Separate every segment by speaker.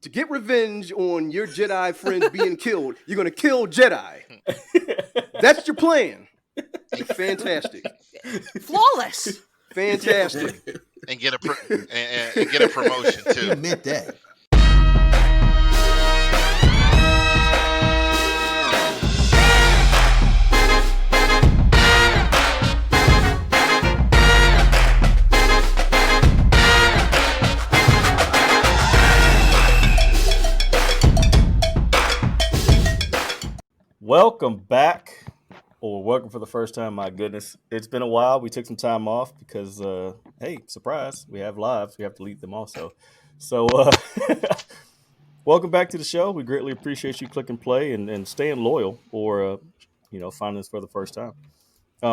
Speaker 1: to get revenge on your Jedi friends being killed, you're going to kill Jedi. That's your plan. Fantastic.
Speaker 2: Flawless.
Speaker 1: Fantastic.
Speaker 3: And get a promotion too.
Speaker 4: You meant that.
Speaker 5: Welcome back, or welcome for the first time. My goodness, it's been a while. We took some time off because, hey, surprise, we have lives. We have to delete them also. So, welcome back to the show. We greatly appreciate you clicking play and staying loyal, or finding us for the first time.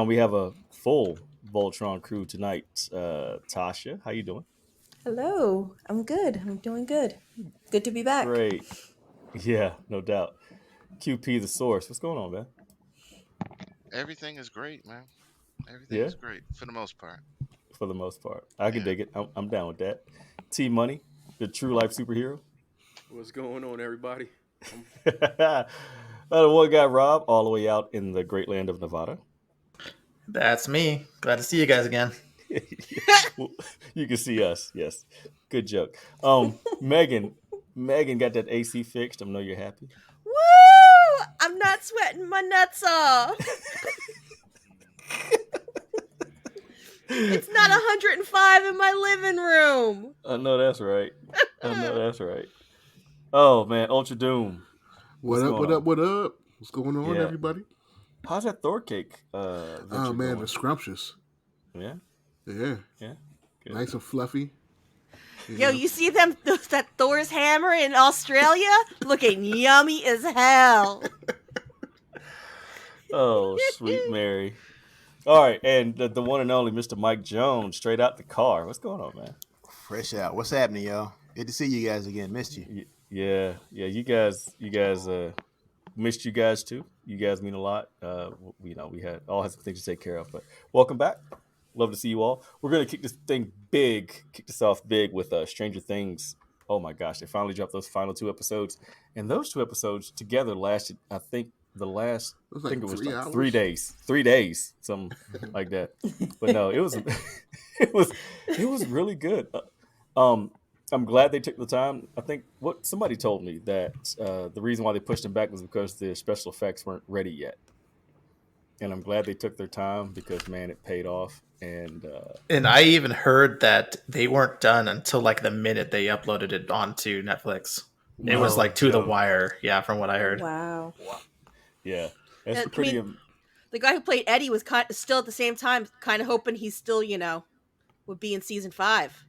Speaker 5: We have a full Voltr0n Crew tonight. Tasha, how you doing?
Speaker 2: Hello. I'm good. I'm doing good. Good to be back.
Speaker 5: Great. Yeah, no doubt. QP the source. What's going on, man?
Speaker 3: Everything is great, man. Everything is great for the most part.
Speaker 5: For the most part, I can dig it. I'm down with that. T Money, the true life superhero.
Speaker 1: What's going on, everybody?
Speaker 5: The one guy, Rob, all the way out in the great land of Nevada.
Speaker 6: That's me. Glad to see you guys again.
Speaker 5: Well, you can see us. Yes, good joke. Megan got that AC fixed. I know you're happy.
Speaker 2: Woo! I'm not sweating my nuts off. It's not 105 in my living room.
Speaker 5: I know that's right. Oh man, Ultra Doom.
Speaker 4: What up? What's going on, everybody?
Speaker 5: How's that Thor cake?
Speaker 4: Oh man,
Speaker 5: going?
Speaker 4: it's scrumptious.
Speaker 5: Yeah.
Speaker 4: Good. Nice and fluffy.
Speaker 2: Yo, you see that Thor's hammer in Australia? Looking yummy as hell.
Speaker 5: Oh, sweet Mary. All right, and the one and only Mr. Mike Jones, straight out the car. What's going on, man?
Speaker 4: Fresh out. What's happening, y'all? Good to see you guys again. Missed you.
Speaker 5: Yeah. You guys missed you guys too. You guys mean a lot. We had some things to take care of, but welcome back. Love to see you all. We're gonna kick this off big with Stranger Things. Oh my gosh, they finally dropped those final 2 episodes, and those 2 episodes together lasted, I think, it was like 3 days. 3 days, something like that. But no, it was it was really good. I'm glad they took the time. I think what somebody told me that the reason why they pushed them back was because the special effects weren't ready yet. And I'm glad they took their time because, man, it paid off. And
Speaker 6: I even heard that they weren't done until like the minute they uploaded it onto Netflix. It was like to the wire, from what I heard.
Speaker 2: Wow.
Speaker 5: Yeah, that's pretty.
Speaker 2: The guy who played Eddie was still at the same time kind of hoping he's still, would be in season 5.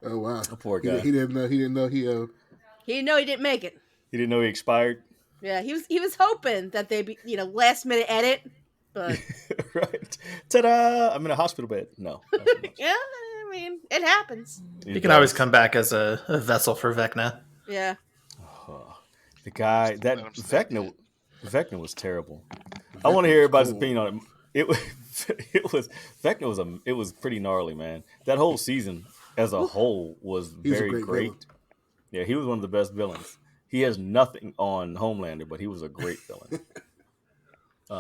Speaker 4: Oh wow,
Speaker 5: the poor guy.
Speaker 4: He didn't know. He didn't know he
Speaker 2: didn't make it.
Speaker 5: He didn't know he expired.
Speaker 2: Yeah, he was hoping that they'd be, last minute edit, but
Speaker 5: right. Ta-da! I'm in a hospital bed. No.
Speaker 2: Yeah, I mean, it happens.
Speaker 6: You can always come back as a vessel for Vecna.
Speaker 2: Yeah.
Speaker 5: The guy that Vecna was terrible. I want to hear everybody's opinion on it. Vecna was pretty gnarly, man. That whole season as a whole was very great. Yeah, he was one of the best villains. He has nothing on Homelander, but he was a great villain.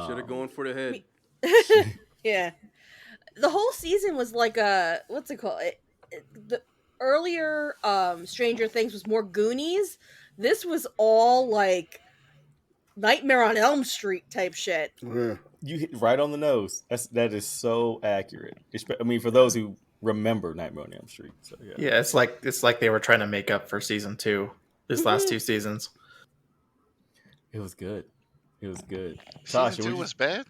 Speaker 1: Should have gone for the head.
Speaker 2: Yeah. The whole season was like what's it called? The earlier Stranger Things was more Goonies. This was all like Nightmare on Elm Street type shit.
Speaker 4: Yeah.
Speaker 5: You hit right on the nose. That is so accurate. I mean, for those who remember Nightmare on Elm Street. So
Speaker 6: yeah, it's like they were trying to make up for season 2. These last 2 seasons.
Speaker 5: It was good.
Speaker 3: Season
Speaker 5: Tasha,
Speaker 3: 2 was bad?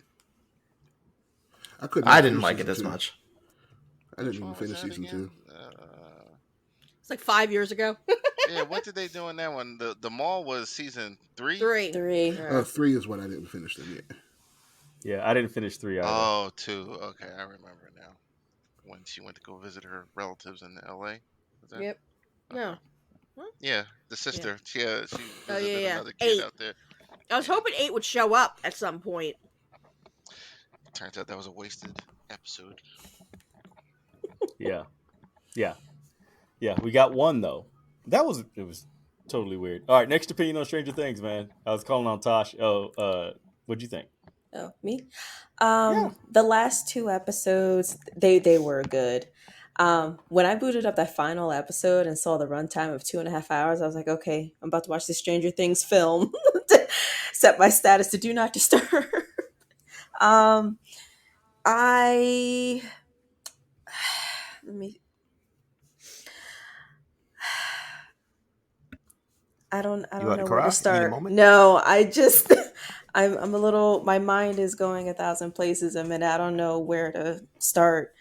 Speaker 6: I didn't like it as much.
Speaker 4: I didn't even finish season 2.
Speaker 2: It's like 5 years ago.
Speaker 3: Yeah, what did they do in that one? The mall was season 3?
Speaker 2: 3.
Speaker 4: 3 is what I didn't finish them yet.
Speaker 5: Yeah, I didn't finish 3 either.
Speaker 3: Oh, 2. Okay, I remember now. When she went to go visit her relatives in L.A.
Speaker 2: Yep.
Speaker 3: Okay.
Speaker 2: No.
Speaker 3: Yeah, the sister.
Speaker 2: Yeah.
Speaker 3: She visited another kid
Speaker 2: 8.
Speaker 3: out there.
Speaker 2: I was hoping 8 would show up at some point.
Speaker 3: Turns out that was a wasted episode.
Speaker 5: Yeah. We got one though. It was totally weird. All right, next opinion on Stranger Things, man. I was calling on Tosh. What'd you think?
Speaker 7: Oh, me?
Speaker 5: Yeah.
Speaker 7: The last two episodes, they were good. When I booted up that final episode and saw the runtime of 2.5 hours, I was like, okay, I'm about to watch the Stranger Things film. Set my status to do not disturb. um, I let me. I
Speaker 4: You
Speaker 7: don't
Speaker 4: about to
Speaker 7: know where to
Speaker 4: cry? You need a
Speaker 7: start.
Speaker 4: moment?
Speaker 7: No, I just I'm a little. My mind is going 1,000 places, and I don't know where to start.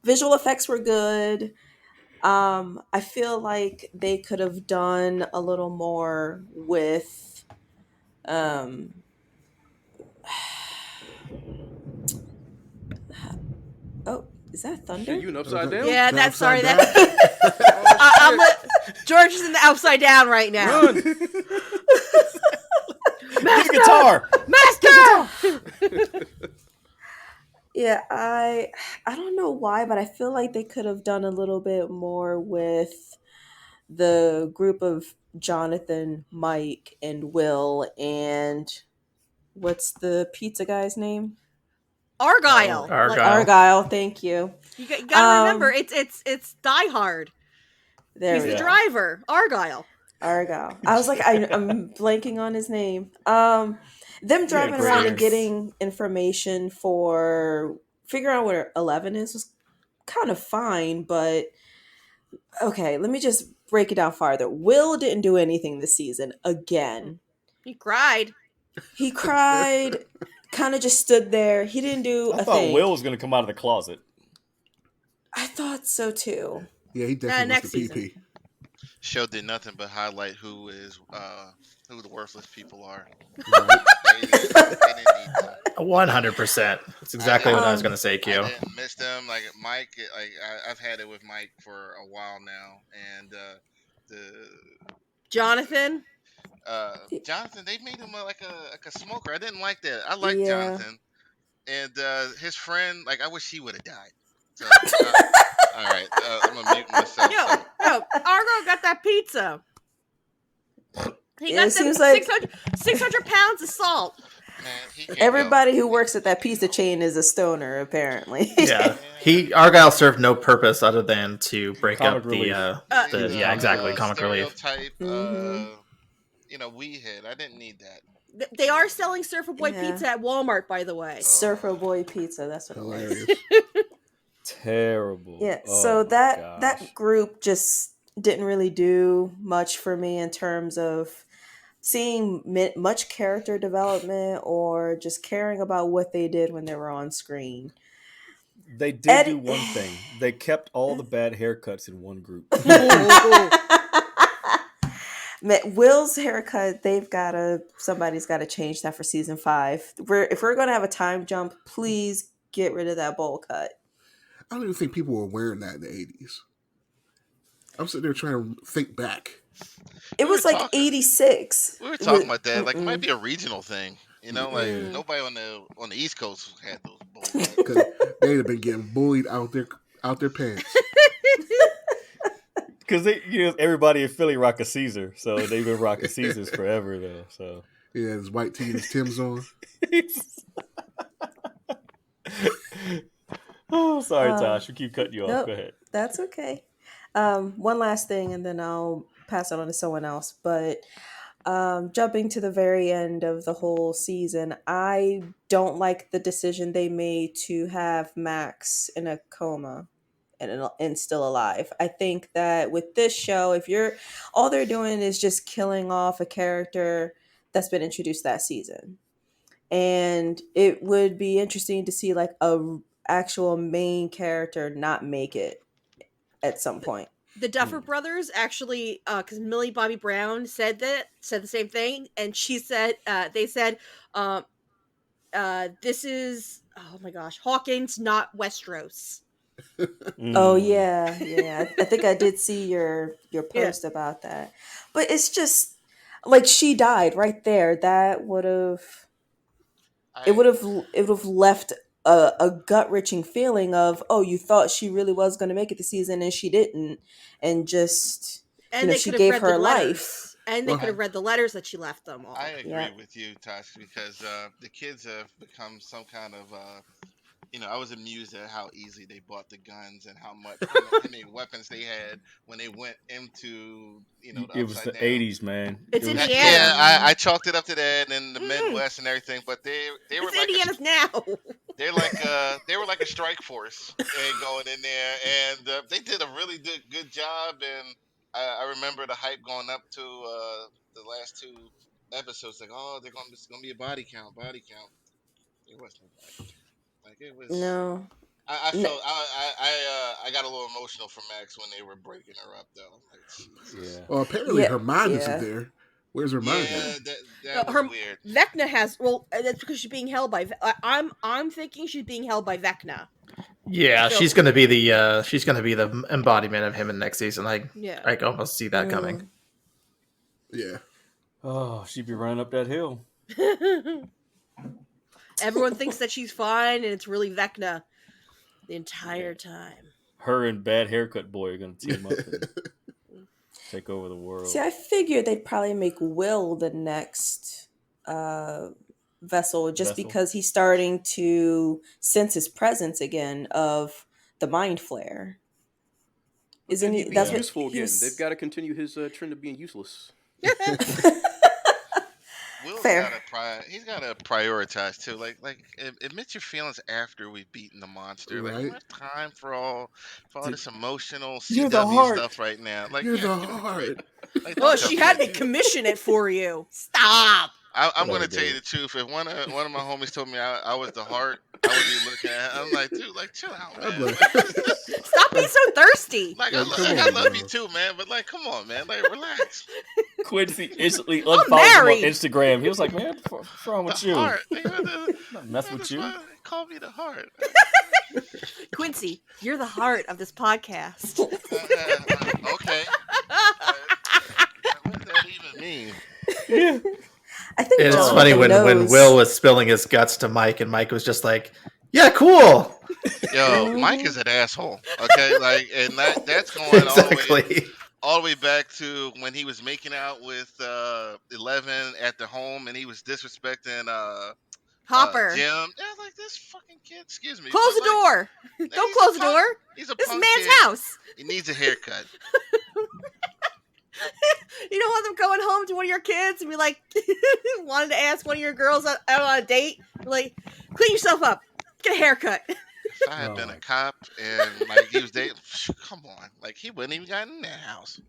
Speaker 7: Visual effects were good. I feel like they could have done a little more with um oh, is that
Speaker 1: Shit,
Speaker 7: thunder?
Speaker 1: you an upside down?
Speaker 2: Yeah,
Speaker 8: The
Speaker 2: that's sorry.
Speaker 8: upside
Speaker 2: That
Speaker 8: down?
Speaker 1: Oh,
Speaker 2: I'm
Speaker 1: shit.
Speaker 2: George is in the upside down right now.
Speaker 1: Run.
Speaker 5: Get a guitar.
Speaker 2: Master.
Speaker 7: Yeah, I don't know why, but I feel like they could have done a little bit more with the group of Jonathan, Mike, and Will, and what's the pizza guy's name?
Speaker 2: Argyle.
Speaker 6: Argyle.
Speaker 7: Argyle. Thank you.
Speaker 2: You gotta remember,
Speaker 7: Um,
Speaker 2: it's Die Hard.
Speaker 7: There
Speaker 2: He's
Speaker 7: we
Speaker 2: the
Speaker 7: go.
Speaker 2: driver. Argyle.
Speaker 7: Argyle. I was like, I'm blanking on his name. Them driving
Speaker 5: great
Speaker 7: around
Speaker 5: hair.
Speaker 7: and getting information for figuring out where 11 is was kind of fine, but okay, let me just break it down farther. Will didn't do anything this season again.
Speaker 2: He cried.
Speaker 7: He cried, kind of just stood there. He didn't do
Speaker 5: I
Speaker 7: a
Speaker 5: thought
Speaker 7: thing.
Speaker 5: Will was going to come out of the closet.
Speaker 7: I thought so too.
Speaker 8: Yeah, he definitely
Speaker 2: next
Speaker 8: wants the
Speaker 2: season.
Speaker 8: PP.
Speaker 3: Show did nothing but highlight who the worthless people are.
Speaker 8: Right?
Speaker 3: They didn't need to.
Speaker 6: 100%. That's exactly what I was
Speaker 7: Um,
Speaker 6: going to say, Q.
Speaker 3: I didn't miss them. Like Mike, I've had it with Mike for a while now, and the
Speaker 2: Jonathan.
Speaker 3: Jonathan, they made him like a smoker. I didn't like that. I like
Speaker 7: Yeah.
Speaker 3: Jonathan, and his friend. Like I wish he would have died. So, all right, I'm gonna mute myself.
Speaker 2: Yo, Argo got that pizza. He
Speaker 7: It
Speaker 2: got them
Speaker 7: seems like
Speaker 2: 600 pounds of salt.
Speaker 3: Man, he can't
Speaker 7: everybody who works at that pizza chain is a stoner, apparently.
Speaker 6: Yeah. Argyle served no purpose other than to break
Speaker 5: Comic
Speaker 6: up
Speaker 5: relief.
Speaker 6: exactly, comic relief.
Speaker 3: Stereotype,
Speaker 7: Mhm.
Speaker 3: weed head. I didn't need that.
Speaker 2: They are selling Surfer Boy
Speaker 7: Yeah.
Speaker 2: pizza at Walmart, by the way.
Speaker 7: Surfer Boy Pizza, that's what it was.
Speaker 8: Hilarious.
Speaker 5: Terrible.
Speaker 7: Yeah,
Speaker 5: Oh
Speaker 7: so
Speaker 5: my
Speaker 7: that
Speaker 5: gosh.
Speaker 7: group just didn't really do much for me in terms of seeing much character development or just caring about what they did when they were on screen.
Speaker 5: They did do one thing. They kept all the bad haircuts in one group.
Speaker 7: Will's haircut, somebody's got to change that for season 5. If we're going to have a time jump, please get rid of that bowl cut.
Speaker 8: I don't even think people were wearing that in the 80s. I'm sitting there trying to think back.
Speaker 7: It
Speaker 3: We
Speaker 7: was
Speaker 3: were
Speaker 7: like
Speaker 3: talking-
Speaker 7: 86.
Speaker 3: We were talking about that. Like, it might
Speaker 7: Mm-mm.
Speaker 3: be a regional thing. Like
Speaker 8: Yeah.
Speaker 3: nobody on the East Coast had those bowls.
Speaker 8: Because they'd have been getting bullied out their pants.
Speaker 5: Because everybody in Philly rock a Caesar, so they've been rocking Caesars forever, though. So
Speaker 8: Yeah, his white tee and his Tim's on.
Speaker 5: Oh, sorry, Tosh. We keep cutting you off.
Speaker 7: Nope.
Speaker 5: Go ahead.
Speaker 7: That's okay. One last thing, and then I'll pass it on to someone else. But jumping to the very end of the whole season, I don't like the decision they made to have Max in a coma and still alive. I think that with this show, all they're doing is just killing off a character that's been introduced that season. And it would be interesting to see like a actual main character not make it at some point.
Speaker 2: The Duffer Brothers actually, because Millie Bobby Brown said the same thing, and she said, they said, this is, oh my gosh, Hawkins, not Westeros.
Speaker 7: Oh yeah. I think I did see your post about that. But it's just like she died right there. That would have left a gut-wrenching feeling of, oh, you thought she really was going to make it this season and she didn't, and just
Speaker 2: And they
Speaker 7: she
Speaker 2: could have
Speaker 7: gave
Speaker 2: read
Speaker 7: her
Speaker 2: the
Speaker 7: life.
Speaker 2: letters. And they
Speaker 8: Well,
Speaker 2: could have read the letters that she left them all.
Speaker 3: I agree
Speaker 7: Yeah.
Speaker 3: with you, Tosh, because the kids have become some kind of I was amused at how easy they bought the guns and how many weapons they had when they went into the
Speaker 5: It was
Speaker 3: upside
Speaker 5: the
Speaker 3: down.
Speaker 5: '80s, man.
Speaker 2: It's
Speaker 5: It was
Speaker 2: Indiana.
Speaker 3: Yeah, I chalked it up to that and the Midwest and everything, but they were
Speaker 2: It's
Speaker 3: like
Speaker 2: Indiana's now.
Speaker 3: they were like a strike force and going in there, and they did a really good job. And I remember the hype going up to the last two episodes, like, oh, it's gonna be a body count. It wasn't a body count. Like it was.
Speaker 7: No.
Speaker 3: I
Speaker 7: No.
Speaker 3: felt I got a little emotional for Max when they were breaking her up, though. I'm like, Jesus.
Speaker 5: Yeah.
Speaker 8: well, apparently
Speaker 7: Yeah,
Speaker 8: her mind
Speaker 7: yeah.
Speaker 8: isn't there. Where's her mind
Speaker 3: Yeah,
Speaker 8: at?
Speaker 3: that was
Speaker 2: Her
Speaker 3: weird.
Speaker 2: Vecna has that's because she's being held by. I'm thinking she's being held by Vecna.
Speaker 6: Yeah,
Speaker 2: So-
Speaker 6: she's gonna be the embodiment of him in next season. I can almost see that coming.
Speaker 8: Yeah.
Speaker 5: Oh, she'd be running up that hill.
Speaker 2: Everyone thinks that she's fine, and it's really Vecna the entire time.
Speaker 5: Her and Bad Haircut Boy are going to team up and take over the world.
Speaker 7: See, I figured they'd probably make Will the next vessel just because he's starting to sense his presence again of the mind flare. Isn't he? That's what
Speaker 1: useful
Speaker 7: he
Speaker 1: again.
Speaker 7: was-
Speaker 1: They've got to continue his trend of being useless.
Speaker 3: Will's
Speaker 7: Fair.
Speaker 3: he's got to prioritize too. Like admit your feelings after we've beaten the monster. Like, we
Speaker 8: Right.
Speaker 3: don't have time for all this emotional
Speaker 5: You're the
Speaker 3: CW
Speaker 5: heart.
Speaker 3: stuff right now. Like,
Speaker 8: You're
Speaker 3: yeah,
Speaker 8: the
Speaker 3: give me a
Speaker 8: heart.
Speaker 3: break. Like,
Speaker 2: Oh,
Speaker 3: don't
Speaker 2: she
Speaker 3: tell
Speaker 2: had
Speaker 3: me
Speaker 2: to
Speaker 3: that.
Speaker 2: commission it for you. Stop.
Speaker 3: I'm
Speaker 5: Oh,
Speaker 3: gonna tell you
Speaker 5: dude.
Speaker 3: the truth. If one of my homies told me I was the heart, I would be looking at. I'm like, dude, like, chill out, man.
Speaker 8: I'm like,
Speaker 2: Stop being so thirsty.
Speaker 3: Like,
Speaker 8: Come
Speaker 3: I
Speaker 8: on,
Speaker 3: love
Speaker 8: bro.
Speaker 3: you too, man. But like, come on, man. Like, relax.
Speaker 5: Quincy instantly unfollowed him on
Speaker 2: married.
Speaker 5: Instagram. He was like, man, what's wrong with
Speaker 3: The
Speaker 5: you?
Speaker 3: heart.
Speaker 5: Not mess with you.
Speaker 3: Call me the heart.
Speaker 2: Quincy, you're the heart of this podcast.
Speaker 3: Okay. What does that even mean?
Speaker 5: Yeah.
Speaker 7: I think
Speaker 6: It's
Speaker 7: Jonathan
Speaker 6: funny when
Speaker 7: knows.
Speaker 6: Will was spilling his guts to Mike, and Mike was just like, "Yeah, cool."
Speaker 3: Yo, Mike is an asshole. Okay, like, and that's going
Speaker 6: Exactly.
Speaker 3: all the way back to when he was making out with 11 at the home, and he was disrespecting
Speaker 2: Hopper.
Speaker 3: Jim. Yeah, like, this fucking kid. Excuse me.
Speaker 2: Close the
Speaker 3: but, like,
Speaker 2: door. Don't
Speaker 3: he's a
Speaker 2: close the
Speaker 3: punk-
Speaker 2: door.
Speaker 3: He's a
Speaker 2: This
Speaker 3: punk
Speaker 2: man's
Speaker 3: kid.
Speaker 2: house.
Speaker 3: He needs a haircut.
Speaker 2: You don't want them going home to one of your kids and be like, wanted to ask one of your girls out on a date. Be like, clean yourself up. Get a haircut.
Speaker 3: If I had been a cop and like he was dating, come on, like he wouldn't even got in that house.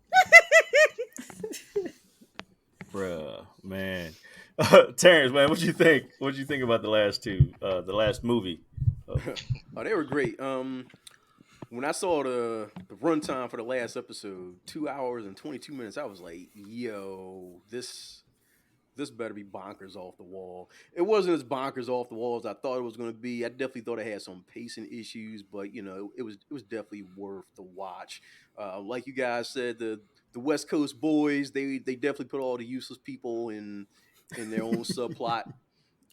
Speaker 5: Bruh, man. Terrence, man, what you think? What did you think about the last two? The last movie?
Speaker 1: Oh, they were great. When I saw the runtime for the last episode, 2 hours and 22 minutes, I was like, yo, this better be bonkers off the wall. It wasn't as bonkers off the wall as I thought it was going to be. I definitely thought it had some pacing issues, but it was definitely worth the watch. Like you guys said, the West Coast boys, they definitely put all the useless people in their own subplot,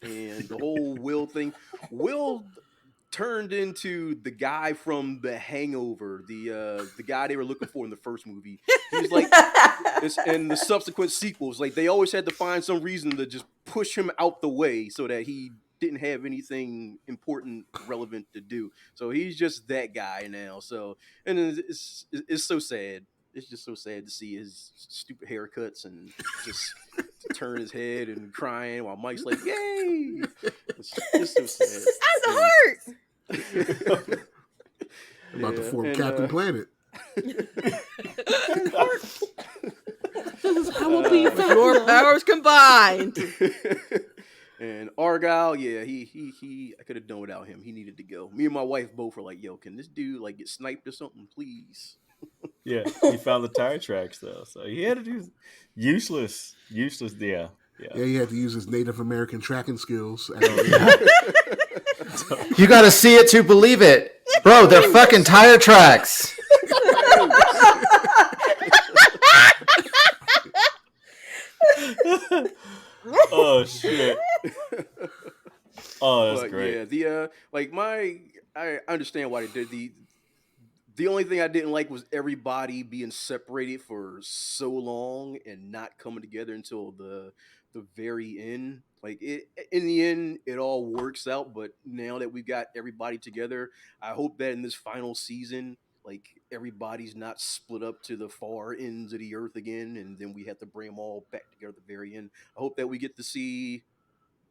Speaker 1: and the whole Will thing. Will turned into the guy from The Hangover, the guy they were looking for in the first movie. He was like, and the subsequent sequels, like they always had to find some reason to just push him out the way so that he didn't have anything important, relevant to do. So he's just that guy now. So, and it's so sad. It's just so sad to see his stupid haircuts and just to turn his head and crying while Mike's like, "Yay!" It's just so sad.
Speaker 2: That's a heart.
Speaker 8: About to
Speaker 1: Yeah,
Speaker 8: form
Speaker 1: and,
Speaker 8: Captain Planet.
Speaker 2: Your powers combined.
Speaker 1: And Argyle, yeah, he I could have done without him. He needed to go. Me and my wife both were like, "Yo, can this dude like get sniped or something, please?"
Speaker 5: Yeah, he found the tire tracks though, so he had to do useless. Yeah.
Speaker 8: Yeah, he had to use his Native American tracking skills.
Speaker 6: You got to see it to believe it, bro. They're fucking tire tracks.
Speaker 5: Oh shit. Oh, that's
Speaker 1: But
Speaker 5: great.
Speaker 1: yeah, I understand why they did The only thing I didn't like was everybody being separated for so long and not coming together until the very end. Like in the end, it all works out. But now that we've got everybody together, I hope that in this final season, like everybody's not split up to the far ends of the earth again, and then we have to bring them all back together at the very end. I hope that we get to see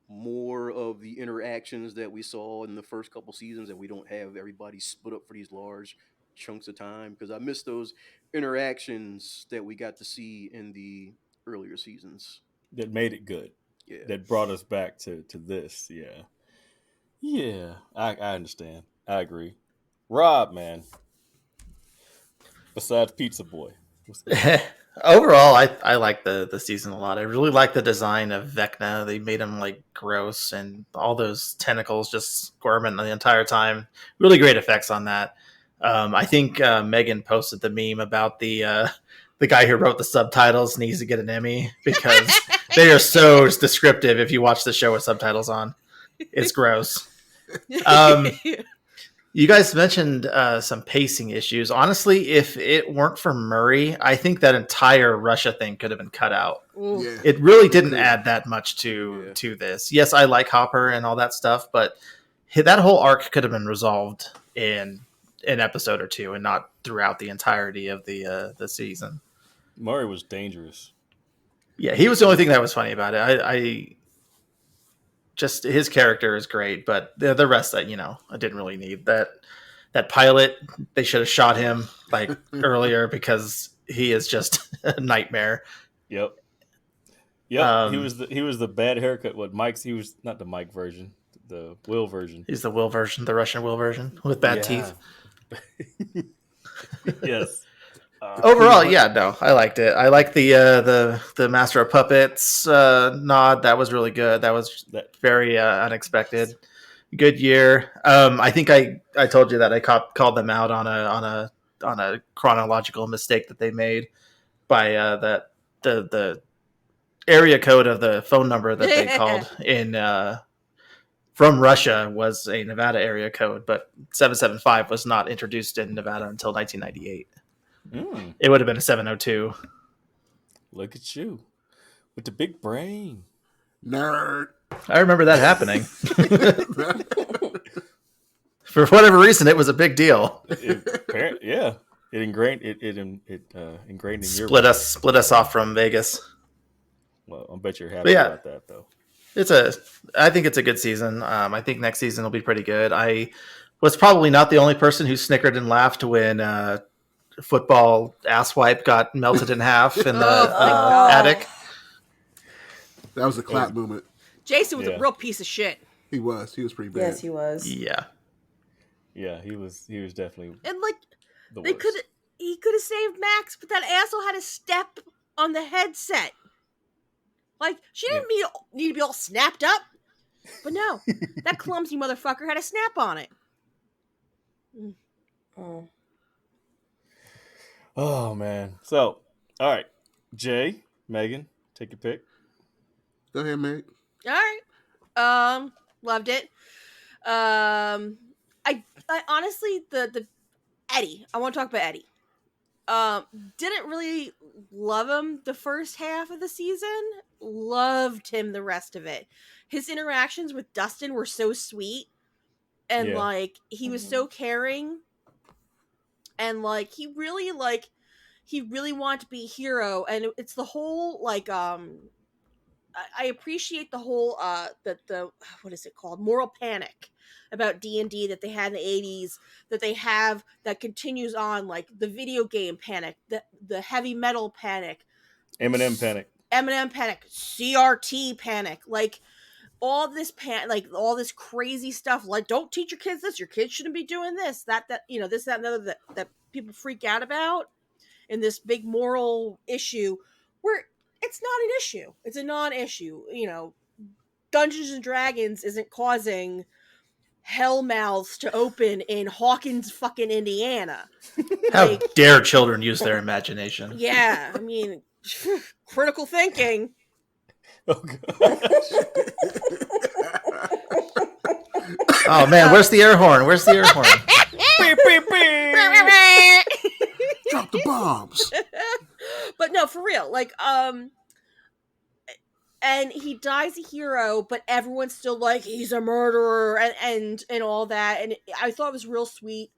Speaker 1: more of the interactions that we saw in the first couple seasons, and we don't have everybody split up for these large chunks of time, because I miss those interactions that we got to see in the earlier seasons.
Speaker 5: That made it good.
Speaker 1: Yeah.
Speaker 5: That brought us back to this. Yeah. Yeah. I understand. I agree. Rob, man. Besides Pizza Boy.
Speaker 6: Overall, I like the season a lot. I really like the design of Vecna. They made him like gross, and all those tentacles just squirming the entire time. Really great effects on that. I think Megan posted the meme about the guy who wrote the subtitles needs to get an Emmy because they are so descriptive. If you watch the show with subtitles on, it's gross. You guys mentioned some pacing issues. Honestly, if it weren't for Murray, I think that entire Russia thing could have been cut out.
Speaker 8: Yeah.
Speaker 6: It really didn't add that much to this. Yes, I like Hopper and all that stuff, but that whole arc could have been resolved in an episode or two and not throughout the entirety of the season.
Speaker 5: Murray was dangerous.
Speaker 6: Yeah, he was the only thing that was funny about it. I just his character is great, but the rest that I didn't really need that pilot. They should have shot him like earlier because he is just a nightmare.
Speaker 5: Yep. He was the bad haircut. What Mike's? He was not the Mike version, the Will version.
Speaker 6: He's the Will version, the Russian Will version with bad teeth.
Speaker 5: Yes.
Speaker 6: Overall, no, I liked it. I liked the Master of Puppets nod. That was really good. That was very unexpected. Good year. I think I told you that I called them out on a chronological mistake that they made by the area code of the phone number that they called in from Russia was a Nevada area code, but 775 was not introduced in Nevada until 1998. It would have been a 702.
Speaker 5: Look at you with the big brain.
Speaker 8: Nerd.
Speaker 6: I remember that happening. For whatever reason, it was a big deal.
Speaker 5: It ingrained in your
Speaker 6: split us off from Vegas.
Speaker 5: Well, I bet you're happy about that, though.
Speaker 6: I think it's a good season. I think next season will be pretty good. I was probably not the only person who snickered and laughed when football asswipe got melted in half in the attic.
Speaker 8: That was a clap moment.
Speaker 2: Jason was a real piece of shit.
Speaker 8: He was pretty bad.
Speaker 7: Yes, he was.
Speaker 6: Yeah,
Speaker 5: he was definitely.
Speaker 2: And like
Speaker 5: worst.
Speaker 2: he could have saved Max, but that asshole had a step on the headset. Like, she didn't need to be all snapped up. But no, that clumsy motherfucker had a snap on it.
Speaker 5: Oh, man. So, all right. Jay, Megan, take your pick.
Speaker 8: Go ahead, mate.
Speaker 2: All right. Loved it. I honestly, the Eddie, I want to talk about Eddie. Didn't really love him the first half of the season. Loved him the rest of it. His interactions with Dustin were so sweet, and like he was so caring, and like he really wanted to be a hero. And it's the whole like I appreciate the whole the what is it called, moral panic about D&D that they had in the 80s, that they have, that continues on, like the video game panic, the heavy metal panic,
Speaker 5: Eminem panic,
Speaker 2: CRT panic, like all this like all this crazy stuff, like don't teach your kids this, your kids shouldn't be doing this, that this, that, and other that people freak out about, in this big moral issue where it's not an issue, it's a non-issue. Dungeons and Dragons isn't causing hell mouths to open in Hawkins, fucking Indiana.
Speaker 6: How dare children use their imagination?
Speaker 2: Yeah, I mean, critical thinking.
Speaker 5: Oh, gosh.
Speaker 6: Oh man, where's the air horn?
Speaker 8: Drop the bombs.
Speaker 2: But no, for real. Like, and he dies a hero, but everyone's still like, he's a murderer and all that. And I thought it was real sweet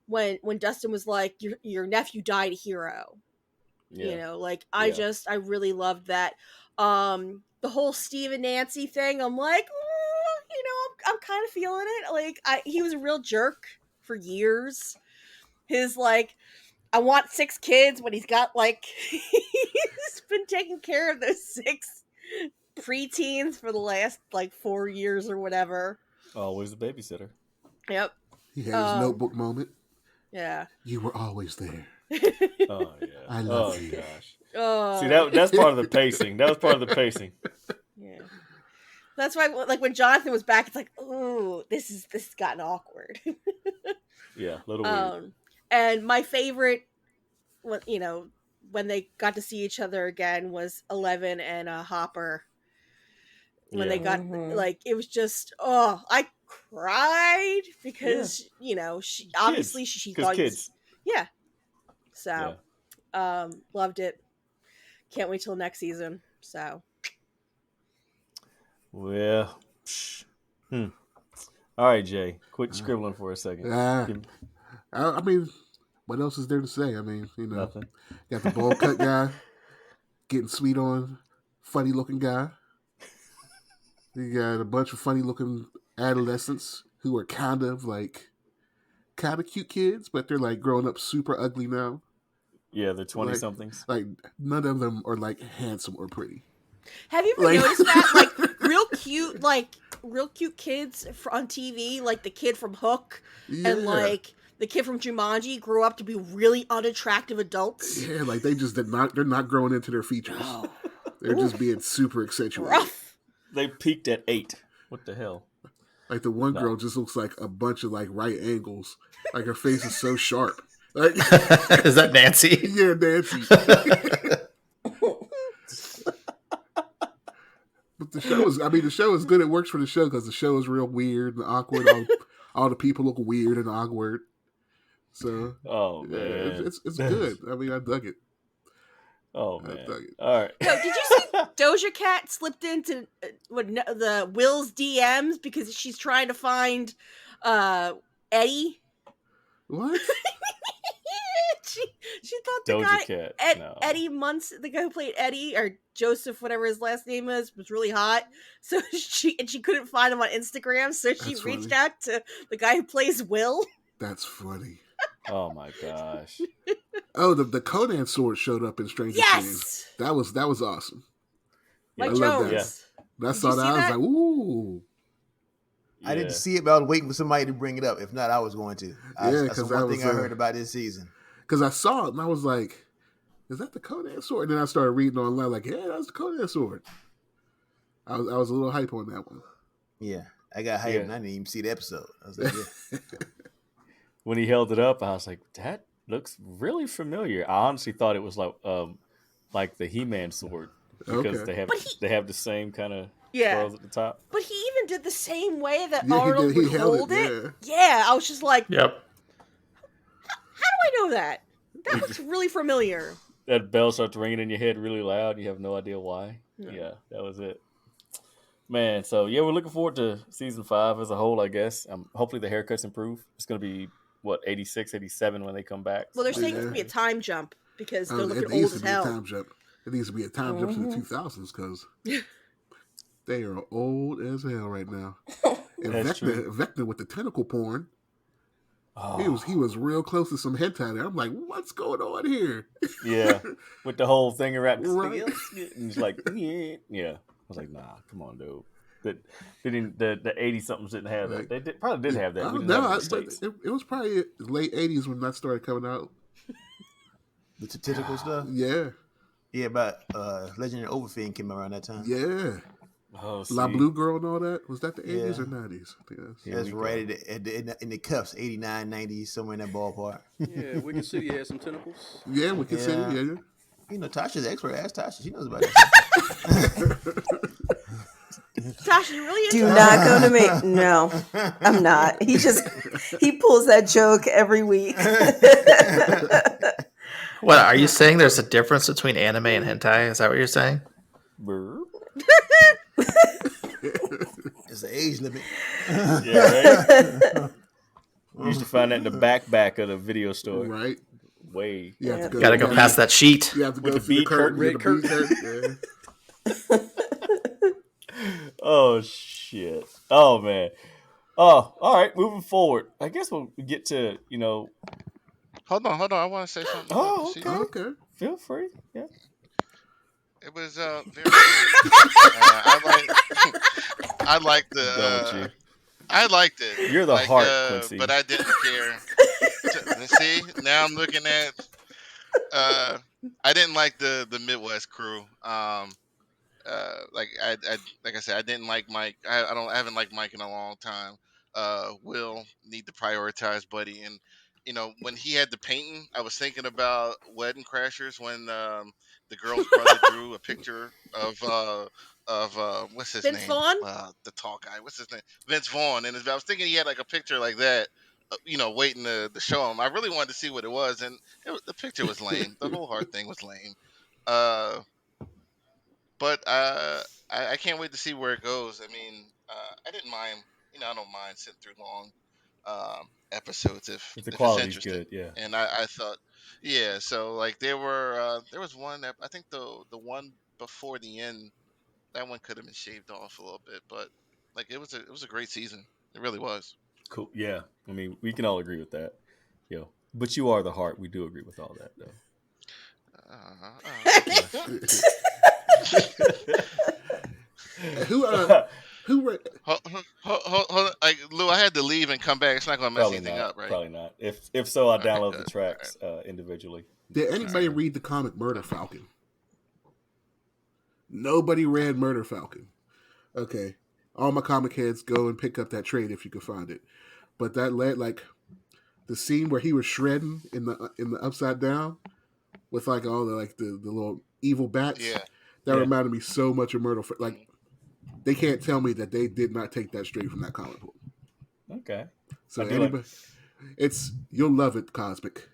Speaker 2: when Dustin was like, your nephew died a hero.
Speaker 5: Yeah.
Speaker 2: You know, like I really loved that. The whole Steve and Nancy thing, I'm like, you know, I'm kind of feeling it. Like he was a real jerk for years. His like, I want 6 kids when he's got like, he's been taking care of those 6 preteens for the last like 4 years or whatever.
Speaker 5: Always a babysitter.
Speaker 2: Yep.
Speaker 8: He had his notebook moment.
Speaker 2: Yeah.
Speaker 8: You were always there.
Speaker 5: Oh yeah.
Speaker 8: I love you.
Speaker 5: Gosh. See, that's part of the pacing. That was part of the pacing.
Speaker 2: Yeah. That's why, like, when Jonathan was back, it's like, ooh, this has gotten awkward.
Speaker 5: Yeah, a little weird.
Speaker 2: And my favorite, you know, when they got to see each other again was 11 and Hopper. When they got, like, it was just, I cried because, you know, she obviously she thought
Speaker 5: kids.
Speaker 2: So, loved it. Can't wait till next season. So.
Speaker 5: Well, all right, Jay, quit scribbling for a second.
Speaker 8: I mean, what else is there to say? I mean, you know,
Speaker 5: Nothing.
Speaker 8: Got the bowl cut guy getting sweet on funny looking guy. You got a bunch of funny looking adolescents who are kind of cute kids, but they're like growing up super ugly now.
Speaker 5: Yeah, they're 20-somethings.
Speaker 8: Like none of them are like handsome or pretty.
Speaker 2: Have you ever noticed that? Like real cute kids on TV, like the kid from Hook and like the kid from Jumanji grew up to be really unattractive adults.
Speaker 8: Yeah, like they're not growing into their features. Oh. They're just being super accentuated.
Speaker 2: Rough.
Speaker 5: They peaked at 8. What the hell?
Speaker 8: Like the one girl just looks like a bunch of like right angles. Like her face is so sharp. Like,
Speaker 6: is that Nancy?
Speaker 8: Yeah, Nancy. But the show is good. It works for the show because the show is real weird and awkward. All the people look weird and awkward. So,
Speaker 5: man,
Speaker 8: it's good. I mean, I dug it.
Speaker 5: Oh man, all right.
Speaker 2: Yo, did you see Doja Cat slipped into the Will's DMs because she's trying to find Eddie?
Speaker 8: What?
Speaker 2: she thought the
Speaker 5: Doja
Speaker 2: guy
Speaker 5: Cat,
Speaker 2: Eddie Munson, the guy who played Eddie, or Joseph, whatever his last name is, was really hot. So she couldn't find him on Instagram, so she reached out to the guy who plays Will.
Speaker 8: That's funny.
Speaker 5: Oh my gosh.
Speaker 8: Oh, the Conan sword showed up in Stranger Things. That was awesome.
Speaker 2: Mike Jones.
Speaker 8: Yeah. When I saw that, I was like, ooh.
Speaker 4: I didn't see it, but I was waiting for somebody to bring it up. If not, I was going to. That's one thing I heard about this season.
Speaker 8: Because I saw it and I was like, is that the Conan sword? And then I started reading online like, yeah, that's the Conan sword. I was a little hype on that one.
Speaker 4: Yeah. I got hype and I didn't even see the episode. I was like, yeah.
Speaker 5: When he held it up, I was like, that looks really familiar. I honestly thought it was like the He-Man sword. Because they have the same kind of swirls at the top.
Speaker 2: But he even did the same way that Arnold would hold it. Yeah, I was just like,
Speaker 6: yep.
Speaker 2: How do I know that? That looks really familiar.
Speaker 5: That bell starts ringing in your head really loud. And you have no idea why. Yeah, that was it. Man, so yeah, we're looking forward to season 5 as a whole, I guess. Hopefully the haircuts improve. It's going to be, 86, 87 when they come back.
Speaker 2: Well, they're saying it's going to be a time jump because they're looking old as hell.
Speaker 8: It needs to be a time jump to the 2000s because they are old as hell right now. And Vecna with the tentacle porn. Oh. He was real close to some hentai there. I'm like, what's going on here?
Speaker 5: Yeah, with the whole thing around.
Speaker 8: Right.
Speaker 5: And he's like, yeah. I was like, nah, come on, dude. But the 80-somethings didn't have that. They probably did have that.
Speaker 8: It was probably late 80s when that started coming out.
Speaker 4: The tentacle stuff?
Speaker 8: Yeah.
Speaker 4: Yeah, but Legendary Overfiend came around that time.
Speaker 8: Yeah.
Speaker 5: Oh,
Speaker 8: La Blue Girl and all that. Was that the 80s or 90s?
Speaker 4: That's right in the cuffs, 89, 90s, somewhere in that ballpark.
Speaker 1: Yeah, Wicked City had some tentacles.
Speaker 8: Yeah, Wicked City, yeah.
Speaker 4: You know, Tasha's expert. Ask Tasha. She knows about that.
Speaker 2: Tasha, you really
Speaker 7: do not go to me. No, I'm not. He pulls that joke every week.
Speaker 6: What are you saying? There's a difference between anime and hentai? Is that what you're saying?
Speaker 5: Brr.
Speaker 4: It's the age limit.
Speaker 5: Yeah, right. You used to find that in the back of the video store.
Speaker 8: Right.
Speaker 5: Way.
Speaker 8: You have to go.
Speaker 6: Gotta go past that sheet.
Speaker 8: You have to
Speaker 5: With
Speaker 8: go
Speaker 5: the
Speaker 8: through the
Speaker 5: bead
Speaker 8: curtain.
Speaker 1: red
Speaker 8: The bead curtain.
Speaker 5: Oh shit. Oh man. Oh, all right. Moving forward, I guess we'll get to
Speaker 3: Hold on. I want to say something about the
Speaker 5: Oh, okay.
Speaker 3: season.
Speaker 8: Okay.
Speaker 5: Feel free. Yeah.
Speaker 3: It was very good. I like the.
Speaker 5: Don't you?
Speaker 3: I liked it.
Speaker 5: You're the heart, Quincy.
Speaker 3: But I didn't care. See, now I'm looking at. I didn't like the Midwest crew. Like I said, I didn't like Mike. I haven't liked Mike in a long time. Will need to prioritize Buddy, and when he had the painting, I was thinking about Wedding Crashers when the girl's brother drew a picture of what's his
Speaker 2: Vince
Speaker 3: name?
Speaker 2: Vaughn?
Speaker 3: The tall guy. What's his name? Vince Vaughn. And I was thinking he had like a picture like that. Waiting to show him. I really wanted to see what it was, and the picture was lame. The whole heart thing was lame. Uh, but I can't wait to see where it goes. I mean, I didn't mind. I don't mind sitting through long episodes
Speaker 5: If the
Speaker 3: if it's
Speaker 5: quality's
Speaker 3: interesting.
Speaker 5: good, yeah.
Speaker 3: And I thought, yeah. So like there was one I think the one before the end, that one could have been shaved off a little bit, but like it was a great season. It really was.
Speaker 5: Cool. Yeah. I mean, we can all agree with that. But you are the heart. We do agree with all that, though.
Speaker 8: Who
Speaker 3: Hold, like Lou, I had to leave and come back. It's not gonna mess
Speaker 5: Probably
Speaker 3: anything
Speaker 5: not.
Speaker 3: up, right?
Speaker 5: Probably not. If so, I'll
Speaker 3: Okay,
Speaker 5: download
Speaker 3: good.
Speaker 5: the tracks individually.
Speaker 8: Did anybody read the comic Murder Falcon? Nobody read Murder Falcon. Okay. All my comic heads, go and pick up that trade if you can find it. But that led like the scene where he was shredding in the Upside Down with like all the little evil bats.
Speaker 3: Yeah.
Speaker 8: That reminded me so much of Murder. Like they can't tell me that they did not take that straight from that comic book.
Speaker 5: Okay.
Speaker 8: So anybody, you'll love it, Cosmic.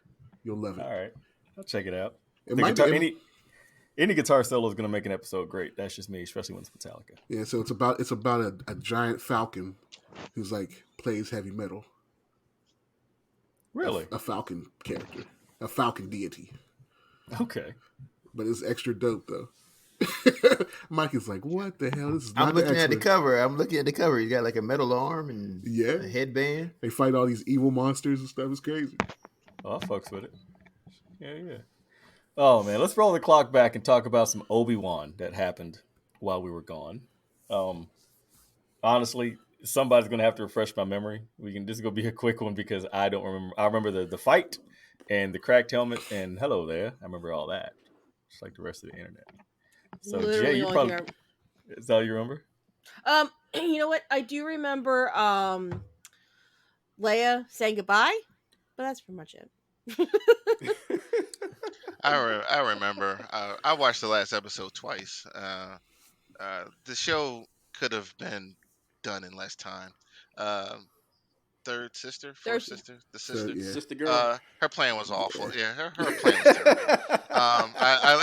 Speaker 8: You'll love it.
Speaker 5: All right, I'll check it out.
Speaker 8: It might be,
Speaker 5: any guitar solo is going to make an episode great. That's just me, especially when it's Metallica.
Speaker 8: Yeah, so it's about a giant falcon who's like plays heavy metal.
Speaker 5: Really,
Speaker 8: a falcon character, a falcon deity.
Speaker 5: Okay,
Speaker 8: but it's extra dope though. Mike is like, what the hell? This is not
Speaker 4: I'm looking at the cover. You got like a metal arm and a headband.
Speaker 8: They fight all these evil monsters and stuff. It's crazy.
Speaker 5: Oh, I fucks with it. Yeah. Oh man, let's roll the clock back and talk about some Obi Wan that happened while we were gone. Honestly, somebody's gonna have to refresh my memory. This is gonna be a quick one because I don't remember. I remember the fight and the cracked helmet and hello there. I remember all that, just like the rest of the internet. So
Speaker 2: Literally
Speaker 5: Jay, you probably is that all you remember?
Speaker 2: You know what? I do remember Leia saying goodbye, but that's pretty much it.
Speaker 3: I remember. I watched the last episode twice. The show could have been done in less time. Fourth sister, the sister,
Speaker 1: sister girl.
Speaker 3: Her plan was awful. Yeah, her plan was terrible. I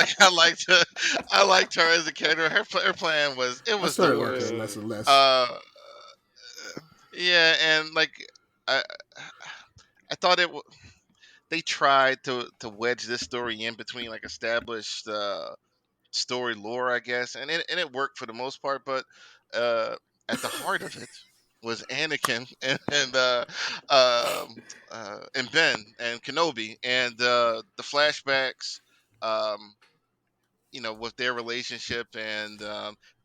Speaker 3: liked her as a character. Her plan was the worst.
Speaker 8: Less and less.
Speaker 3: Yeah, and like I thought they tried to wedge this story in between like established story lore, I guess, and it worked for the most part. But at the heart of it was Anakin and Ben and Kenobi and the flashbacks, with their relationship and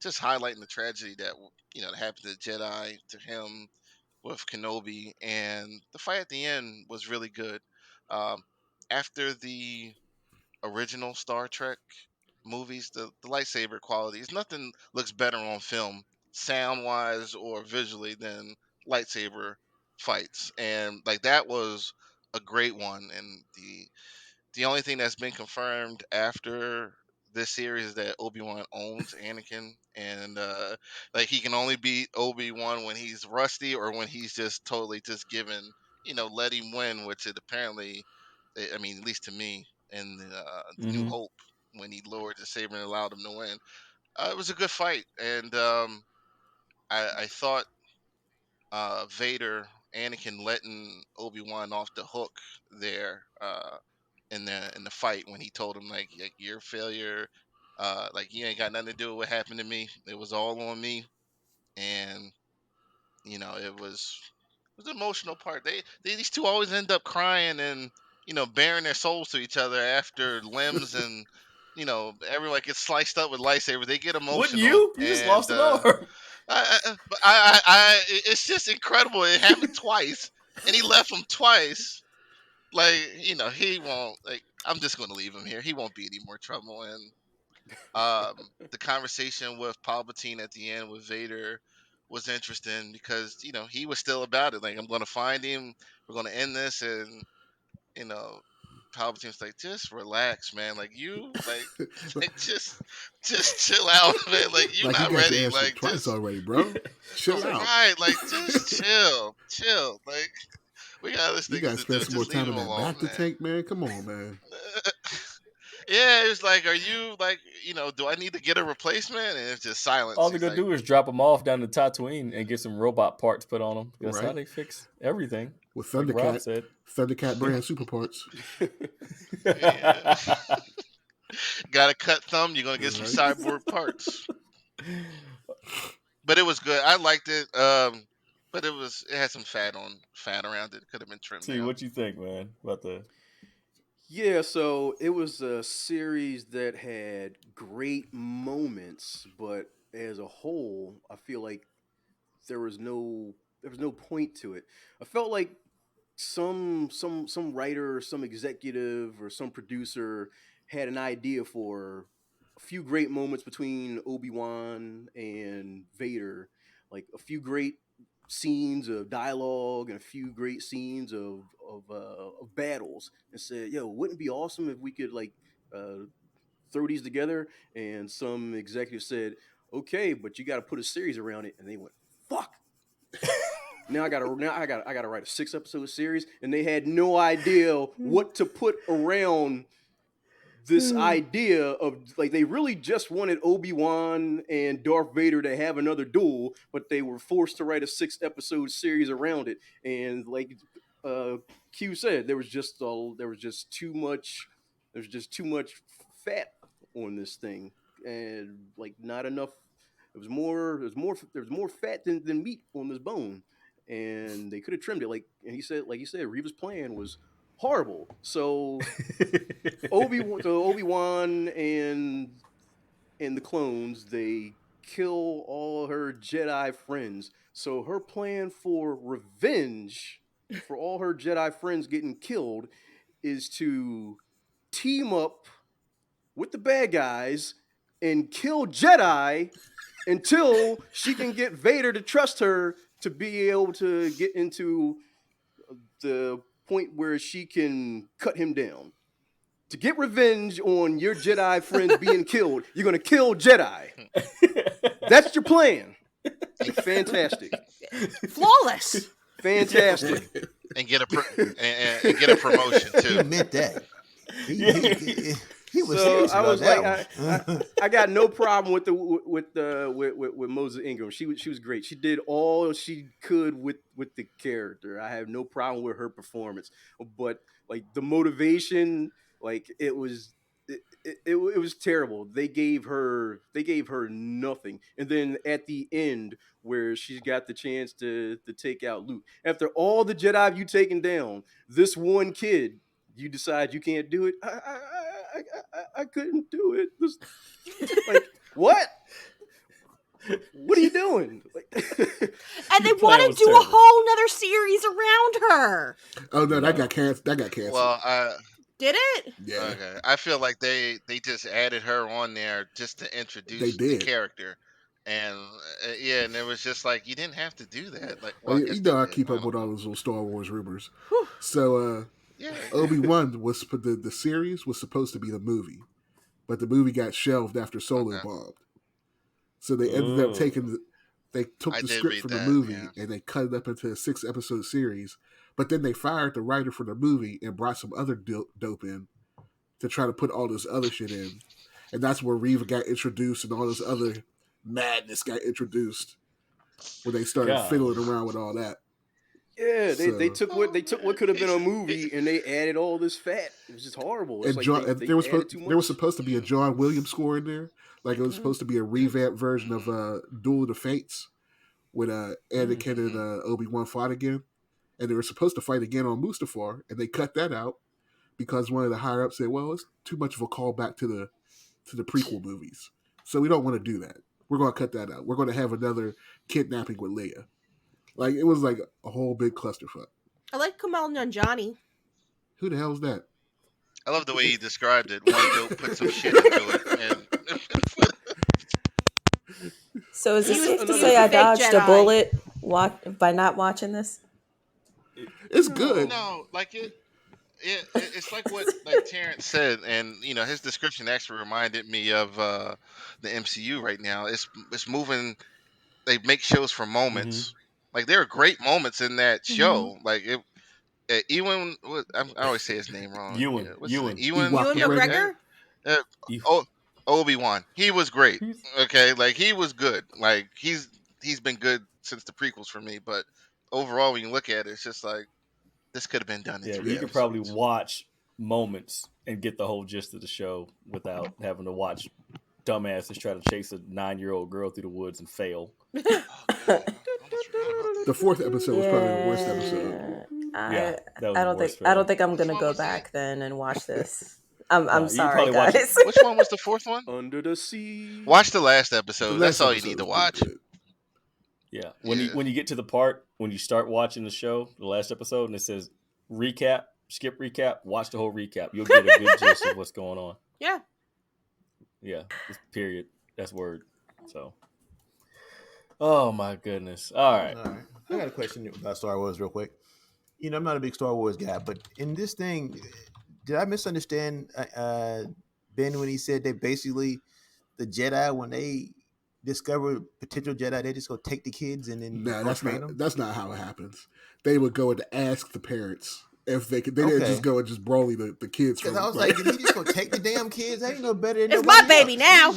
Speaker 3: just highlighting the tragedy that that happened to Jedi, to him with Kenobi, and the fight at the end was really good. Um, After the original Star Trek movies, the lightsaber qualities, nothing looks better on film, sound wise or visually, than lightsaber fights. And like that was a great one. And the only thing that's been confirmed after this series is that Obi Wan owns Anakin, and like he can only beat Obi Wan when he's rusty or when he's just totally just given, let him win, which it apparently, I mean, at least to me, in the New Hope when he lowered the saber and allowed him to win. It was a good fight, and I thought Anakin letting Obi Wan off the hook there in the fight when he told him like you're a failure, like you ain't got nothing to do with what happened to me. It was all on me, and it was an emotional part. These two always end up crying and bearing their souls to each other after limbs and everyone gets sliced up with lightsabers. They get emotional.
Speaker 5: Wouldn't you? You just lost an arm.
Speaker 3: It's just incredible. It happened twice, and he left him twice. Like he won't. Like I'm just going to leave him here. He won't be any more trouble. And the conversation with Palpatine at the end with Vader was interesting because he was still about it. Like I'm going to find him. We're going to end this, and Palpatine's like, just relax, man. Like just chill out, man. Like you're not ready. Like
Speaker 8: twice already, bro. Chill out.
Speaker 3: Right, like just chill. Like we got this thing.
Speaker 8: You gotta spend some more time in that back to tank, man. Come on, man.
Speaker 3: Yeah, it was like, are you like, do I need to get a replacement? And it's just silence.
Speaker 5: All they're gonna do is drop them off down to Tatooine and get some robot parts put on them. That's how they fix everything.
Speaker 8: With Thundercat brand super parts.
Speaker 3: Got a cut thumb, you're gonna get some cyborg parts. But it was good. I liked it. But it had some fat around it. Could have been trimmed.
Speaker 5: See, what you think, man, about the?
Speaker 1: Yeah, so it was a series that had great moments, but as a whole, I feel like there was no point to it. I felt like some writer or some executive or some producer had an idea for a few great moments between Obi-Wan and Vader, like a few great scenes of dialogue and a few great scenes of battles, and said, "Yo, wouldn't it be awesome if we could throw these together?" And some executive said, "Okay, but you got to put a series around it." And they went, "Fuck." Now I gotta write a 6-episode series, and they had no idea what to put around this idea of, like, they really just wanted Obi-Wan and Darth Vader to have another duel, but they were forced to write a 6-episode series around it. And like Q said, there was just too much fat on this thing, and like not enough. There was more fat than meat on this bone, and they could have trimmed it. Like he said, Reva's plan was horrible. So Obi-Wan and the clones, they kill all her Jedi friends. So her plan for revenge for all her Jedi friends getting killed is to team up with the bad guys and kill Jedi until she can get Vader to trust her to be able to get into the point where she can cut him down. To get revenge on your Jedi friends being killed, you're going to kill Jedi. That's your plan. Fantastic.
Speaker 2: Flawless.
Speaker 1: Fantastic.
Speaker 3: And get a promotion too.
Speaker 4: He meant that. He was serious about that.
Speaker 1: I got no problem with Moses Ingram. She was great. She did all she could with the character. I have no problem with her performance. But like the motivation, like it was terrible. They gave her nothing. And then at the end, where she's got the chance to take out Luke, after all the Jedi you've taken down, this one kid, you decide you can't do it. I couldn't do it. Like, what? What are you doing?
Speaker 2: And they want to do a whole nother series around her.
Speaker 8: Oh no, that got canceled.
Speaker 3: Well,
Speaker 2: did it?
Speaker 8: Yeah.
Speaker 3: Okay. I feel like they just added her on there just to introduce the character. And and it was just like, you didn't have to do that. Like, well,
Speaker 8: I keep up with all those little Star Wars rumors. So Obi-Wan the series was supposed to be the movie, but the movie got shelved after Solo bombed. So they ended up they took the script from the movie and they cut it up into a 6-episode series. But then they fired the writer for the movie and brought some other dope in to try to put all this other shit in. And that's where Reva got introduced and all this other madness got introduced when they started fiddling around with all that.
Speaker 1: Yeah, they took what could have been a movie and they added all this fat. It was just horrible. It's
Speaker 8: there was supposed to be a John Williams score in there. Like it was supposed to be a revamped version of Duel of the Fates with Anakin and Obi Wan fought again. And they were supposed to fight again on Mustafar, and they cut that out because one of the higher ups said, "Well, it's too much of a callback to the prequel movies, so we don't want to do that. We're going to cut that out. We're going to have another kidnapping with Leia." Like it was like a whole big clusterfuck.
Speaker 2: I like Kumail Nanjiani.
Speaker 8: Who the hell is that?
Speaker 3: I love the way he described it. One dope put some shit into it. And
Speaker 7: So is it safe to say I dodged a bullet by not watching this?
Speaker 8: It's good.
Speaker 3: No, like it's like what like Terrence said, and his description actually reminded me of the MCU right now. It's moving. They make shows for moments. Like there are great moments in that show. Like Ewan, I always say his name wrong.
Speaker 2: Ewan McGregor.
Speaker 3: Obi Wan. He was great. Okay, like he was good. Like he's been good since the prequels for me. But overall, when you look at it, it's just like this could have been done in 3
Speaker 5: you
Speaker 3: episodes.
Speaker 5: could probably watch moments and get the whole gist of the show without having to watch dumbasses try to chase a 9-year-old girl through the woods and fail.
Speaker 8: The 4th episode was probably the worst episode.
Speaker 7: I don't think I'm gonna go back then and watch this. I'm sorry, guys.
Speaker 3: Which one was the 4th one?
Speaker 1: Under the Sea.
Speaker 3: Watch the last episode. That's all you need to watch.
Speaker 5: Yeah. When you get to the part when you start watching the show, the last episode, and it says recap, skip recap, watch the whole recap. You'll get a good gist of what's going on.
Speaker 2: Yeah.
Speaker 5: Yeah. Period. That's word. So. Oh my goodness. All right.
Speaker 4: I got a question about Star Wars real quick. I'm not a big Star Wars guy, but in this thing, did I misunderstand Ben when he said that basically the Jedi, when they discover potential Jedi, they just go take the kids and then train them?
Speaker 8: That's not how it happens. They would go and ask the parents if they could. They didn't just go and just broly the kids.
Speaker 4: Because I was like, did he just go take the damn kids? I ain't no better than
Speaker 2: it's my baby now.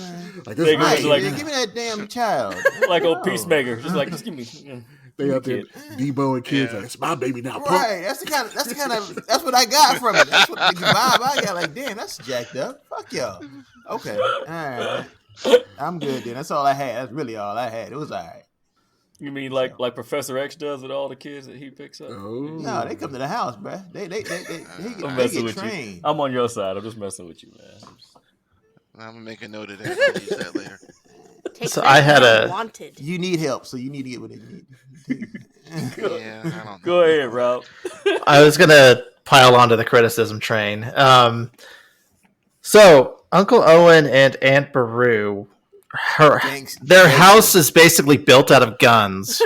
Speaker 8: Like, this right.
Speaker 4: Give me that damn child.
Speaker 5: Like old Peacemaker. Just give me.
Speaker 8: They out there Debo and kids. Like, it's my baby now.
Speaker 4: Right. That's what I got from it. That's what the vibe I got. Like, damn, that's jacked up. Fuck y'all. Okay. All right. I'm good then. That's all I had. That's really all I had. It was all right.
Speaker 5: You mean like Professor X does with all the kids that he picks up?
Speaker 4: Oh. No, they come to the house, bro. They get trained.
Speaker 5: You. I'm on your side. I'm just messing with you, man.
Speaker 3: I'm gonna make a note of that. I'll use that later.
Speaker 6: So I had
Speaker 2: wanted.
Speaker 4: You need help, so you need to get what they need.
Speaker 3: Yeah, I don't know.
Speaker 5: Go ahead, Rob.
Speaker 6: I was gonna pile onto the criticism train. So Uncle Owen and Aunt Beru, their house is basically built out of guns,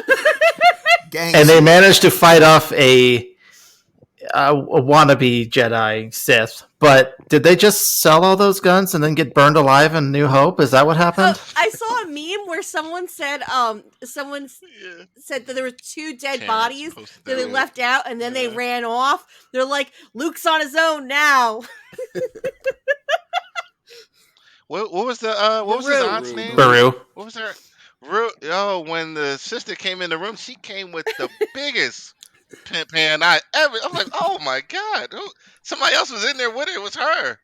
Speaker 6: and they managed to fight off a wannabe Jedi Sith. But did they just sell all those guns and then get burned alive in New Hope? Is that what happened?
Speaker 2: I saw a meme where someone said that there were 2 dead bodies that they left out, and then they ran off. They're like, Luke's on his own now.
Speaker 3: What was his aunt's name?
Speaker 6: Beru.
Speaker 3: What was her? Oh, when the sister came in the room, she came with the biggest pimp hand I was like, oh my god, somebody else was in there with her. It was her.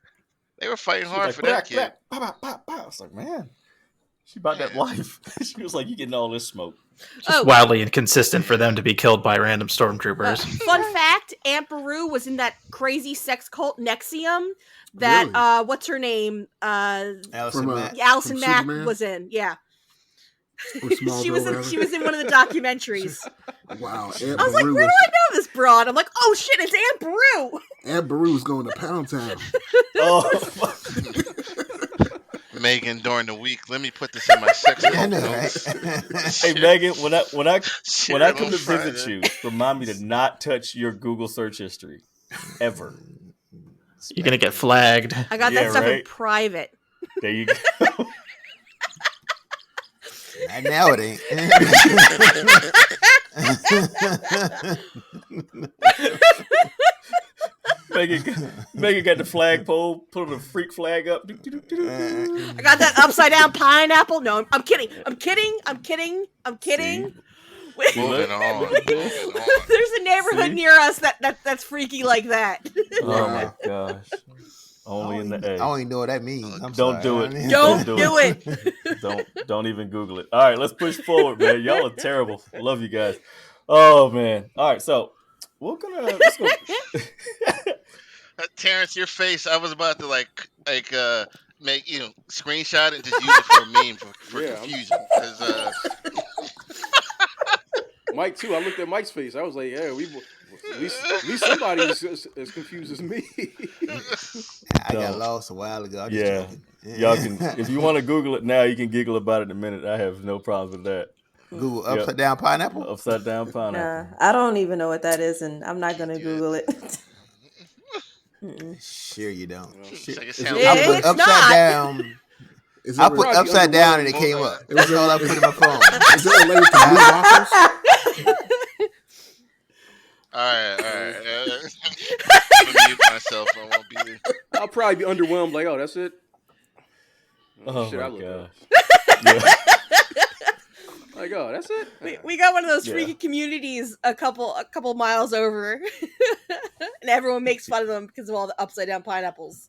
Speaker 3: They were fighting hard for that kid.
Speaker 5: I was like, man, she about that life. She was like, you getting all this smoke.
Speaker 6: Just wildly inconsistent for them to be killed by random stormtroopers.
Speaker 2: Fun fact, Aunt Beru was in that crazy sex cult Nexium that,
Speaker 8: really?
Speaker 2: What's her name?
Speaker 4: Allison
Speaker 2: Mack was in, yeah. She was in one of the documentaries.
Speaker 8: Wow.
Speaker 2: I was like, where do I know this broad? I'm like, oh shit, it's Aunt Beru.
Speaker 8: Aunt Beru's going to Pound Town.
Speaker 3: Megan, during the week, let me put this in my sex notes.
Speaker 5: Hey Megan, when I come to visit you, remind me to not touch your Google search history ever.
Speaker 6: You're gonna get flagged.
Speaker 2: I got that stuff in private.
Speaker 5: There you go.
Speaker 4: And now it ain't.
Speaker 5: Megan got the flagpole, put the freak flag up.
Speaker 2: I got that upside down pineapple. No, I'm kidding. I'm kidding.
Speaker 5: See?
Speaker 3: Moving on.
Speaker 2: There's a neighborhood near us that's freaky like that.
Speaker 5: Oh my gosh. Only in the A.
Speaker 4: I don't even know what that means.
Speaker 5: Don't do it.
Speaker 2: Don't do it.
Speaker 5: Don't even Google it. All right, let's push forward, man. Y'all are terrible. Love you guys. Oh man. All right, so let's go.
Speaker 3: Terrence, your face. I was about to make screenshot and just use it for a meme for confusion.
Speaker 1: Mike too. I looked at Mike's face. I was like, yeah, at least somebody is as confused as me.
Speaker 4: I got lost a while ago.
Speaker 5: Y'all can, if you want to Google it now, you can giggle about it in a minute. I have no problems with that.
Speaker 4: Google upside down pineapple.
Speaker 5: Upside down pineapple.
Speaker 7: I don't even know what that is, and I'm not gonna Google it.
Speaker 4: Sure, you don't.
Speaker 2: It's
Speaker 4: upside
Speaker 2: not.
Speaker 4: down. I put upside down and it came up. That's all I put in my phone.
Speaker 8: Is it related to blue waffles?
Speaker 3: All right. I'm gonna mute myself. I won't be there.
Speaker 1: I'll probably be underwhelmed. Like, oh, that's it.
Speaker 5: Oh
Speaker 1: Shit,
Speaker 5: my
Speaker 1: I look
Speaker 5: gosh.
Speaker 1: up. Like, oh, that's it.
Speaker 2: We got one of those freaky communities a couple miles over, and everyone makes fun of them because of all the upside down pineapples.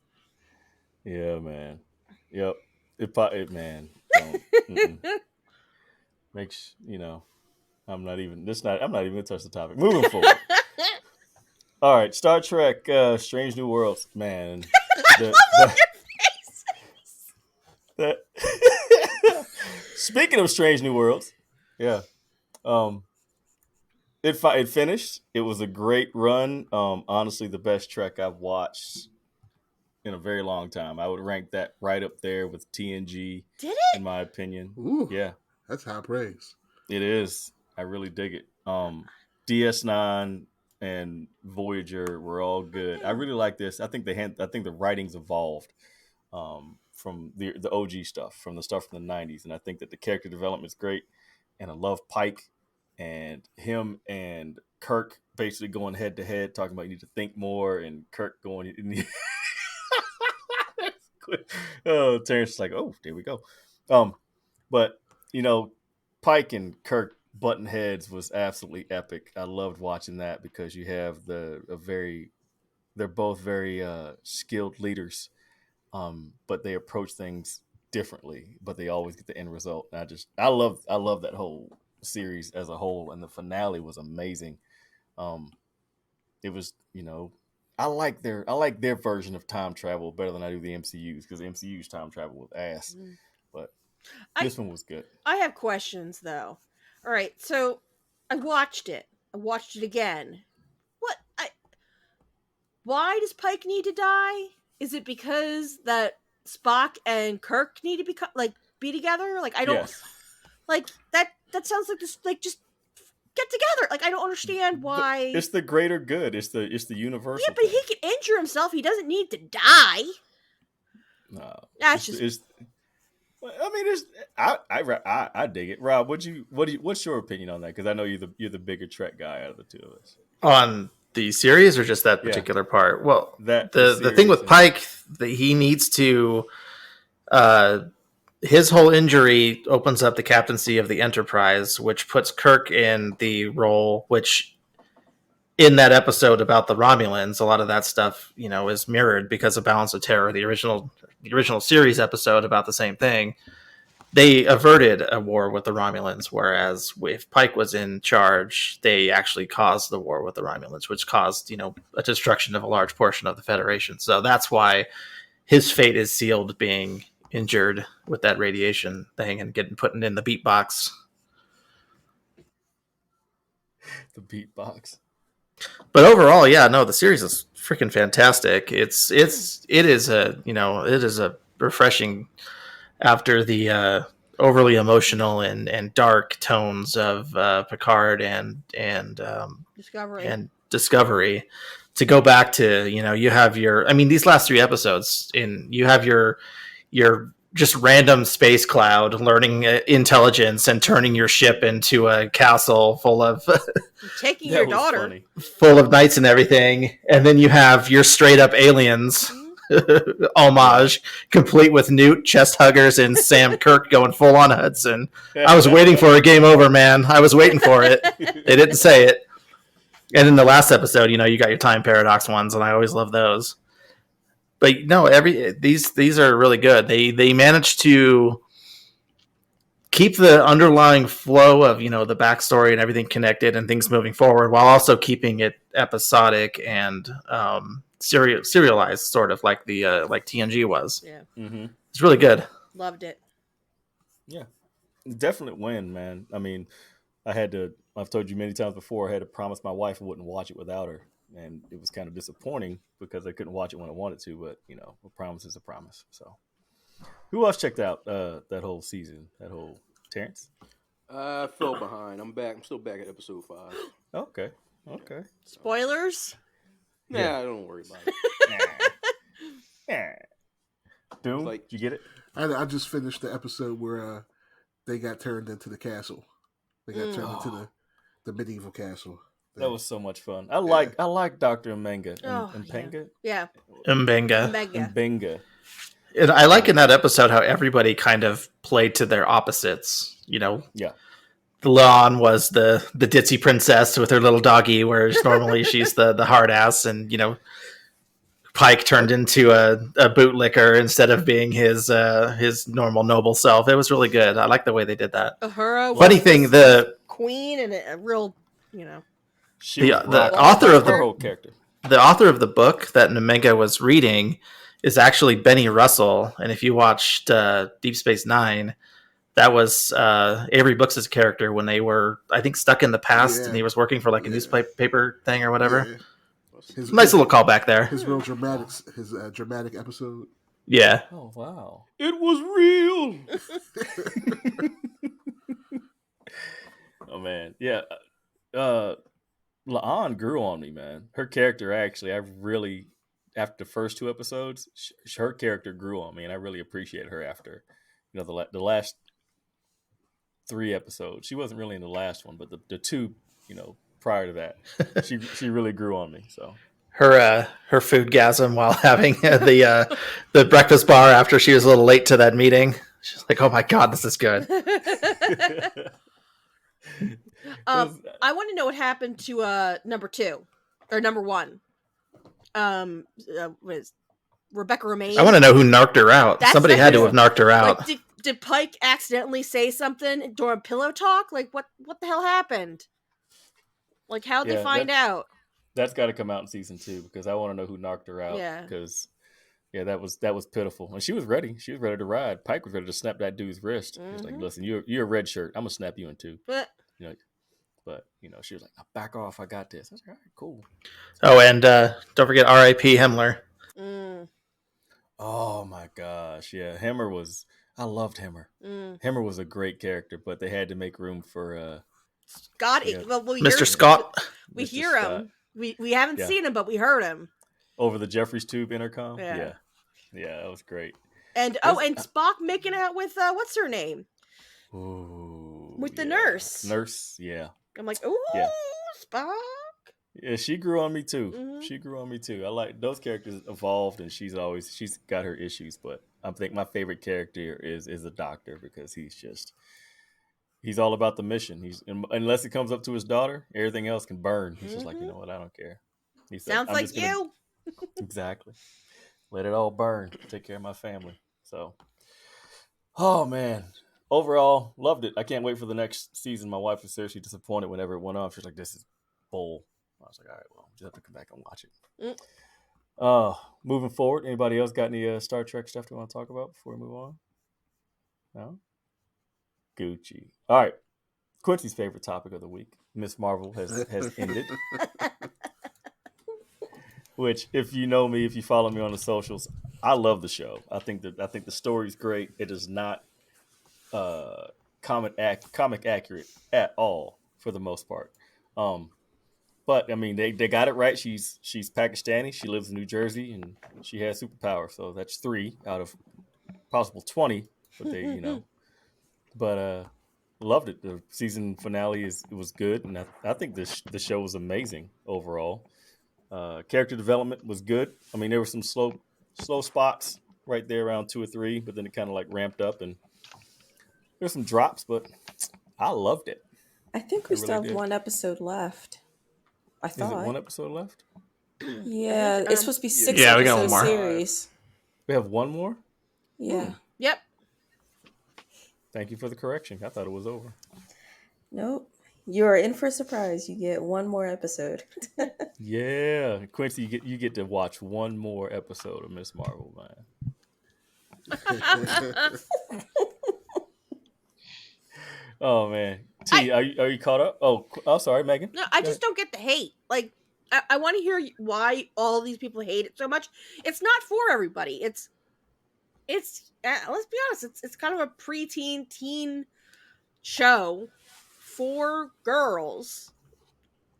Speaker 5: Yeah, man. Yep. Man. Makes I'm not even gonna touch the topic. Moving forward. All right, Star Trek, Strange New Worlds, man. Speaking of Strange New Worlds, yeah. It finished. It was a great run. Honestly, the best Trek I've watched in a very long time. I would rank that right up there with TNG.
Speaker 2: Did it?
Speaker 5: In my opinion.
Speaker 8: Ooh,
Speaker 5: yeah.
Speaker 8: That's high praise.
Speaker 5: It is. I really dig it. DS9 and Voyager were all good. I really like this. I think the writings evolved from the OG stuff, from the stuff from the 90s, and I think that the character development is great. And I love Pike and him and Kirk basically going head to head, talking about you need to think more, and Kirk going. Oh, Terrence is like, oh, there we go. But Pike and Kirk button heads was absolutely epic. I loved watching that because you have they're both very skilled leaders, but they approach things differently, but they always get the end result. And I love that whole series as a whole, and the finale was amazing. It was, I like their version of time travel better than I do the MCU's, because the MCU's time travel was ass. But this one was good.
Speaker 2: I have questions though. All right, so I watched it. I watched it again. Why does Pike need to die? Is it because that Spock and Kirk need to be together? Like, I don't that sounds like just get together. Like, I don't understand why.
Speaker 5: It's the greater good. It's the universal.
Speaker 2: Yeah, but he can injure himself. He doesn't need to die.
Speaker 5: No,
Speaker 2: that's
Speaker 5: I mean, I dig it. Rob, what's your opinion on that? Because I know you're the bigger Trek guy out of the two of us.
Speaker 6: On the series or just that particular part? Well, the thing with Pike, that he needs to, his whole injury opens up the captaincy of the Enterprise, which puts Kirk in the role, which in that episode about the Romulans, a lot of that stuff, is mirrored because of Balance of Terror, the original series episode about the same thing. They averted a war with the Romulans, whereas if Pike was in charge, they actually caused the war with the Romulans, which caused, a destruction of a large portion of the Federation. So that's why his fate is sealed, being injured with that radiation thing and getting put in the beat box.
Speaker 5: The beat box.
Speaker 6: But overall, the series is freaking fantastic. It is a refreshing after the overly emotional and dark tones of Picard and Discovery to go back to, you have these last three episodes you have your just random space cloud, learning intelligence and turning your ship into a castle full of
Speaker 2: Taking your daughter.
Speaker 5: Funny.
Speaker 6: full of knights and everything, and then you have your straight up aliens homage, complete with Newt, chest huggers, and Sam Kirk going full on Hudson. I was waiting for a game over, man. I was waiting for it. They didn't say it. And in the last episode, you got your time paradox ones, and I always love those. But these are really good. They managed to keep the underlying flow of the backstory and everything connected and things moving forward, while also keeping it episodic and serialized, sort of like the like TNG was.
Speaker 2: Yeah,
Speaker 6: It's really good.
Speaker 2: loved it.
Speaker 5: Yeah, definite win, man. I mean, I've told you many times before, I had to promise my wife I wouldn't watch it without her. And it was kind of disappointing because I couldn't watch it when I wanted to, but a promise is a promise. So who else checked out that whole season? That whole Terrence?
Speaker 1: I fell behind. I'm back. I'm still back at episode 5.
Speaker 5: Okay.
Speaker 2: Spoilers?
Speaker 1: Nah, don't worry about it.
Speaker 5: Doom,
Speaker 1: Like-
Speaker 5: did you get it?
Speaker 8: I just finished the episode where they got turned into the castle. They got turned into the medieval castle.
Speaker 5: That was so much fun. I like Dr. Mbenga
Speaker 2: Oh,
Speaker 5: and Penga.
Speaker 2: Yeah.
Speaker 6: Mbenga.
Speaker 2: Mega.
Speaker 5: Mbenga.
Speaker 6: And I like in that episode how everybody kind of played to their opposites.
Speaker 5: Yeah.
Speaker 6: Lon was the ditzy princess with her little doggy, whereas normally she's the hard ass, and Pike turned into a bootlicker instead of being his normal noble self. It was really good. I like the way they did that.
Speaker 2: Uhura was
Speaker 6: Funny thing, the
Speaker 2: queen and a real,
Speaker 5: She was
Speaker 6: the
Speaker 5: rock.
Speaker 6: author of
Speaker 5: her
Speaker 6: the
Speaker 5: whole character.
Speaker 6: the author of the book that Mbenga was reading is actually Benny Russell, and if you watched Deep Space Nine, that was Avery Brooks' character when they were, I think, stuck in the past, and he was working for like a newspaper thing or whatever.
Speaker 8: Yeah. His,
Speaker 6: Nice little callback there.
Speaker 8: His real dramatic episode.
Speaker 6: Yeah.
Speaker 5: Oh wow! It was real. Oh man, yeah. La'an grew on me, man. Her character actually, after the first 2 episodes, her character grew on me, and I really appreciated her after, the last 3 episodes. She wasn't really in the last one, but the 2, prior to that, she really grew on me. So
Speaker 6: Her foodgasm while having the breakfast bar after she was a little late to that meeting. She's like, "Oh my god, this is good."
Speaker 2: I want to know what happened to number 2 or number 1. Was Rebecca Romaine?
Speaker 6: I want to know who narked her out.
Speaker 2: That's
Speaker 6: Somebody had to have
Speaker 2: definitely-
Speaker 6: narked her out.
Speaker 2: Like, did Pike accidentally say something during pillow talk? Like, what the hell happened? Like, how'd they find out?
Speaker 5: That's got to come out in season 2 because I want to know who knocked her out.
Speaker 2: Yeah.
Speaker 5: Because that was pitiful, and she was ready. She was ready to ride. Pike was ready to snap that dude's wrist. He was like, "Listen, you're a red shirt. I'm gonna snap you in 2."
Speaker 2: But
Speaker 5: But she was like, "Now back off. I got this." I was like, "All right, cool."
Speaker 6: Oh, and don't forget R.I.P. Himmler.
Speaker 5: Oh my gosh, yeah, Hemmer was. I loved Hemmer. Hemmer was a great character, but they had to make room for
Speaker 2: Scott.
Speaker 5: Yeah.
Speaker 2: Well,
Speaker 6: Mr. Scott.
Speaker 2: We
Speaker 5: Mr.
Speaker 2: hear
Speaker 5: Scott.
Speaker 2: him. We haven't seen him, but we heard him.
Speaker 5: over the Jeffries tube intercom.
Speaker 2: Yeah.
Speaker 5: Yeah, that was great.
Speaker 2: And and Spock making out with what's her name?
Speaker 5: Ooh,
Speaker 2: With the
Speaker 5: yeah.
Speaker 2: nurse.
Speaker 5: Nurse, yeah.
Speaker 2: I'm like, ooh,
Speaker 5: Yeah.
Speaker 2: Spock.
Speaker 5: Yeah, she grew on me too.
Speaker 2: Mhm.
Speaker 5: She grew on me too. I like those characters evolved, and she's got her issues. But I think my favorite character is the Doctor because he's all about the mission. Unless it comes up to his daughter, everything else can burn. He's just like, you know what, I don't care. He said,
Speaker 2: Sounds
Speaker 5: "I'm
Speaker 2: like
Speaker 5: just gonna-"
Speaker 2: you.
Speaker 5: Exactly. Let it all burn. Take care of my family. So, oh man. Overall, loved it. I can't wait for the next season. My wife was seriously disappointed whenever it went off. She's like, "This is bull." I was like, "All right, well, just have to come back and watch it." Moving forward, anybody else got any Star Trek stuff they want to talk about before we move on? No? Gucci. All right. Quincy's favorite topic of the week. Miss Marvel has ended. Which, if you know me, if you follow me on the socials, I love the show. I think the story's great. It is not comic accurate at all for the most part. But I mean, they got it right. She's Pakistani. She lives in New Jersey, and she has superpowers. So that's 3 out of possible 20, but they, but loved it. The season finale it was good, and I think the show was amazing overall. Character development was good. I mean, there were some slow spots right there around 2 or 3, but then it kind of like ramped up, and there's some drops, but I loved it.
Speaker 7: I think
Speaker 5: I
Speaker 7: we
Speaker 5: really
Speaker 7: still have
Speaker 5: did.
Speaker 7: one episode left. I
Speaker 5: Is it
Speaker 7: thought.
Speaker 5: one episode left?
Speaker 7: Yeah, it's supposed to be six
Speaker 6: Yeah, we got one
Speaker 7: episode
Speaker 6: more.
Speaker 7: series.
Speaker 5: We have one more.
Speaker 7: Yeah.
Speaker 2: Yep.
Speaker 5: Thank you for the correction. I thought it was over.
Speaker 7: Nope. You are in for a surprise. You get one more episode.
Speaker 5: Yeah, Quincy, you get to watch one more episode of Miss Marvel, man. Oh man, T, are you caught up? Oh, sorry, Megan.
Speaker 2: No, I just don't get the hate. Like, I want to hear why all these people hate it so much. It's not for everybody. It's let's be honest. It's kind of a preteen teen show for girls.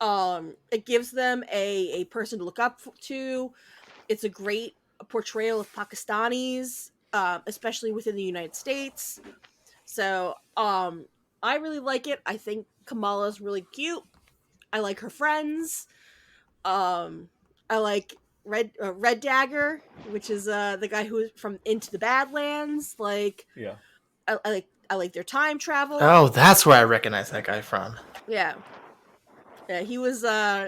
Speaker 2: It gives them a person to look up to. It's a great portrayal of Pakistanis, especially within the United States. So, I really like it. I think Kamala's really cute. I like her friends. I like Red Dagger, which is the guy who is from Into the Badlands. Like,
Speaker 5: Yeah.
Speaker 2: I like their time travel.
Speaker 6: Oh, that's where I recognize that guy from.
Speaker 2: Yeah. Yeah, he was oh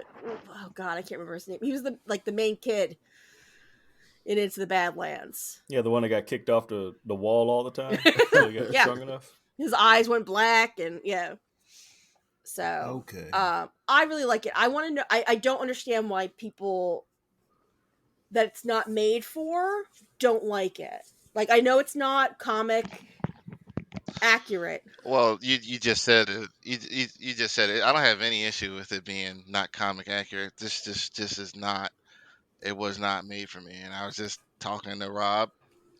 Speaker 2: god, I can't remember his name. He was the main kid in Into the Badlands.
Speaker 5: Yeah, the one that got kicked off the wall all the time. So he got
Speaker 2: Yeah.
Speaker 5: strong enough.
Speaker 2: His eyes went black, and yeah. So
Speaker 4: Okay.
Speaker 2: I really like it. I want to know. I don't understand why people that it's not made for don't like it. Like, I know it's not comic accurate.
Speaker 3: Well, you just said it. You just said it. I don't have any issue with it being not comic accurate. This just is not. It was not made for me. And I was just talking to Rob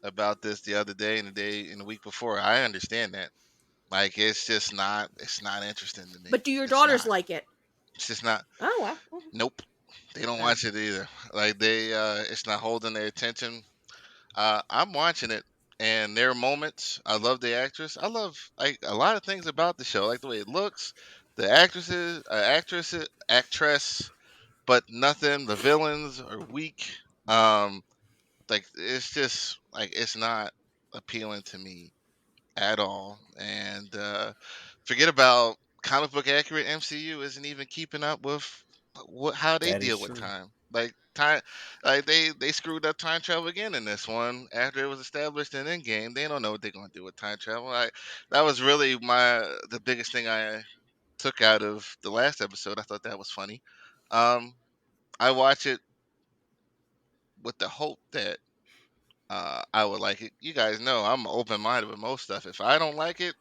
Speaker 3: about this the other day and the week before. I understand that. Like, it's just not. It's not interesting to me.
Speaker 2: But do your
Speaker 3: It's
Speaker 2: daughters
Speaker 3: not.
Speaker 2: like it?
Speaker 3: It's just not.
Speaker 2: Oh well.
Speaker 3: Nope. They don't watch it either. Like, it's not holding their attention. I'm watching it, and there are moments. I love the actress. I love like a lot of things about the show, like the way it looks, the actress, but nothing. The villains are weak. Like, it's just like it's not appealing to me at all. And forget about comic book accurate. MCU isn't even keeping up with how they
Speaker 5: That is
Speaker 3: deal with
Speaker 5: true.
Speaker 3: time. Like time, like they screwed up time travel again in this one after it was established in Endgame. They don't know what they're gonna do with time travel. That was really the biggest thing I took out of the last episode. I thought that was funny. Um, I watch it with the hope that I would like it. You guys know I'm open minded with most stuff. If I don't like it,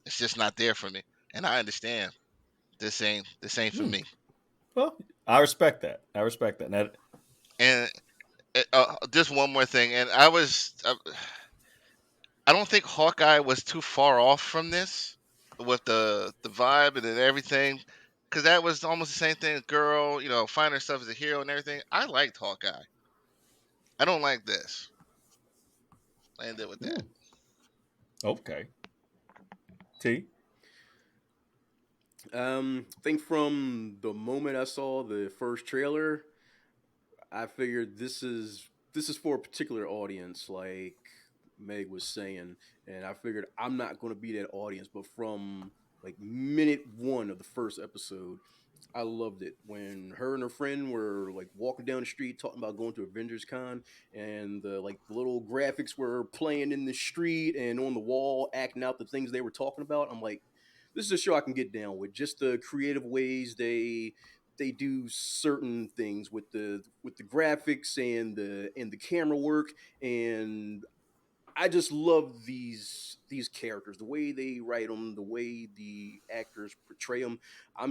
Speaker 3: it's just not there for me, and I understand. This ain't for me.
Speaker 5: Well, I respect that.
Speaker 3: And just one more thing, and I don't think Hawkeye was too far off from this with the vibe and then everything, because that was almost the same thing. Girl, find herself as a hero and everything. I liked Hawkeye. I don't like this. I ended with that.
Speaker 5: Okay. T.
Speaker 1: I think from the moment I saw the first trailer, I figured this is for a particular audience, like Meg was saying, and I figured I'm not going to be that audience. But from like minute one of the first episode, I loved it when her and her friend were like walking down the street talking about going to Avengers Con, and the little graphics were playing in the street and on the wall, acting out the things they were talking about. I'm like, this is a show I can get down with. Just the creative ways they do certain things with the graphics and the camera work, and I just love these characters, the way they write them, the way the actors portray them. I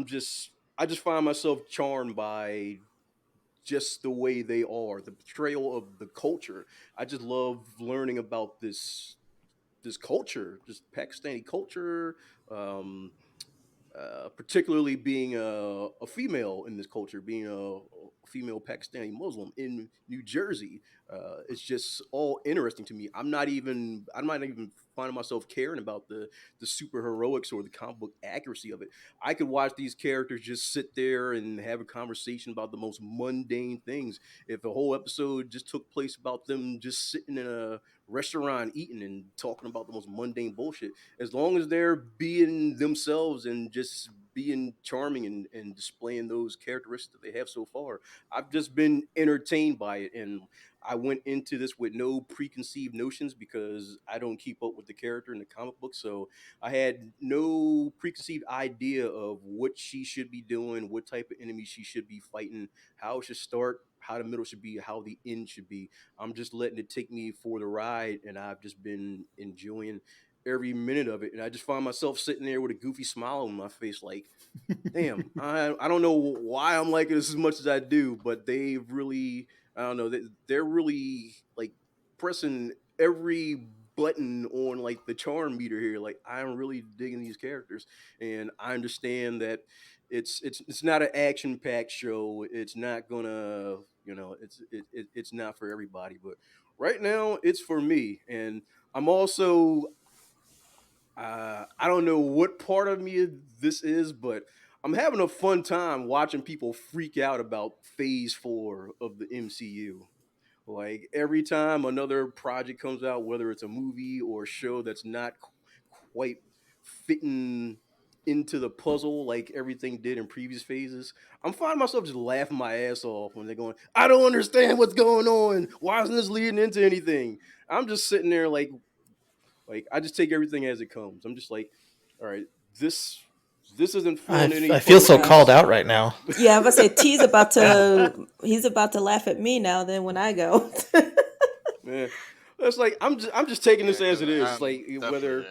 Speaker 1: just find myself charmed by just the way they are, the portrayal of the culture. I just love learning about this culture, just Pakistani culture. Um, particularly being a female in this culture, being a female Pakistani Muslim in New Jersey. It's just all interesting to me. I'm not even finding myself caring about the super heroics or the comic book accuracy of it. I could watch these characters just sit there and have a conversation about the most mundane things. If a whole episode just took place about them just sitting in a restaurant eating and talking about the most mundane bullshit, as long as they're being themselves and just being charming and displaying those characteristics that they have so far, I've just been entertained by it. And I went into this with no preconceived notions because I don't keep up with the character in the comic book. So I had no preconceived idea of what she should be doing, what type of enemy she should be fighting, how it should start, how the middle should be, how the end should be. I'm just letting it take me for the ride, and I've just been enjoying every minute of it. And I just find myself sitting there with a goofy smile on my face, like, damn, I don't know why I'm liking this as much as I do, but they really, I don't know, they're really like pressing every button on like the charm meter here. Like, I'm really digging these characters, and I understand that it's not an action packed show. It's not gonna, it's not for everybody, but right now it's for me. And I'm also, I don't know what part of me this is, but I'm having a fun time watching people freak out about Phase 4 of the MCU. Like every time another project comes out, whether it's a movie or a show that's not quite fitting into the puzzle like everything did in previous phases, I'm finding myself just laughing my ass off when they're going, I don't understand what's going on. Why isn't this leading into anything? I'm just sitting there like I just take everything as it comes. I'm just like, all right, this isn't filling any
Speaker 6: I feel
Speaker 1: puzzle
Speaker 6: so called
Speaker 1: piece.
Speaker 6: out right now.
Speaker 7: Yeah, I'm gonna say T's about to he's about to laugh at me now. Then when I go,
Speaker 1: Man, it's like I'm just taking
Speaker 3: Yeah,
Speaker 1: this as
Speaker 3: because
Speaker 1: it is.
Speaker 3: I'm
Speaker 1: Like
Speaker 3: definitely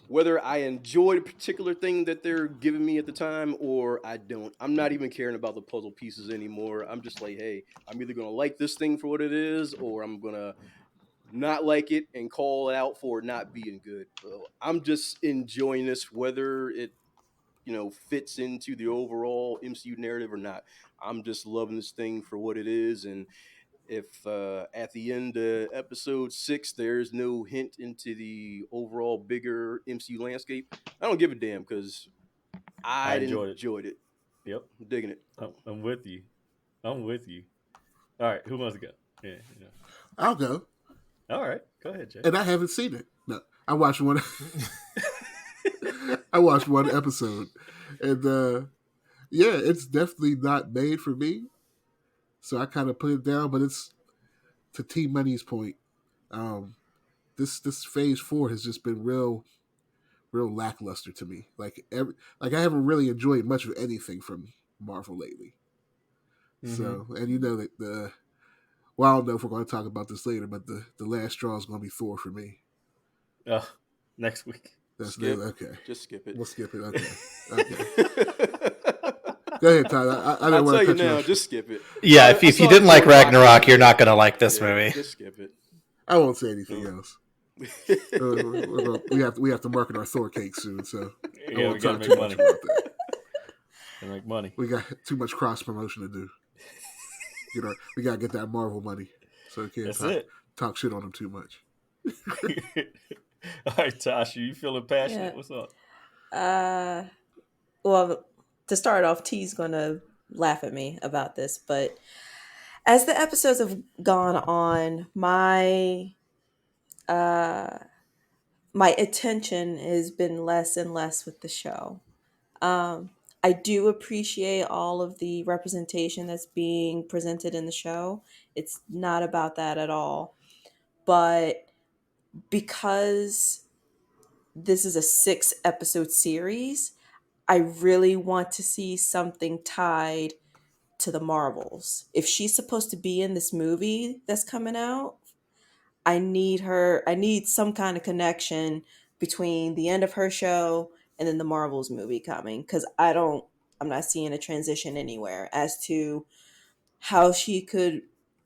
Speaker 1: whether I enjoy the particular thing that they're giving me at the time or I don't. I'm not even caring about the puzzle pieces anymore. I'm just like, hey, I'm either gonna like this thing for what it is, or I'm gonna not like it and call it out for it not being good. I'm just enjoying this, whether it fits into the overall MCU narrative or not. I'm just loving this thing for what it is. And if at the end of episode 6 there's no hint into the overall bigger MCU landscape, I don't give a damn because
Speaker 5: I
Speaker 1: I
Speaker 5: enjoyed it.
Speaker 1: enjoyed it.
Speaker 5: Yep,
Speaker 1: I'm digging it.
Speaker 5: I'm with you. I'm with you. All right, who wants to go? Yeah.
Speaker 8: I'll go.
Speaker 5: All right, go ahead, Jay.
Speaker 8: And I haven't seen it. No, I watched one. I watched one episode, and yeah, it's definitely not made for me. So I kind of put it down. But it's to T Money's point. Um, this Phase 4 has just been real lackluster to me. Like I haven't really enjoyed much of anything from Marvel lately. So, and you know that well, I don't know if we're going to talk about this later, but the last straw is going to be Thor for me.
Speaker 5: Next week.
Speaker 8: That's
Speaker 1: Skip.
Speaker 8: okay.
Speaker 1: Just skip it.
Speaker 8: We'll skip it. Okay. Go ahead, Tyler. I
Speaker 1: I'll
Speaker 8: don't want
Speaker 1: tell
Speaker 8: to
Speaker 1: you
Speaker 8: cut you
Speaker 1: now,
Speaker 8: off.
Speaker 1: just skip it.
Speaker 6: Yeah,
Speaker 1: I
Speaker 6: if you
Speaker 1: saw
Speaker 6: didn't like
Speaker 1: Thor Ragnarok
Speaker 6: Ragnarok, you're
Speaker 1: yesterday.
Speaker 6: not gonna like this movie.
Speaker 1: Just skip it.
Speaker 8: I won't say anything else. We have to market our Thor cake soon, so I
Speaker 5: Yeah, we
Speaker 8: won't
Speaker 5: gotta
Speaker 8: talk
Speaker 5: make
Speaker 8: too much
Speaker 5: money.
Speaker 8: about that.
Speaker 5: And make money.
Speaker 8: We got too much cross promotion to do. We gotta get that Marvel money, so we can't
Speaker 5: That's
Speaker 8: talk shit on them too much.
Speaker 5: it. All right, Tasha, you feeling passionate?
Speaker 7: Yeah.
Speaker 5: What's up?
Speaker 7: well, to start off, T's gonna laugh at me about this, but as the episodes have gone on, uh my attention has been less and less with the show. Um, I do appreciate all of the representation that's being presented in the show. It's not about that at all. But because this is a 6 episode series, I really want to see something tied to the Marvels. If she's supposed to be in this movie that's coming out, I need some kind of connection between the end of her show and then the Marvels movie coming, cuz I'm not seeing a transition anywhere as to how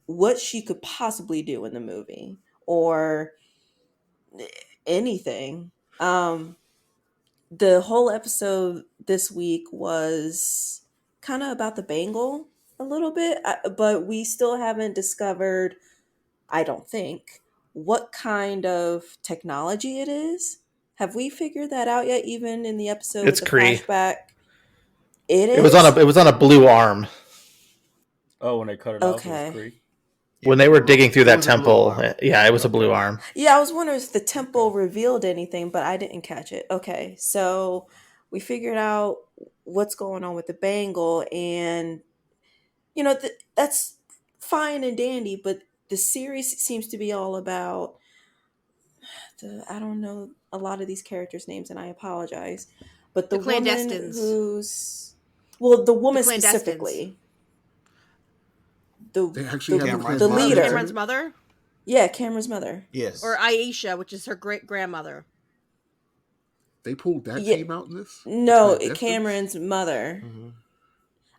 Speaker 7: what she could possibly do in the movie or anything. the whole episode this week was kind of about the bangle a little bit, but we still haven't discovered, I don't think, what kind of technology it is. Have we figured that out yet? Even in the episode with
Speaker 6: It's
Speaker 7: the
Speaker 6: Kree.
Speaker 7: flashback, it
Speaker 6: It was
Speaker 7: is
Speaker 6: on a blue arm
Speaker 5: Oh, when they cut it off, it was
Speaker 7: okay.
Speaker 5: Kree.
Speaker 6: when they were digging through
Speaker 4: It
Speaker 6: that
Speaker 4: was a blue
Speaker 6: temple.
Speaker 4: arm.
Speaker 6: Yeah, it was a
Speaker 5: Okay.
Speaker 6: blue arm.
Speaker 7: Yeah, I was wondering if the temple revealed anything, but I didn't catch it. Okay, so we figured out what's going on with the bangle, and that's fine and dandy, but the series seems to be all about I don't know a lot of these characters' names, and I apologize, but
Speaker 2: The
Speaker 7: the woman
Speaker 2: clandestines.
Speaker 7: who's the woman
Speaker 2: clandestines.
Speaker 7: specifically,
Speaker 8: They actually have
Speaker 4: Cameron.
Speaker 7: the
Speaker 8: the
Speaker 7: leader.
Speaker 2: Cameron's mother,
Speaker 7: Yeah, Cameron's mother.
Speaker 4: Yes.
Speaker 2: or Aisha, which is her great grandmother.
Speaker 8: They pulled that
Speaker 7: Yeah.
Speaker 8: team out in this.
Speaker 7: No,
Speaker 8: The clandestines?
Speaker 7: Cameron's mother.
Speaker 4: Mhm.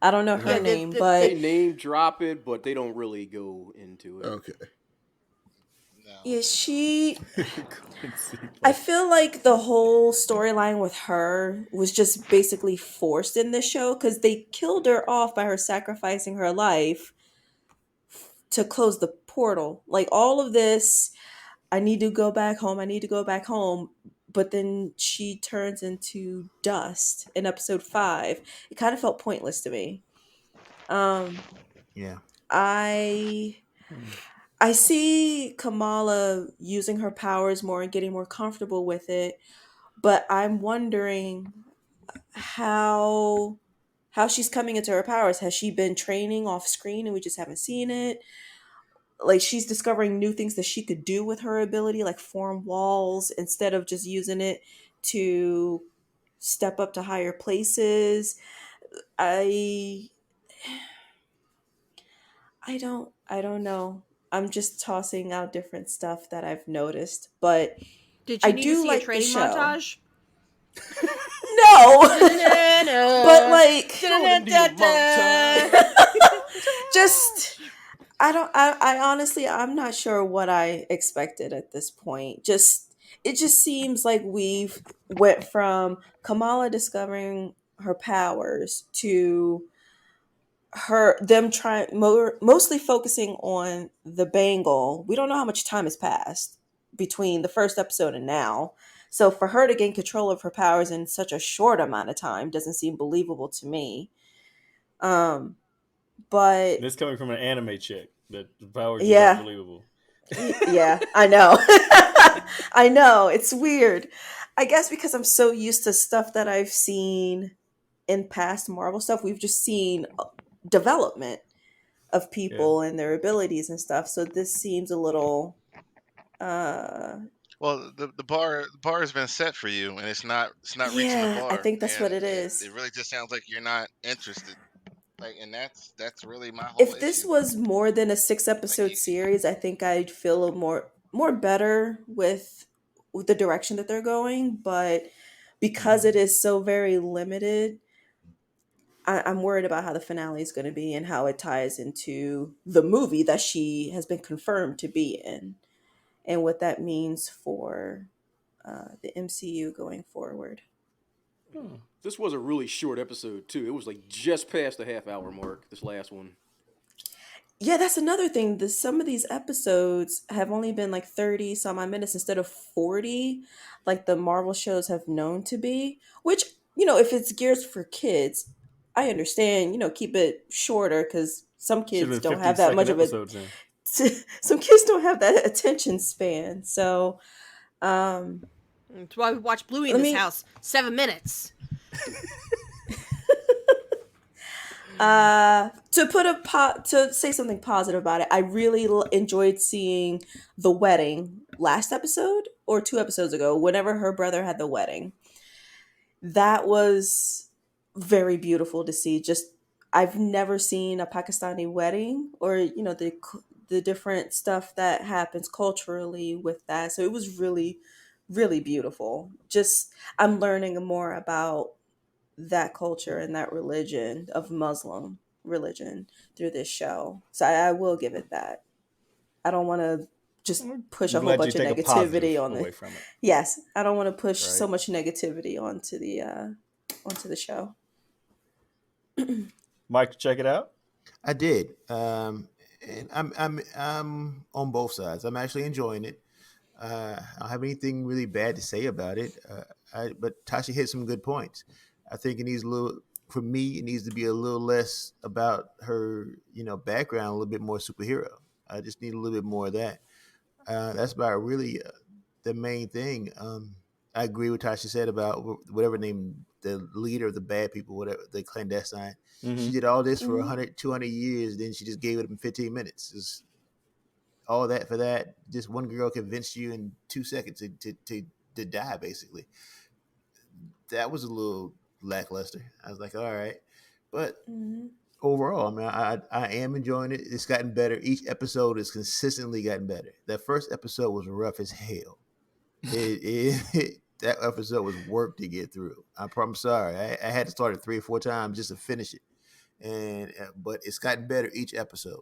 Speaker 7: I don't know her
Speaker 2: Yeah,
Speaker 7: name,
Speaker 2: the-
Speaker 7: but
Speaker 1: They name drop it, but they don't really go into it.
Speaker 8: Okay.
Speaker 3: No.
Speaker 7: yeah, I feel like the whole storyline with her was just basically forced in this show because they killed her off by her sacrificing her life to close the portal. Like all of this, I need to go back home. I need to go back home. But then she turns into dust in episode 5. It kind of felt pointless to me.
Speaker 4: Yeah.
Speaker 7: I see Kamala using her powers more and getting more comfortable with it, but I'm wondering how she's coming into her powers. Has she been training off screen and we just haven't seen it? Like she's discovering new things that she could do with her ability, like form walls instead of just using it to step up to higher places. I I don't know. I'm just tossing out different stuff that I've noticed, but
Speaker 2: Did you
Speaker 7: I
Speaker 2: need
Speaker 7: do
Speaker 2: to see
Speaker 7: like
Speaker 2: a training
Speaker 7: the show.
Speaker 2: montage?
Speaker 7: No. But like just I honestly I'm not sure what I expected at this point. It just seems like we've went from Kamala discovering her powers to them trying mostly focusing on the bangle. We don't know how much time has passed between the first episode and now. So for her to gain control of her powers in such a short amount of time doesn't seem believable to me. But
Speaker 5: And it's coming from an anime chick that the powers just
Speaker 7: yeah,
Speaker 5: aren't believable.
Speaker 7: yeah, I know. I know it's weird. I guess because I'm so used to stuff that I've seen in past Marvel stuff, we've just seen development of people and their abilities and stuff. So this seems a little
Speaker 3: Well, the bar has been set for you, and it's not reaching the
Speaker 7: yeah, I
Speaker 3: bar,
Speaker 7: think that's what
Speaker 3: and
Speaker 7: it is.
Speaker 3: it really just sounds like you're not interested. Like, and that's really my whole
Speaker 7: If this
Speaker 3: issue.
Speaker 7: was more than a 6
Speaker 3: Like,
Speaker 7: episode series, I think I'd feel more better with the direction that they're going, but because it is so very limited, I'm worried about how the finale is going to be and how it ties into the movie that she has been confirmed to be in, and what that means for the MCU going forward.
Speaker 1: This was a really short episode too. It was like just past the half-hour mark. This last one.
Speaker 7: Yeah, that's another thing. Some of these episodes have only been like 30 some odd minutes instead of 40, like the Marvel shows have known to be. Which, if it's geared for kids, I understand, keep it shorter because some
Speaker 5: Should
Speaker 7: kids
Speaker 5: have been
Speaker 7: don't have that
Speaker 5: 50-second
Speaker 7: much of a
Speaker 5: episodes in.
Speaker 7: some kids don't have that attention span. So,
Speaker 2: That's why we watch Bluey in
Speaker 7: Let
Speaker 2: this
Speaker 7: me-
Speaker 2: house. 7 minutes.
Speaker 7: to say something positive about it, I really enjoyed seeing the wedding last episode or 2 episodes ago, whenever her brother had the wedding. That was very beautiful to see. Just I've never seen a Pakistani wedding, or the different stuff that happens culturally with that. So it was really, really beautiful. Just I'm learning more about that culture and that religion of Muslim religion through this show. So I will give it that. I don't want to just
Speaker 5: I'm
Speaker 7: push a whole
Speaker 5: glad
Speaker 7: bunch
Speaker 5: you
Speaker 7: of
Speaker 5: take a positive
Speaker 7: negativity on
Speaker 5: away
Speaker 7: the.
Speaker 5: from it.
Speaker 7: Yes, I don't want to push so
Speaker 5: Right.
Speaker 7: much negativity onto the show.
Speaker 5: Mike, check it out.
Speaker 4: I did. And I'm on both sides. I'm actually enjoying it. I don't have anything really bad to say about it. But Tasha hit some good points. I think it needs a little. For me, it needs to be a little less about her, background, a little bit more superhero. I just need a little bit more of that. That's about really the main thing. I agree with Tasha said about whatever name the leader of the bad people, whatever the clandestine. She did all this for 100, 200 years. Then she just gave it up in 15 minutes. Just all that for that. Just one girl convinced you in 2 seconds to die, basically. That was a little lackluster. I was like, all right. But overall, I mean, I am enjoying it. It's gotten better. Each episode has consistently gotten better. That first episode was rough as hell. That episode was work to get through. I'm sorry. I had to start it 3 or 4 times just to finish it. But it's gotten better each episode.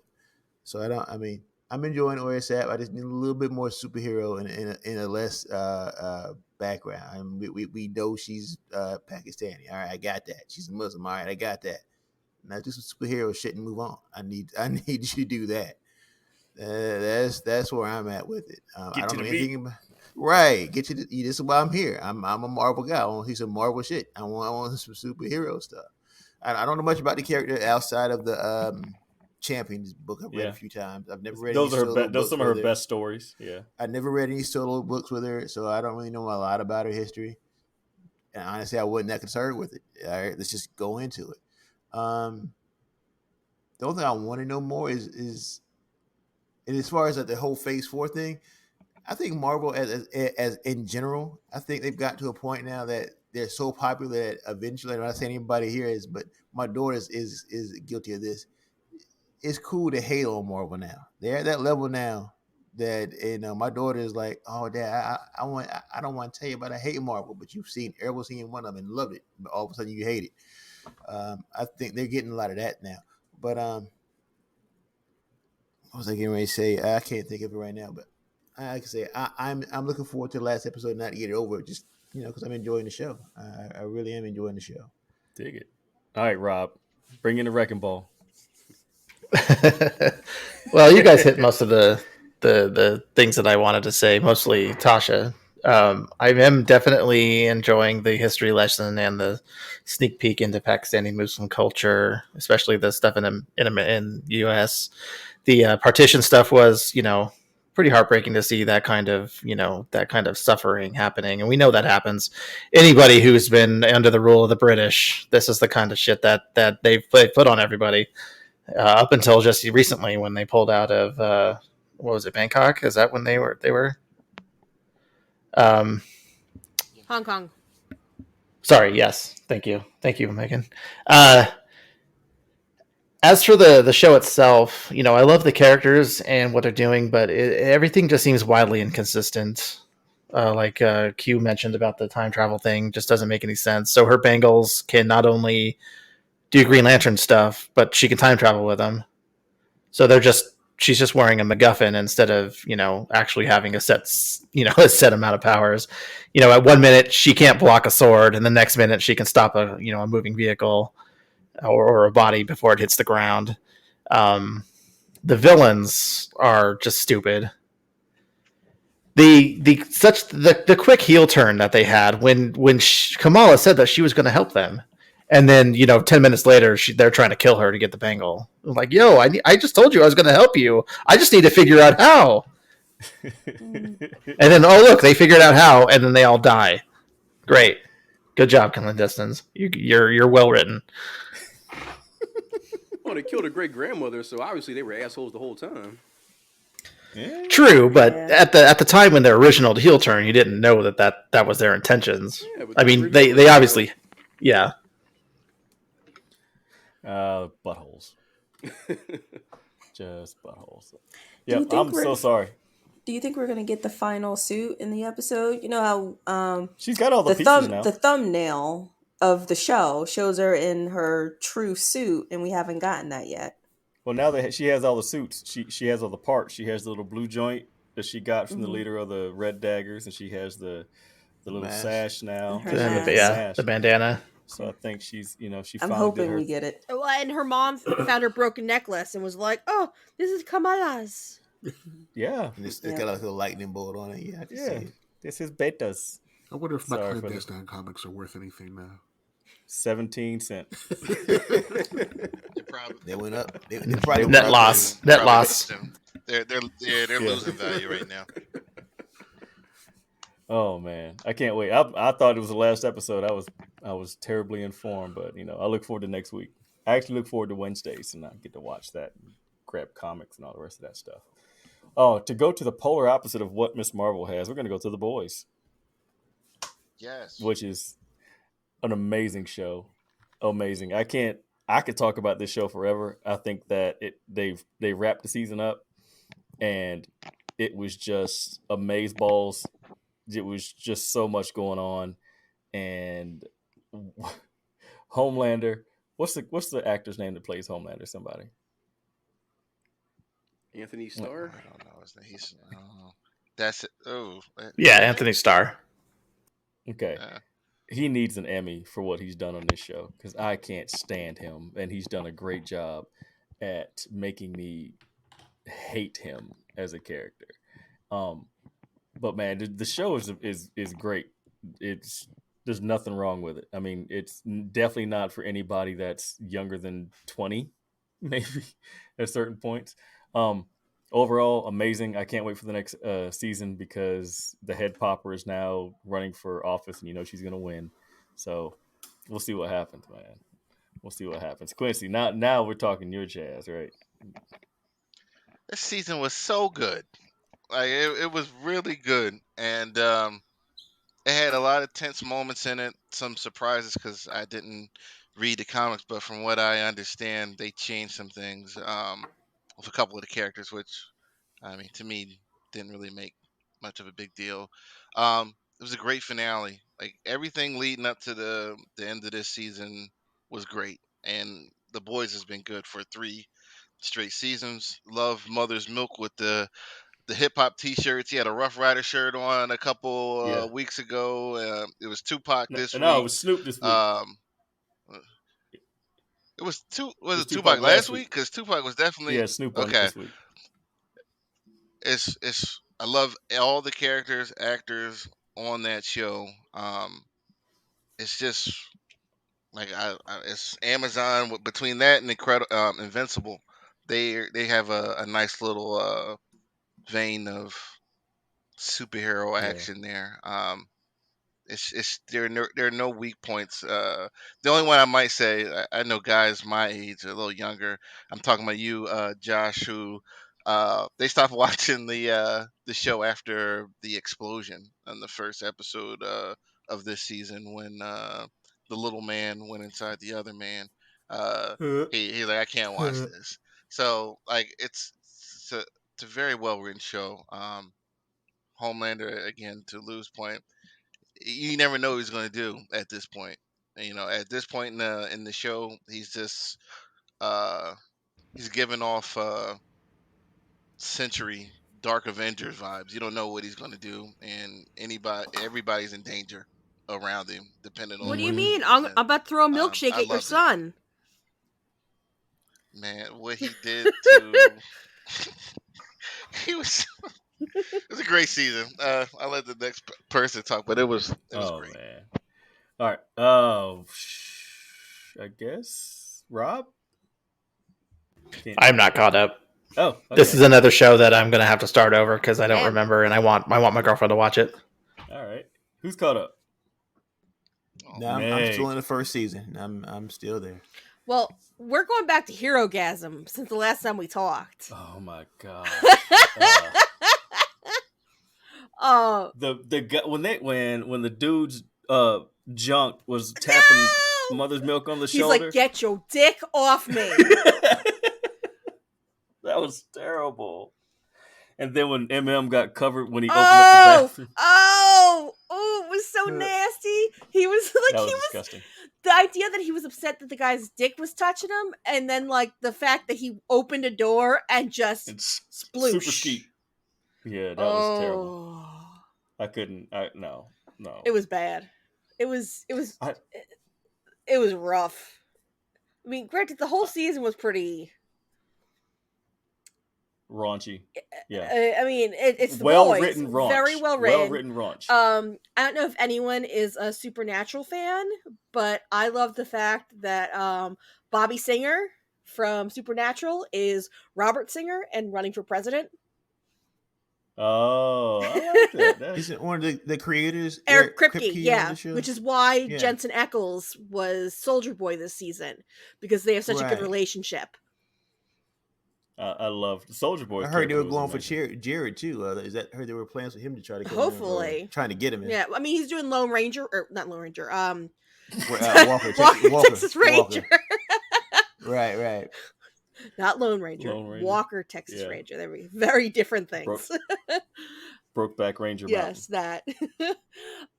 Speaker 4: So I'm enjoying where it's at. I just need a little bit more superhero in a less background. I mean, we know she's Pakistani. All right, I got that. She's a Muslim. All right, I got that. Now do some superhero shit and move on. I need you to do that. That's where I'm at with it. I don't know anything about. Right, get you. This is why I'm here. I'm a Marvel guy. I want to see some Marvel shit. I want some superhero stuff. I don't know much about the character outside of the Champions book I've read a few times. I've never read
Speaker 5: those
Speaker 4: any
Speaker 5: are
Speaker 4: solo
Speaker 5: those
Speaker 4: books
Speaker 5: some of her
Speaker 4: with
Speaker 5: best stories. Yeah,
Speaker 4: I never read any solo books with her, so I don't really know a lot about her history. And honestly, I wasn't that concerned with it. All right, let's just go into it. The only thing I want to know more is and as far as the whole Phase 4 thing, I think Marvel as in general, I think they've got to a point now that they're so popular that eventually, I'm not saying anybody here is, but my daughter is guilty of this. It's cool to hate on Marvel now. They're at that level now that my daughter is like, oh dad, I don't want to tell you about I hate Marvel, but you've seen everyone's seen one of them and loved it, but all of a sudden you hate it. I think they're getting a lot of that now. But what was I getting ready to say? I can't think of it right now, but I can say I'm looking forward to the last episode, not to get it over, just because I'm enjoying the show. I really am enjoying the show.
Speaker 5: dig it. All right, Rob, bring in the wrecking ball.
Speaker 6: Well, you guys hit most of the things that I wanted to say, mostly Tasha. I am definitely enjoying the history lesson and the sneak peek into Pakistani Muslim culture, especially the stuff in U.S. The partition stuff was, pretty heartbreaking to see that kind of suffering happening, and we know that happens. Anybody who's been under the rule of the British, this is the kind of shit that they put on everybody. Up until just recently when they pulled out of what was it, Bangkok? Is that when they were?
Speaker 2: Hong Kong.
Speaker 6: Sorry. Yes. Thank you, Megan. As for the show itself, I love the characters and what they're doing, but everything just seems wildly inconsistent. Like Q mentioned about the time travel thing, just doesn't make any sense. So her bangles can not only do Green Lantern stuff, but she can time travel with them. So she's just wearing a MacGuffin instead of, actually having a set amount of powers. At one minute she can't block a sword, and the next minute she can stop a moving vehicle or a body before it hits the ground. The villains are just stupid. The quick heel turn that they had when Kamala said that she was going to help them, and then 10 minutes later they're trying to kill her to get the bangle. I'm like, yo, I just told you I was going to help you. I just need to figure out how. And then look, they figured out how, and then they all die. Great, good job, clandestines. You're well written.
Speaker 1: Well, they killed a great grandmother, so obviously they were assholes the whole time.
Speaker 5: Yeah.
Speaker 6: True, but at the time when their original heel turn, you didn't know that was their intentions.
Speaker 1: Yeah,
Speaker 6: I mean, they obviously, yeah.
Speaker 5: Buttholes. Just buttholes. Yeah, I'm so sorry.
Speaker 7: Do you think we're gonna get the final suit in the episode? You know how
Speaker 5: she's got all the pieces now.
Speaker 7: The thumbnail of the show shows her in her true suit, and we haven't gotten that yet.
Speaker 5: Well, now that she has all the suits, she has all the parts. She has the little blue joint that she got from the
Speaker 7: Mhm.
Speaker 5: leader of the Red Daggers, and she has the little
Speaker 4: Mask.
Speaker 5: sash now.
Speaker 7: Her
Speaker 5: She has
Speaker 7: mask.
Speaker 5: the
Speaker 6: Yeah,
Speaker 5: mask.
Speaker 6: the bandana.
Speaker 5: So I think she's, she
Speaker 7: I'm
Speaker 5: finally did
Speaker 7: hoping
Speaker 5: her.
Speaker 7: we get it.
Speaker 2: Well, and her mom found her broken necklace and was like, "Oh, this is Kamala's."
Speaker 5: Yeah,
Speaker 4: And it's
Speaker 7: Yep.
Speaker 4: got like a little lightning bolt on it. Yeah, I can see
Speaker 5: yeah.
Speaker 4: it.
Speaker 5: This is betas.
Speaker 8: I wonder if my
Speaker 5: Sorry for the
Speaker 8: clandestine comics are worth anything now.
Speaker 5: 17 cents.
Speaker 3: They're probably
Speaker 4: They went up. They probably
Speaker 5: They
Speaker 6: Net
Speaker 4: went up.
Speaker 6: loss. Net
Speaker 3: probably
Speaker 6: loss.
Speaker 3: losing. They're
Speaker 5: Yeah.
Speaker 3: losing value right now.
Speaker 5: Oh man, I can't wait. I thought it was the last episode. I was terribly informed, but I look forward to next week. I actually look forward to Wednesdays, and I get to watch that, and grab comics and all the rest of that stuff. Oh, to go to the polar opposite of what Miss Marvel has, we're going to go to The Boys,
Speaker 3: Yes.
Speaker 5: which is an amazing show. Amazing. I could talk about this show forever. I think that they wrapped the season up, and it was just amazeballs. It was just so much going on, and Homelander. What's the actor's name that plays Homelander? Somebody.
Speaker 1: Anthony Starr.
Speaker 3: I don't know. He's that's it. Oh,
Speaker 6: Yeah, Anthony Starr.
Speaker 5: Okay. He needs an Emmy for what he's done on this show, because I can't stand him, and he's done a great job at making me hate him as a character. But man, the show is great. There's nothing wrong with it. I mean, it's definitely not for anybody that's younger than 20, maybe at certain points. Overall, amazing. I can't wait for the next season, because the head popper is now running for office, and she's going to win. So we'll see what happens, man. We'll see what happens. Quincy, now we're talking your jazz, right?
Speaker 3: This season was so good. Like it was really good, and it had a lot of tense moments in it. Some surprises because I didn't read the comics, but from what I understand, they changed some things with a couple of the characters, which I mean to me didn't really make much of a big deal. It was a great finale. Like everything leading up to the end of this season was great, and the boys has been good for 3 straight seasons. Love Mother's Milk with the hip hop T-shirts. He had a Rough Rider shirt on a couple
Speaker 5: Yeah.
Speaker 3: weeks ago. It was Tupac this
Speaker 5: No, it
Speaker 3: week.
Speaker 5: was Snoop this week.
Speaker 3: It was
Speaker 5: was
Speaker 3: it Tupac
Speaker 5: Tupac
Speaker 3: last
Speaker 5: last
Speaker 3: week?
Speaker 5: week.
Speaker 3: Because Tupac was definitely
Speaker 5: Yeah, Snoop on
Speaker 3: okay.
Speaker 5: this week.
Speaker 3: It's I love all the characters, actors on that show. It's just like it's Amazon between that and Invincible. They have a nice little vein of superhero
Speaker 5: Yeah.
Speaker 3: action there. There are no weak points. The only one I might say, I know guys my age, a little younger. I'm talking about you, Josh, who they stopped watching the show after the explosion on the first episode of this season when the little man went inside the other man. He's like, I can't watch this. So like it's a very well written show. Homelander, again, to Lou's point, you never know what he's going to do at this point. And, at this point in the show, he's just he's giving off Century Dark Avengers vibes. You don't know what he's going to do, and everybody's in danger around him, depending
Speaker 2: What
Speaker 3: on
Speaker 2: do
Speaker 3: what
Speaker 2: you
Speaker 3: he
Speaker 2: mean?
Speaker 3: does.
Speaker 2: I'm about to throw a milkshake
Speaker 3: I
Speaker 2: at your
Speaker 3: loved it.
Speaker 2: son.
Speaker 3: Man, what he did to he was it was a great season. I'll let the next person talk, but it was great.
Speaker 5: Man. All right. I guess Rob.
Speaker 6: I'm not caught up.
Speaker 5: Oh, okay.
Speaker 6: This is another show that I'm going to have to start over because I don't
Speaker 2: Damn.
Speaker 6: remember, and I want my girlfriend to watch it.
Speaker 5: All right. Who's caught up?
Speaker 4: No, I'm still in the first season. I'm still there.
Speaker 2: Well, we're going back to Herogasm since the last time we talked.
Speaker 5: Oh my god. The guy when the dude's junk was tapping Mother's Milk on the shoulder.
Speaker 2: He's like, "Get your dick off me."
Speaker 5: That was terrible. And then when got covered when he opened up the bathroom.
Speaker 2: It was so nasty. He was like,
Speaker 5: that was disgusting.
Speaker 2: The idea that he was upset that the guy's dick was touching him, and then like the fact that he opened a door and just sploosh.
Speaker 5: Super skeet. Yeah, that was terrible.
Speaker 2: Oh,
Speaker 5: I couldn't. No.
Speaker 2: it was bad. It was
Speaker 5: I,
Speaker 2: rough. I mean, granted, the whole season was pretty.
Speaker 5: raunchy. Yeah.
Speaker 2: I mean, it's the
Speaker 5: Well
Speaker 2: boys.
Speaker 5: written raunch.
Speaker 2: Very well
Speaker 5: Well
Speaker 2: written.
Speaker 5: written raunch.
Speaker 2: I don't know if anyone is a Supernatural fan, but I love the fact that Bobby Singer from Supernatural is Robert Singer and running for president.
Speaker 5: Oh, I like that.
Speaker 4: Isn't one of the creators
Speaker 2: Eric Kripke,
Speaker 4: on
Speaker 2: yeah,
Speaker 4: the show?
Speaker 2: which is why
Speaker 4: Yeah.
Speaker 2: Jensen Ackles was Soldier Boy this season, because they have such a good
Speaker 4: Right.
Speaker 2: relationship.
Speaker 5: I love the Soldier Boy.
Speaker 4: I heard they were
Speaker 5: character
Speaker 4: going
Speaker 5: was
Speaker 4: for
Speaker 5: amazing.
Speaker 4: Jared too. Is that heard they were plans for him to try to get
Speaker 2: Hopefully.
Speaker 4: him, or trying to get him in?
Speaker 2: Yeah, I mean, he's doing Lone Ranger, or not Lone Ranger.
Speaker 4: Walker,
Speaker 2: Texas Ranger.
Speaker 4: Right.
Speaker 2: Not Lone Ranger. Walker, Texas Ranger. They're very different things.
Speaker 5: Brokeback Ranger.
Speaker 2: Yes,
Speaker 5: Mountain.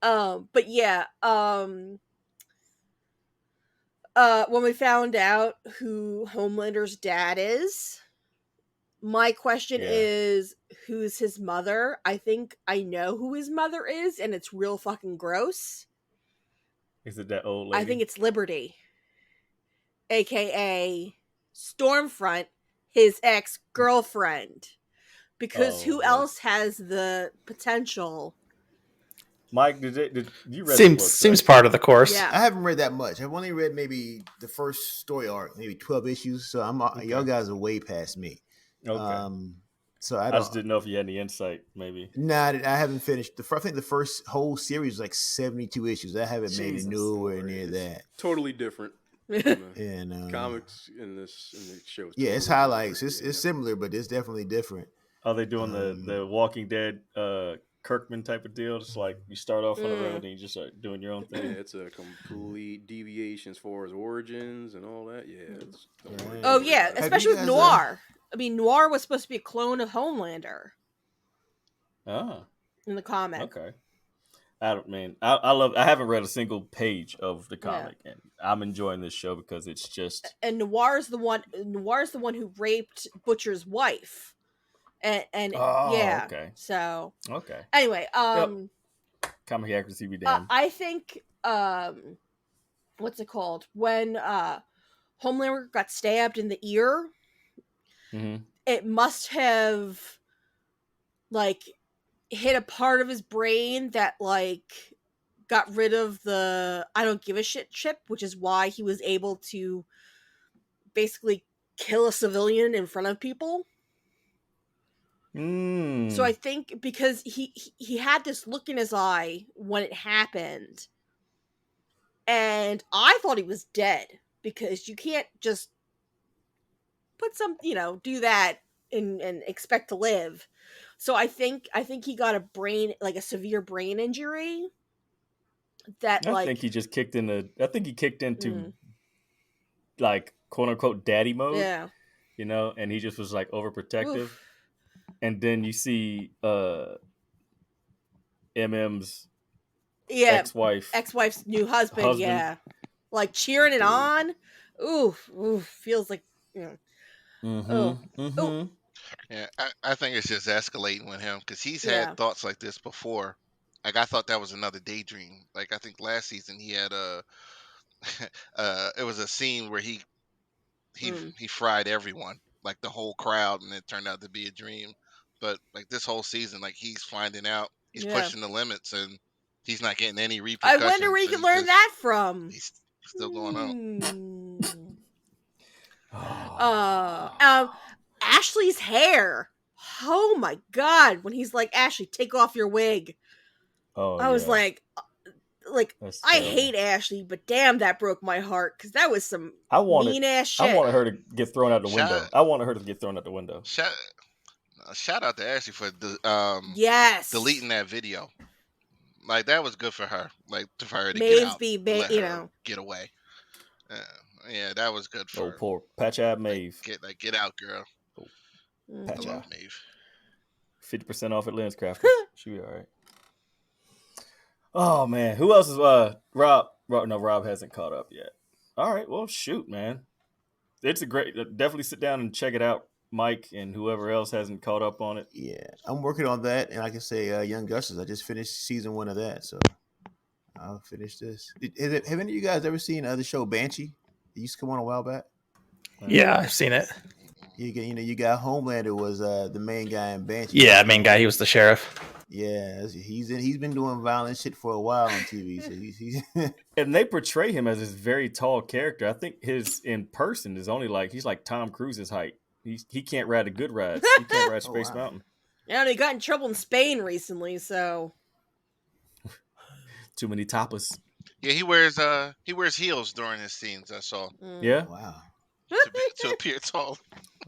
Speaker 2: that. But yeah, when we found out who Homelander's dad is, my question is, who's his mother? I think I know who his mother is, and it's real fucking gross.
Speaker 5: Is it that old lady?
Speaker 2: I think it's Liberty, aka Stormfront, his ex-girlfriend. Because who else has the potential?
Speaker 5: Mike, did you read
Speaker 6: seems
Speaker 5: the book,
Speaker 6: seems
Speaker 5: right?
Speaker 6: part of the course.
Speaker 2: Yeah.
Speaker 4: I haven't read that much. I've only read maybe the first story arc, maybe 12 issues. So y'all guys are way past me.
Speaker 5: Okay.
Speaker 4: So I
Speaker 5: just didn't know if you had any insight, maybe.
Speaker 4: Nah, I haven't finished. I think the first whole series was like 72 issues. I haven't made it nowhere near that.
Speaker 1: Totally different.
Speaker 4: And
Speaker 1: comics in the show.
Speaker 4: Yeah, it's highlights. It's similar, but it's definitely different.
Speaker 5: Are they doing the Walking Dead Kirkman type of deal? Just like you start off on a road and you just start doing your own thing.
Speaker 1: Yeah, it's a complete deviation as far as origins and all that. Yeah.
Speaker 2: Oh yeah, especially with Noir. I mean, Noir was supposed to be a clone of Homelander.
Speaker 5: Ah.
Speaker 2: In the comic.
Speaker 5: Okay. I love. I haven't read a single page of the comic, and I'm enjoying this show because it's just.
Speaker 2: And Noir's the one who raped Butcher's wife, and yeah.
Speaker 5: Okay.
Speaker 2: So.
Speaker 5: Okay.
Speaker 2: Anyway,
Speaker 5: comic accuracy be damned.
Speaker 2: I think what's it called when Homelander got stabbed in the ear.
Speaker 5: Mm-hmm.
Speaker 2: It must have like hit a part of his brain that like got rid of the I don't give a shit chip, which is why he was able to basically kill a civilian in front of people. So I think because he had this look in his eye when it happened, and I thought he was dead because you can't just put some, do that and expect to live. So I think he got a severe brain injury. That
Speaker 5: I think he just kicked into like quote unquote daddy mode.
Speaker 2: Yeah.
Speaker 5: And he just was like overprotective. Oof. And then you see MM's
Speaker 2: ex-wife's new husband, yeah. Like cheering it on. Oof, feels like
Speaker 3: Yeah, I think it's just escalating with him because he's had thoughts like this before. Like I thought that was another daydream. Like I think last season he had it was a scene where he fried everyone, like the whole crowd, and it turned out to be a dream. But like this whole season, like he's finding out, he's pushing the limits, and he's not getting any repercussions.
Speaker 2: I wonder where you can learn that from.
Speaker 3: He's still going on.
Speaker 2: Ashley's hair. Oh my god! When he's like, Ashley, take off your wig. I was like I hate Ashley, but damn, that broke my heart because that was some mean ass shit.
Speaker 5: I wanted her to get thrown out the window. I wanted her to get thrown out the window.
Speaker 3: Shout out to Ashley for deleting that video. Like that was good for her. Like for her to get out, get away. Yeah, that was good for her.
Speaker 5: Poor Patch Ab Maeve.
Speaker 3: Get out, girl.
Speaker 5: Patch Ab Maeve. 50% off at LensCraft. She'll be all right. Oh man, who else is Rob? No, Rob hasn't caught up yet. All right, well shoot, man. It's a great. Definitely sit down and check it out. Mike and whoever else hasn't caught up on it.
Speaker 4: Yeah, I'm working on that, and I can say Young Justice. I just finished season 1 of that, so I'll finish this. Have any of you guys ever seen the show Banshee? It used to come on a while back.
Speaker 6: Yeah, I've seen it.
Speaker 4: You got Homelander was the main guy in Banshee.
Speaker 6: Yeah, main guy. He was the sheriff.
Speaker 4: Yeah, he's been doing violent shit for a while on TV. So he's
Speaker 5: And they portray him as this very tall character. I think his in person is only he's like Tom Cruise's height. He can't ride a good ride. He can't ride Space Mountain.
Speaker 2: Yeah, and he got in trouble in Spain recently, so
Speaker 5: Too many topless.
Speaker 3: Yeah, he wears heels during his scenes. I saw
Speaker 5: Yeah.
Speaker 4: Wow.
Speaker 3: to appear tall.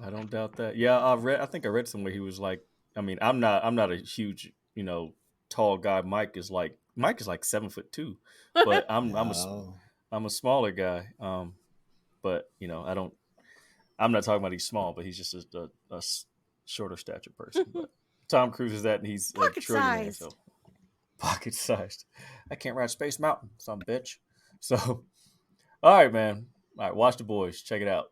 Speaker 5: I don't doubt that. Yeah, I think I read somewhere he was like. I mean, I'm not a huge tall guy. Mike is like 7'2", but I'm a smaller guy. But I'm not talking about he's small, but he's just a shorter stature person. But Tom Cruise is that, and he's like trillionaire, so pocket sized. I can't ride Space Mountain, some bitch. So, all right, man. All right, watch The Boys. Check it out.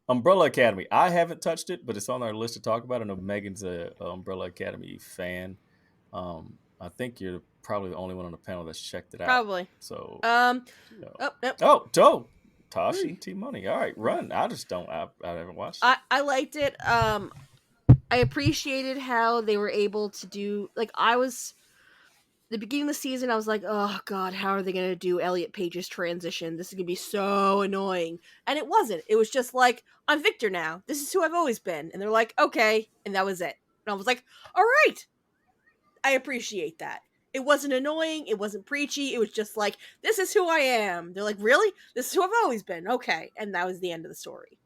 Speaker 5: Umbrella Academy. I haven't touched it, but it's on our list to talk about. I know Megan's a Umbrella Academy fan. I think you're probably the only one on the panel that's checked it out.
Speaker 2: Probably.
Speaker 5: So.
Speaker 2: Nope.
Speaker 5: Tashi T Money. All right, run. I just don't. I haven't watched it.
Speaker 2: I liked it. I appreciated how they were able to do. The beginning of the season, I was like, oh god, how are they going to do Elliot Page's transition? This is going to be so annoying. And it wasn't. It was just like, I'm Victor now. This is who I've always been. And they're like, okay. And that was it. And I was like, all right. I appreciate that. It wasn't annoying. It wasn't preachy. It was just like, this is who I am. They're like, really? This is who I've always been. Okay. And that was the end of the story.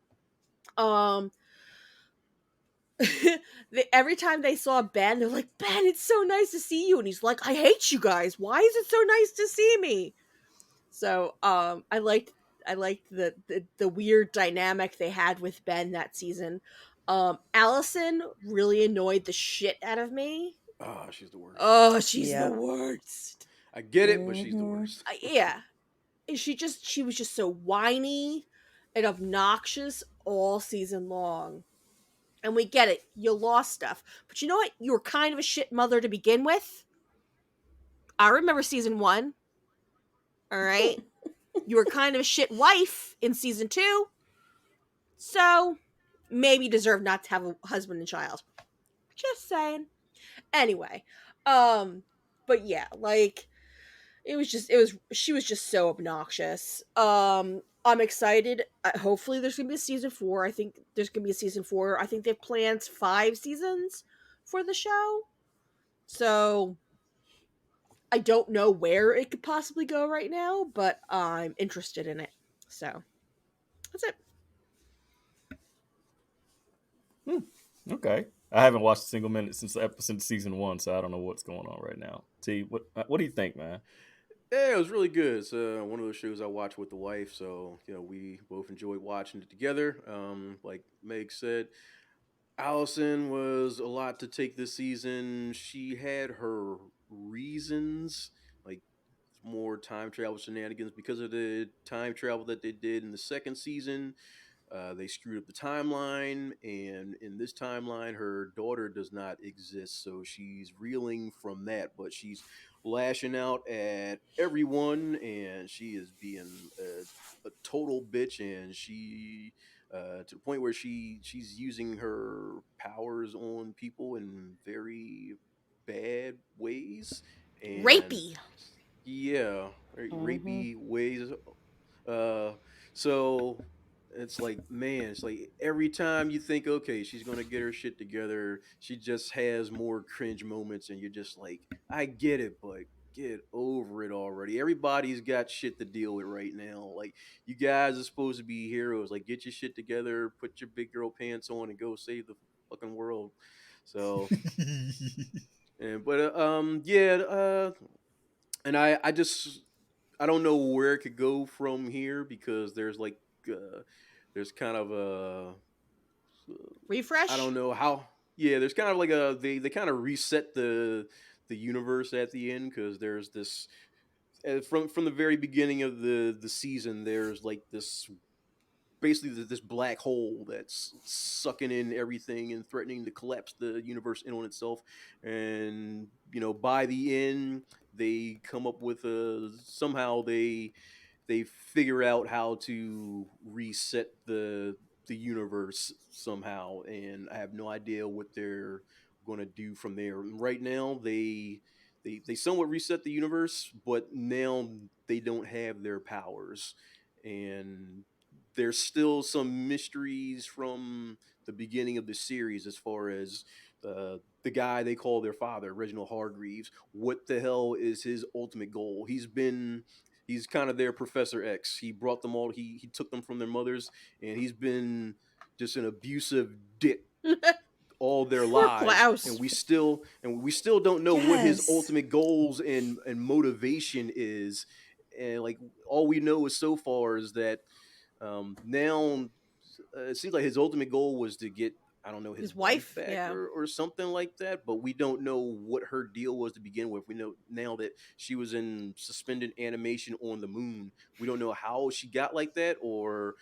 Speaker 2: Every time they saw Ben, they're like, Ben, it's so nice to see you. And he's like, I hate you guys. Why is it so nice to see me? So I liked the weird dynamic they had with Ben that season. Allison really annoyed the shit out of me.
Speaker 1: Oh, she's the worst.
Speaker 2: Oh, she's the worst.
Speaker 1: I get it, but she's the worst.
Speaker 2: Yeah. She was just so whiny and obnoxious all season long. And we get it. You lost stuff. But you know what? You were kind of a shit mother to begin with. I remember season 1. All right? You were kind of a shit wife in season 2. So, maybe you deserve not to have a husband and child. Just saying. Anyway. But yeah, she was just so obnoxious. I'm excited. Hopefully there's going to be a season 4. I think there's going to be a season 4. I think they've planned 5 seasons for the show. So I don't know where it could possibly go right now, but I'm interested in it. So that's it.
Speaker 5: Okay. I haven't watched a single minute since season 1, so I don't know what's going on right now. T, what do you think, man?
Speaker 1: Yeah, it was really good. It's one of those shows I watch with the wife, so we both enjoyed watching it together. Like Meg said, Allison was a lot to take this season. She had her reasons, like more time travel shenanigans because of the time travel that they did in the second season. They screwed up the timeline, and in this timeline, her daughter does not exist, so she's reeling from that. But she's lashing out at everyone, and she is being a total bitch, and she to the point where she's using her powers on people in very bad ways and
Speaker 2: Rapey.
Speaker 1: Yeah, rapey ways. Uh, so it's like, man, it's like every time you think, okay, she's gonna get her shit together, she just has more cringe moments, and you're just like, I get it, but get over it already. Everybody's got shit to deal with right now. Like, you guys are supposed to be heroes. Like, get your shit together, put your big girl pants on, and go save the fucking world. So, and I don't know where it could go from here because there's kind of a
Speaker 2: Refresh?
Speaker 1: I don't know how. Yeah, there's kind of like they kind of reset the universe at the end because there's this from the very beginning of the season. There's like this basically this black hole that's sucking in everything and threatening to collapse the universe in on itself. And by the end, they come up with a somehow they figure out how to reset the universe somehow, and I have no idea what they're going to do from there. Right now, they somewhat reset the universe, but now they don't have their powers, and there's still some mysteries from the beginning of the series as far as the guy they call their father, Reginald Hargreaves. What the hell is his ultimate goal? He's kind of their Professor X. He brought them all. He took them from their mothers, and he's been just an abusive dick all their
Speaker 2: Poor
Speaker 1: lives,
Speaker 2: Klaus.
Speaker 1: and we still don't know what his
Speaker 7: Yes.
Speaker 1: ultimate goals and motivation is. And like all we know is so far is that now it seems like his ultimate goal was to get, I don't know, his
Speaker 2: His
Speaker 1: wife
Speaker 2: wife,
Speaker 1: back
Speaker 2: yeah.
Speaker 1: or something like that, but we don't know what her deal was to begin with. We know now that she was in suspended animation on the moon. We don't know how she got like that, or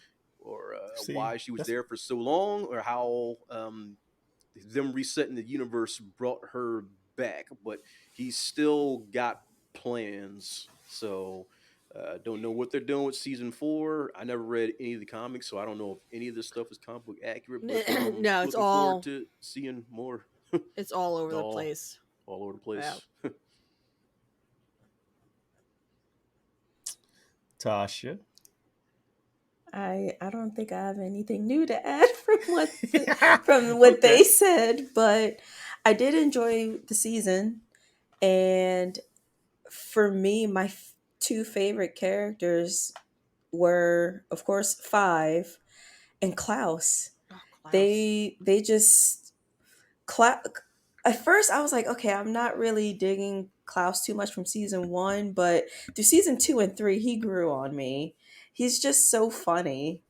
Speaker 5: See,
Speaker 1: why she was
Speaker 5: that's
Speaker 1: there for so long, or how them resetting the universe brought her back. But he's still got plans, so don't know what they're doing with season 4. I never read any of the comics, so I don't know if any of this stuff is comic book accurate. But
Speaker 2: No,
Speaker 1: looking forward to seeing more.
Speaker 2: it's all over the
Speaker 1: all
Speaker 2: place.
Speaker 1: all over the
Speaker 2: Yeah.
Speaker 1: place.
Speaker 5: Tasha.
Speaker 7: I don't think I have anything new to add from what
Speaker 5: Okay.
Speaker 7: they said, but I did enjoy the season, and for me, my two favorite characters were, of course, Five and Klaus.
Speaker 2: Oh, Klaus.
Speaker 7: They just Cla- at first I was like, okay, I'm not really digging Klaus too much from season 1, but through season 2 and 3 he grew on me. He's just so funny.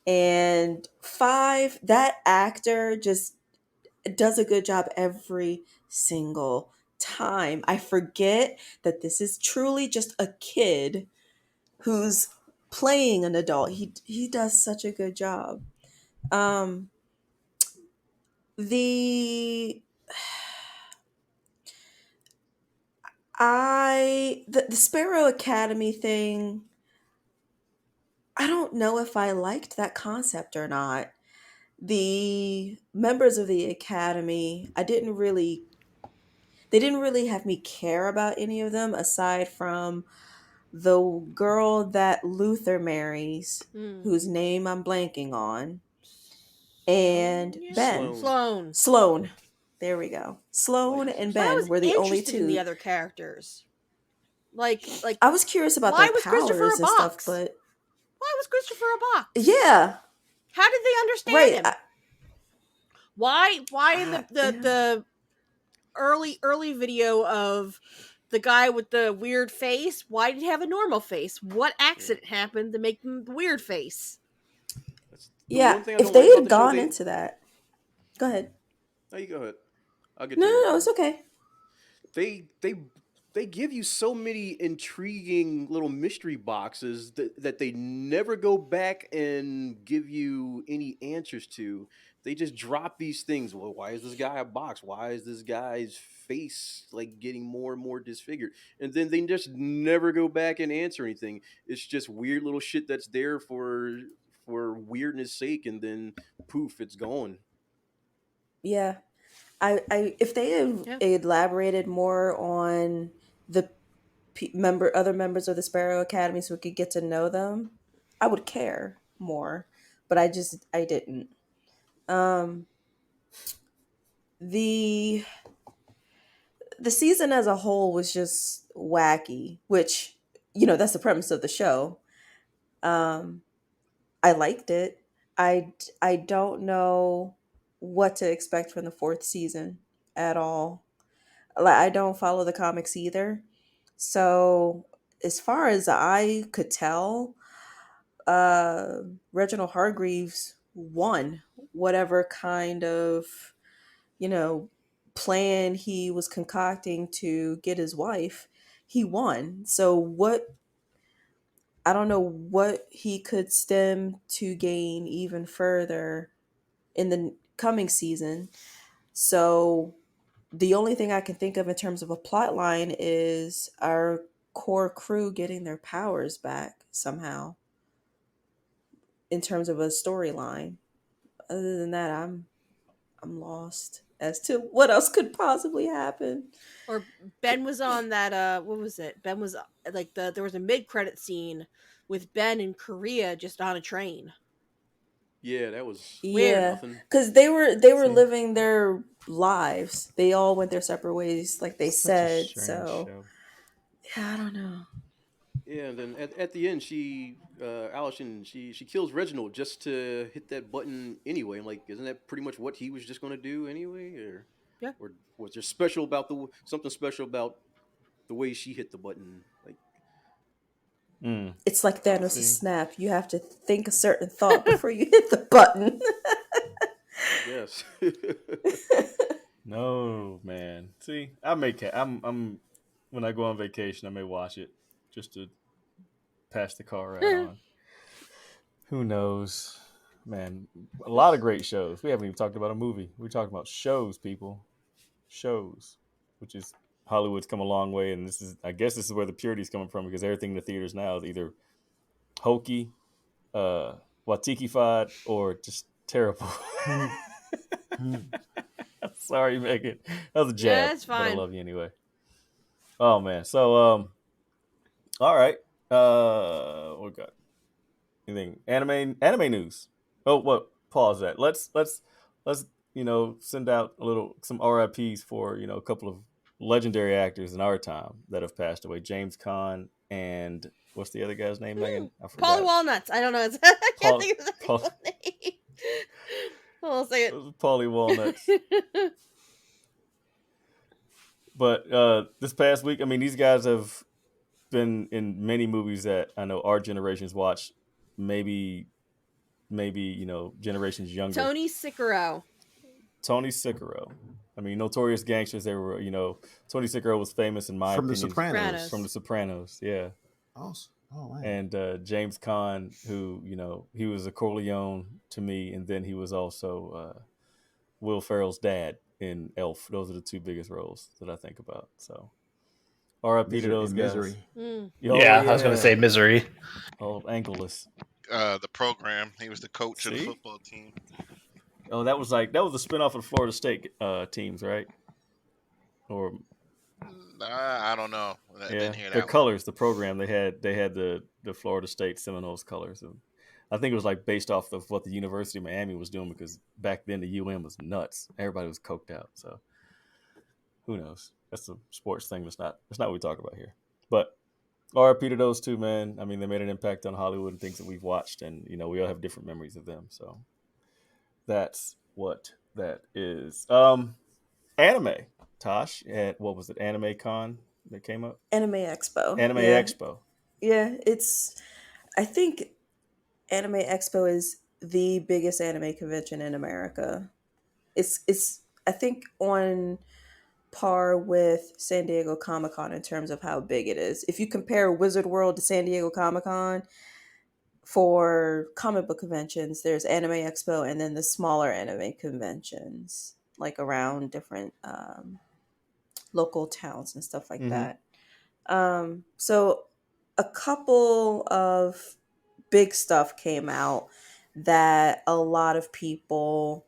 Speaker 7: And Five, that actor just does a good job every single time. I forget that this is truly just a kid who's playing an adult. He does such a good job. Um the the Sparrow Academy thing, I don't know if I liked that concept or not. The members of the academy, they didn't really have me care about any of them aside from the girl that Luther marries,
Speaker 2: Hmm.
Speaker 7: whose name I'm blanking on, and
Speaker 2: Sonya?
Speaker 7: Ben.
Speaker 1: Sloan.
Speaker 7: Sloan. There we go. Sloan
Speaker 1: Legacy
Speaker 7: and
Speaker 2: But I
Speaker 7: Ben
Speaker 2: was
Speaker 7: were the only
Speaker 2: interested in the
Speaker 7: two.
Speaker 2: other characters. Like
Speaker 7: I was curious about
Speaker 2: why
Speaker 7: their
Speaker 2: was Christopher
Speaker 7: powers
Speaker 2: a
Speaker 7: and stuff,
Speaker 2: box?
Speaker 7: but
Speaker 2: Why was Christopher a box?
Speaker 7: yeah,
Speaker 2: How did they understand
Speaker 7: right.
Speaker 2: him? Why in
Speaker 7: Yeah.
Speaker 2: the early video of the guy with the weird face, why did he have a normal face? What accident happened to make him the weird face?
Speaker 1: That's the
Speaker 7: Yeah,
Speaker 1: one thing I
Speaker 7: if
Speaker 1: don't like
Speaker 7: they
Speaker 1: about
Speaker 7: had
Speaker 1: the show.
Speaker 7: gone into that, go ahead.
Speaker 1: Oh, you go ahead. I'll get
Speaker 7: No,
Speaker 1: to
Speaker 7: no,
Speaker 1: yours
Speaker 7: no, it's
Speaker 1: first.
Speaker 7: okay.
Speaker 1: they they they give you so many intriguing little mystery boxes that they never go back and give you any answers to. They just drop these things. Well, why is this guy a box? Why is this guy's face like getting more and more disfigured? And then they just never go back and answer anything. It's just weird little shit that's there for weirdness sake, and then poof, it's gone.
Speaker 7: Yeah, I if they had
Speaker 2: Yeah.
Speaker 7: elaborated more on the other members of the Sparrow Academy so we could get to know them, I would care more. But I didn't. Um, the the season as a whole was just wacky, which that's the premise of the show. Um, I liked it. I don't know what to expect from the fourth season at all. Like, I don't follow the comics either. So as far as I could tell, uh Reginald Hargreaves won whatever kind of, you know, plan he was concocting to get his wife. He won. So I don't know what he could stem to gain even further in the coming season. So the only thing I can think of in terms of a plot line is our core crew getting their powers back somehow in terms of a storyline. Other than that, I'm lost as to what else could possibly happen.
Speaker 2: Or Ben was on that. What was it? Ben was like there was a mid-credit scene with Ben in Korea just on a train.
Speaker 1: Yeah, that was
Speaker 2: Weird.
Speaker 7: Yeah,
Speaker 1: nothing.
Speaker 7: because they were
Speaker 5: See.
Speaker 7: living their lives. They all went their separate ways, like they
Speaker 5: Such a
Speaker 7: said.
Speaker 5: strange
Speaker 7: So
Speaker 5: show.
Speaker 7: yeah, I don't know.
Speaker 1: Yeah, and then at the end, Allison, she kills Reginald just to hit that button anyway. I'm like, isn't that pretty much what he was just going to do anyway,
Speaker 2: Yeah.
Speaker 1: or was there special about something special about the way she hit the button? Like,
Speaker 7: It's like Thanos'
Speaker 5: See.
Speaker 7: snap. You have to think a certain thought before you hit the button.
Speaker 1: I guess.
Speaker 5: No, man. See, I'm when I go on vacation, I may watch it just to pass the car right on. Who knows, man? A lot of great shows. We haven't even talked about a movie. We're talking about shows, people. Shows, which is Hollywood's come a long way, and I guess this is where the purity's coming from because everything in the theaters now is either hokey, Watiki-fied, or just terrible. Sorry, Megan. That was a jab.
Speaker 2: Yeah, that's
Speaker 5: But I
Speaker 2: fine.
Speaker 5: love you anyway. Oh man. So all right. What we got? Anything anime news? Oh, what? Pause that. Let's send out some RIPs for a couple of legendary actors in our time that have passed away. James Caan and what's the other guy's name, Megan? I forgot.
Speaker 2: Polly Walnuts. I don't know. I can't think of his
Speaker 5: Paul-
Speaker 2: actual name. Hold on a second.
Speaker 5: Polly Walnuts. But this past week, I mean, these guys have been in many movies that I know our generations watch. Maybe generations younger.
Speaker 2: Tony Sicaro.
Speaker 5: I mean, Notorious Gangsters. They were, Tony Sicaro was famous in my
Speaker 4: From The
Speaker 5: opinion
Speaker 4: Sopranos.
Speaker 5: from The Sopranos. Yeah.
Speaker 4: Awesome. Oh man.
Speaker 5: And James Caan, who he was a Corleone to me, and then he was also Will Ferrell's dad in Elf. Those are the two biggest roles that I think about. So, R.I.P. to those guys.
Speaker 4: Misery.
Speaker 2: Mm.
Speaker 6: Yeah, I was going to say Misery.
Speaker 5: Old Ankleless.
Speaker 3: The program. He was the coach of the
Speaker 5: See?
Speaker 3: football team.
Speaker 5: Oh, that was a spinoff of the Florida State teams, right? Or
Speaker 3: I don't know. I didn't hear
Speaker 5: their
Speaker 3: that
Speaker 5: colors, the program they had the Florida State Seminoles colors. And I think it was like based off of what the University of Miami was doing because back then the UM was nuts. Everybody was coked out. So who knows? That's a sports thing. That's not what we talk about here. But RIP to those two, man. I mean, they made an impact on Hollywood and things that we've watched, and we all have different memories of them. So that's what that is. Anime. Tosh at what was it? Anime Con that came up.
Speaker 7: Anime Expo.
Speaker 5: Anime
Speaker 7: yeah.
Speaker 5: Expo.
Speaker 7: Yeah, I think Anime Expo is the biggest anime convention in America. It's I think on par with San Diego Comic-Con in terms of how big it is. If you compare Wizard World to San Diego Comic-Con for comic book conventions, there's Anime Expo and then the smaller anime conventions like around different local towns and stuff like that. So a couple of big stuff came out that a lot of people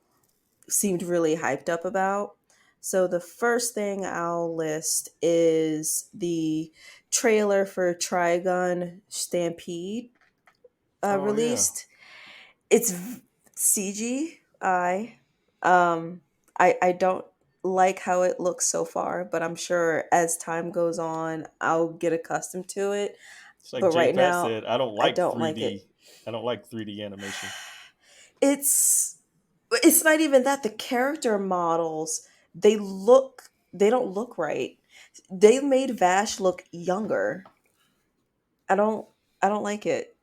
Speaker 7: seemed really hyped up about. So the first thing I'll list is the trailer for Trigun Stampede released. It's CGI. I don't like how it looks so far, but I'm sure as time goes on, I'll get accustomed to it.
Speaker 5: It's like
Speaker 7: But
Speaker 5: J.
Speaker 7: right
Speaker 5: Pat
Speaker 7: now,
Speaker 5: said, I don't like
Speaker 7: don't
Speaker 5: 3D.
Speaker 7: like it.
Speaker 5: I don't like 3D animation.
Speaker 7: It's not even that. The character models, they don't look right. They made Vash look younger. I don't like it.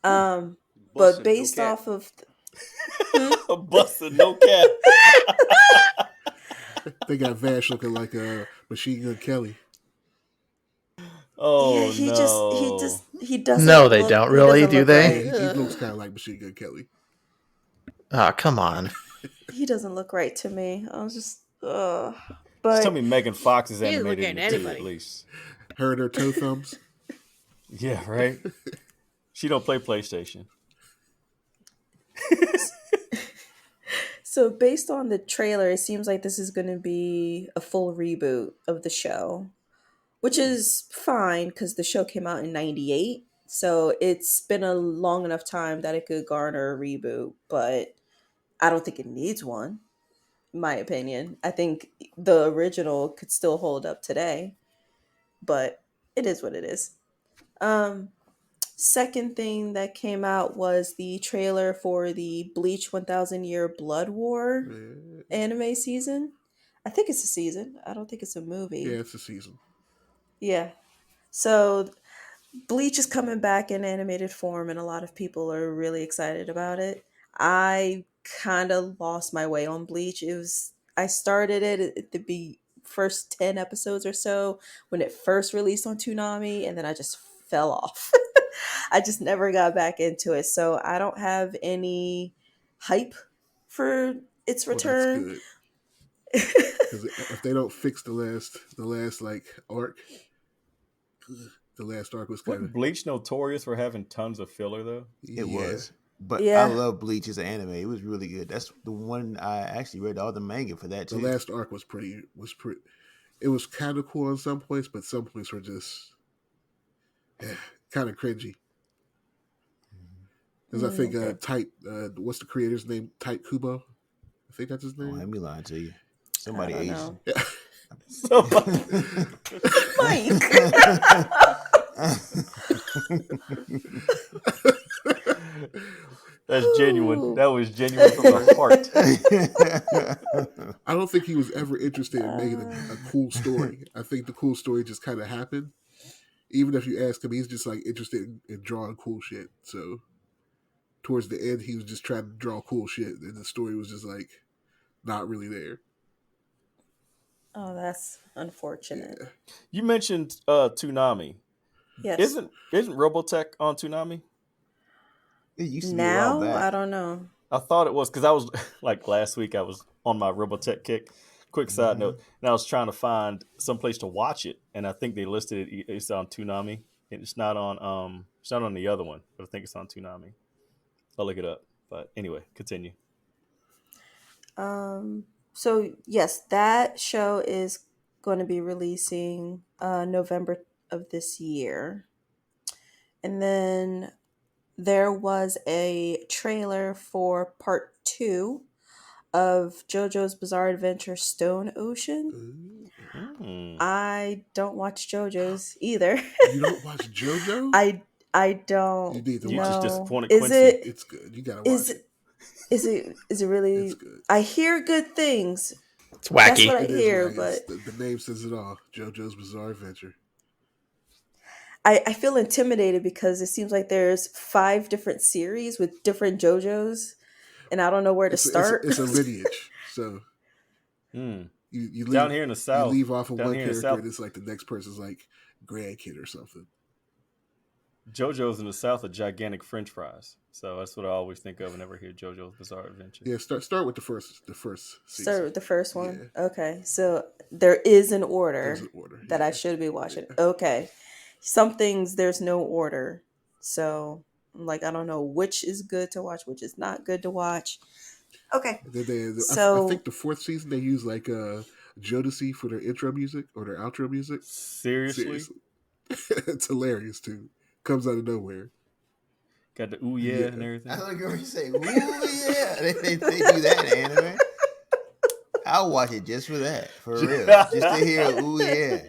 Speaker 7: But based off of
Speaker 5: Busted, no cap.
Speaker 8: They got Vash looking like a Machine Gun Kelly.
Speaker 5: Oh,
Speaker 7: yeah,
Speaker 5: no.
Speaker 7: He doesn't.
Speaker 6: No, they
Speaker 7: look,
Speaker 6: don't
Speaker 7: he
Speaker 6: really,
Speaker 7: doesn't
Speaker 6: do
Speaker 7: look
Speaker 6: they?
Speaker 7: right.
Speaker 8: He looks kind of like Machine Gun Kelly.
Speaker 6: Oh, come on.
Speaker 7: He doesn't look right to me. I was just,
Speaker 5: Just
Speaker 7: but
Speaker 5: tell me Megan Fox is
Speaker 2: He doesn't look
Speaker 5: animated in
Speaker 2: at
Speaker 5: it too,
Speaker 2: anybody.
Speaker 5: at least.
Speaker 8: Her and her toe thumbs.
Speaker 5: Yeah, right. She don't play PlayStation.
Speaker 7: so based on the trailer, it seems like this is going to be a full reboot of the show, which is fine because the show came out in '98. So it's been a long enough time that it could garner a reboot, but I don't think it needs one, in my opinion. I think the original could still hold up today, but it is what it is. Um, Second thing that came out was the trailer for the Bleach 1000 Year Blood War anime season. I think it's a season. I don't think it's a movie.
Speaker 8: Yeah, it's a season.
Speaker 7: Yeah. So Bleach is coming back in animated form, and a lot of people are really excited about it. I kind of lost my way on Bleach. I started it at the first 10 episodes or so when it first released on Toonami, and then I just fell off. I just never got back into it. So I don't have any hype for its
Speaker 8: Well, that's
Speaker 7: return.
Speaker 8: good. Because if they don't fix the last like arc, the last arc was kind
Speaker 5: Wasn't
Speaker 8: of.
Speaker 5: Bleach notorious for having tons of filler though?
Speaker 4: It was. But
Speaker 7: Yeah.
Speaker 4: I love Bleach as an anime. It was really good. That's the one I actually read all the manga for that
Speaker 8: The
Speaker 4: too.
Speaker 8: last arc was pretty. It was kind of cool in some points, but some points were just kind of cringy. Because I think
Speaker 7: Okay.
Speaker 8: Type, what's the creator's name? Type Kubo. I think that's his
Speaker 4: Don't
Speaker 8: name.
Speaker 4: let me lie to you. Somebody
Speaker 7: I don't
Speaker 4: aged
Speaker 7: know.
Speaker 8: Yeah.
Speaker 5: That's genuine. That was genuine from the heart.
Speaker 8: I don't think he was ever interested in making a cool story. I think the cool story just kind of happened. Even if you ask him, he's just like interested in drawing cool shit. So towards the end, he was just trying to draw cool shit, and the story was just like not really there.
Speaker 7: Oh, that's unfortunate.
Speaker 8: Yeah.
Speaker 5: You mentioned Toonami.
Speaker 7: Yes.
Speaker 5: Isn't Robotech on Toonami?
Speaker 4: It used to be a while
Speaker 7: Now,
Speaker 4: back.
Speaker 7: I don't know.
Speaker 5: I thought it was because I was like last week I was on my Robotech kick. Quick side note, and I was trying to find some place to watch it, and I think they listed it. It's on Toonami. It's not on the other one, but I think it's on Toonami. I'll look it up. But anyway, continue.
Speaker 7: So yes, that show is going to be releasing November of this year. And then there was a trailer for part 2 of JoJo's Bizarre Adventure Stone Ocean. I don't watch JoJo's either.
Speaker 8: You don't watch JoJo?
Speaker 7: I don't.
Speaker 8: You need to
Speaker 5: You
Speaker 8: watch
Speaker 5: just
Speaker 8: it.
Speaker 5: disappointed
Speaker 7: Is
Speaker 5: Quincy.
Speaker 7: it?
Speaker 8: It's good. You gotta watch it.
Speaker 7: Is it really?
Speaker 8: It's good.
Speaker 7: I hear good things.
Speaker 6: It's wacky.
Speaker 7: That's what I
Speaker 8: It is
Speaker 7: hear,
Speaker 8: wacky.
Speaker 7: but
Speaker 8: The name says it all. JoJo's Bizarre Adventure.
Speaker 7: I feel intimidated because it seems like there's 5 different series with different JoJos, and I don't know where to start.
Speaker 8: It's a lineage. So you leave,
Speaker 5: Down here in the South,
Speaker 8: you leave off of
Speaker 5: down
Speaker 8: one
Speaker 5: here in the
Speaker 8: character,
Speaker 5: South,
Speaker 8: and it's like the next person's like grandkid or something.
Speaker 5: JoJo's in the South are gigantic French fries, so that's what I always think of whenever I hear JoJo's Bizarre Adventure.
Speaker 8: Yeah, start with the first season.
Speaker 7: Start with the first one.
Speaker 8: Yeah.
Speaker 7: Okay, so there is an order,
Speaker 8: There's an order
Speaker 7: that I should be watching. Okay, some things there's no order, so like I don't know which is good to watch, which is not good to watch. Okay,
Speaker 8: I think the 4th season they use like Jodeci for their intro music or their outro music.
Speaker 5: Seriously?
Speaker 8: It's hilarious too. Comes out of nowhere.
Speaker 5: Got the ooh yeah and everything.
Speaker 4: I thought you were going to say, ooh yeah. They do that in anime. I'll watch it just for that, for real. Just to hear ooh yeah.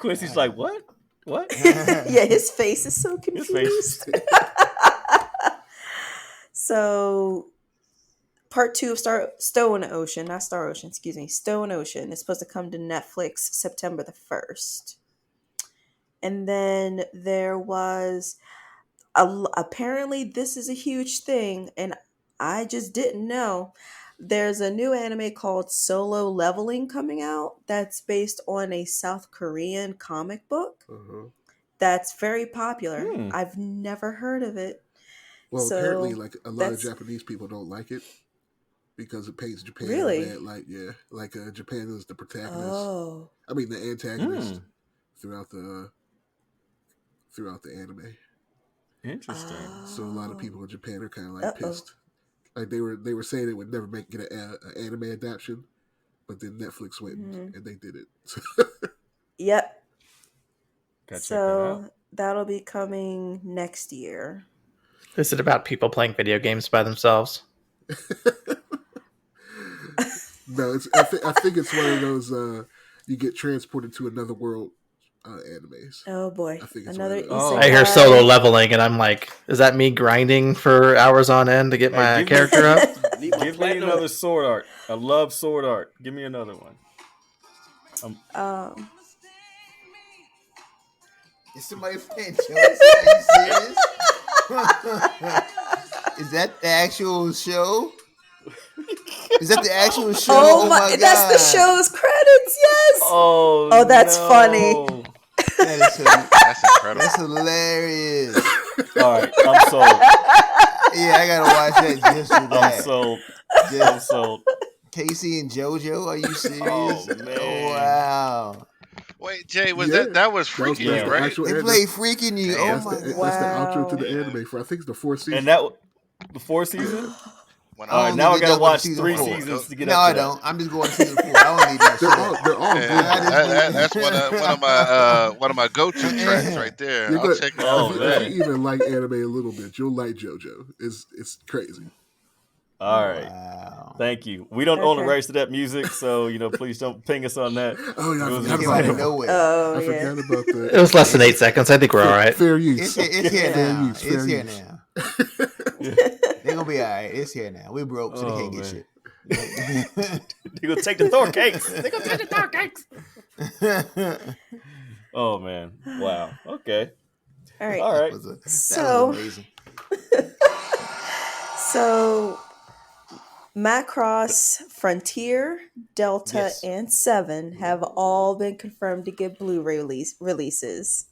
Speaker 5: Quincy's like, what? What?
Speaker 7: yeah, his face is so confused.
Speaker 5: His face.
Speaker 7: So, part 2 of Stone Ocean, not Star Ocean, excuse me, Stone Ocean is supposed to come to Netflix September the 1st. And then there was apparently this is a huge thing, and I just didn't know. There's a new anime called Solo Leveling coming out that's based on a South Korean comic book. that's very popular.
Speaker 5: Hmm.
Speaker 7: I've never heard of it.
Speaker 8: Well,
Speaker 7: So
Speaker 8: apparently, like a lot of
Speaker 7: that's
Speaker 8: Japanese people don't like it because it paints Japan in
Speaker 7: really.
Speaker 8: a bad light. Yeah, like Japan is the protagonist.
Speaker 7: Oh,
Speaker 8: I mean, the antagonist
Speaker 5: Hmm.
Speaker 8: throughout the anime.
Speaker 5: Interesting.
Speaker 8: So a lot of people in Japan are kind of like
Speaker 7: Uh-oh.
Speaker 8: pissed. Like they were saying it would never get an anime adaptation, but then Netflix went
Speaker 7: Mhm.
Speaker 8: and they did it.
Speaker 7: Yep.
Speaker 5: Gotta check that
Speaker 7: So
Speaker 5: out.
Speaker 7: that'll be coming next year.
Speaker 6: Is it about people playing video games by themselves?
Speaker 8: No, I think it's one of those you get transported to another world animes.
Speaker 7: Oh boy,
Speaker 8: I think it's
Speaker 7: another
Speaker 8: one of those.
Speaker 5: Oh.
Speaker 6: I hear
Speaker 7: isekai.
Speaker 6: solo leveling, and I'm like, is that me grinding for hours on end to get
Speaker 5: Hey,
Speaker 6: my
Speaker 5: give me-
Speaker 6: character up?
Speaker 1: Need my
Speaker 5: Give me
Speaker 1: platinum.
Speaker 5: another sword art. I love sword art. Give me another one.
Speaker 4: Is somebody playing Josie? Are you serious? Is that the actual show? Is that the actual show?
Speaker 7: Oh my, that's the
Speaker 4: God.
Speaker 7: show's credits. Yes.
Speaker 5: Oh,
Speaker 7: that's funny.
Speaker 4: That is
Speaker 3: That's incredible.
Speaker 4: that's hilarious.
Speaker 5: All right, I'm sold.
Speaker 4: Yeah, I gotta watch that just for
Speaker 5: I'm
Speaker 4: that.
Speaker 5: sold. I'm
Speaker 4: Just
Speaker 5: sold.
Speaker 4: Casey and JoJo, are you serious?
Speaker 5: Oh,
Speaker 4: Oh
Speaker 5: man.
Speaker 4: wow.
Speaker 3: Wait, Jay, was
Speaker 8: Yeah.
Speaker 3: that was
Speaker 8: That was
Speaker 3: freaking
Speaker 5: Yeah.
Speaker 3: you, right?
Speaker 8: actual
Speaker 4: They
Speaker 8: anime.
Speaker 4: play freaking you.
Speaker 3: Damn.
Speaker 4: Oh my
Speaker 8: That's the
Speaker 4: god.
Speaker 8: outro to the
Speaker 3: Wow.
Speaker 8: anime for I think it's the fourth season.
Speaker 5: And that the fourth season.
Speaker 3: When
Speaker 5: All
Speaker 4: I
Speaker 5: right,
Speaker 4: don't
Speaker 5: now I
Speaker 4: need to
Speaker 5: gotta
Speaker 4: know what
Speaker 5: watch
Speaker 4: season
Speaker 5: 3
Speaker 4: four.
Speaker 5: seasons to get
Speaker 4: No,
Speaker 5: up
Speaker 4: I
Speaker 5: to that.
Speaker 4: don't. I'm just going to season 4. I don't need that shit.
Speaker 8: they're all good.
Speaker 3: Yeah, that's one of my go-to tracks right there.
Speaker 8: You're
Speaker 3: I'll
Speaker 8: good.
Speaker 3: check it
Speaker 5: Oh,
Speaker 3: out for
Speaker 8: If
Speaker 3: that.
Speaker 8: you even like anime a little bit, you'll like JoJo. It's crazy.
Speaker 5: All right.
Speaker 4: Wow.
Speaker 5: Thank you. We don't own the
Speaker 7: Okay.
Speaker 5: rights to that music, so please don't ping us on that.
Speaker 8: Oh yeah, I
Speaker 5: It was
Speaker 8: forgot
Speaker 4: Came
Speaker 8: about
Speaker 4: out of
Speaker 8: that.
Speaker 4: nowhere.
Speaker 7: Oh
Speaker 8: I
Speaker 7: yeah.
Speaker 8: forgot about that.
Speaker 6: It was less than 8 seconds. I think we're all right.
Speaker 8: Fair use.
Speaker 4: It's here
Speaker 8: Fair
Speaker 4: now.
Speaker 8: use. Fair
Speaker 4: It's here
Speaker 8: use.
Speaker 4: now. They're gonna be all right. It's here now. We broke, so they
Speaker 5: Oh,
Speaker 4: can't get
Speaker 5: man.
Speaker 4: shit.
Speaker 5: They're gonna take the Thor cakes. They're gonna take the Thor cakes. Oh man. Wow. Okay.
Speaker 7: All right.
Speaker 5: All right.
Speaker 4: That
Speaker 7: So-
Speaker 4: was amazing.
Speaker 7: So Macross Frontier, Delta,
Speaker 4: Yes.
Speaker 7: and 7 have all been confirmed to get Blu-ray releases.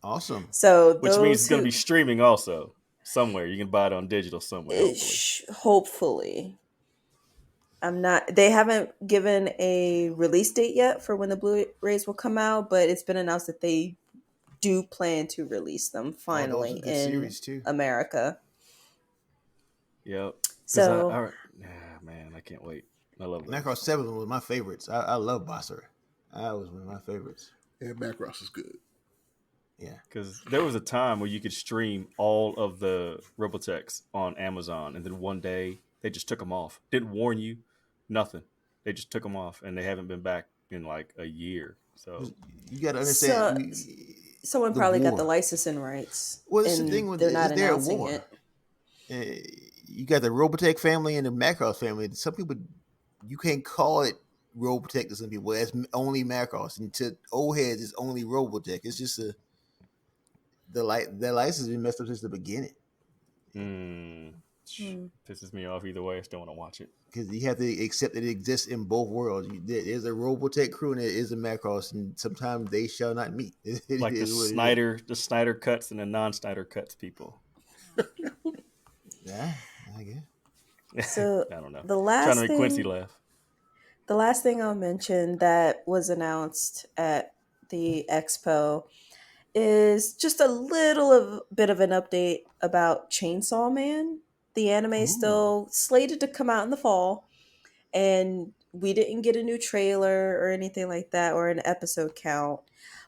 Speaker 4: Awesome.
Speaker 7: So
Speaker 5: Which
Speaker 7: those
Speaker 5: means it's gonna
Speaker 7: who-
Speaker 5: be streaming also somewhere. You can buy it on digital somewhere. Hopefully.
Speaker 7: hopefully. They haven't given a release date yet for when the Blu-rays will come out, but it's been announced that they do plan to release them finally
Speaker 4: those are good
Speaker 7: in
Speaker 4: series, too.
Speaker 7: America.
Speaker 5: Yep.
Speaker 7: So
Speaker 5: Man, I can't wait. I love that.
Speaker 4: Macross 7 was my favorites. I love Basser. That was one of my favorites.
Speaker 8: And Macross is good.
Speaker 4: Yeah.
Speaker 5: Because there was a time where you could stream all of the Robotechs on Amazon, and then one day they just took them off. Didn't warn you, nothing. They just took them off, and they haven't been back in like a year. So
Speaker 4: You got to understand.
Speaker 7: someone
Speaker 4: the
Speaker 7: probably got
Speaker 4: war.
Speaker 7: the licensing rights.
Speaker 4: Well, that's the
Speaker 7: and
Speaker 4: thing with
Speaker 7: they're not
Speaker 4: is there a
Speaker 7: announcing
Speaker 4: war?
Speaker 7: it.
Speaker 4: You got the Robotech family and the Macross family. Some people, you can't call it Robotech to some people. That's only Macross, and to old heads, it's only Robotech. It's just their license has been messed up since the beginning
Speaker 5: pisses me off either way. I still want to watch it.
Speaker 4: because you have to accept that it exists in both worlds. There's a Robotech crew and there is a Macross, and sometimes they shall not meet. It
Speaker 5: Like the
Speaker 4: is what it
Speaker 5: Snyder cuts and the non-Snyder cuts people.
Speaker 4: is. Yeah, I guess.
Speaker 7: So
Speaker 5: I don't know.
Speaker 7: the last
Speaker 5: Trying to make Quincy
Speaker 7: thing-
Speaker 5: laugh.
Speaker 7: The last thing I'll mention that was announced at the expo is just a bit of an update about Chainsaw Man. The anime is still slated to come out in the fall, and we didn't get a new trailer or anything like that or an episode count,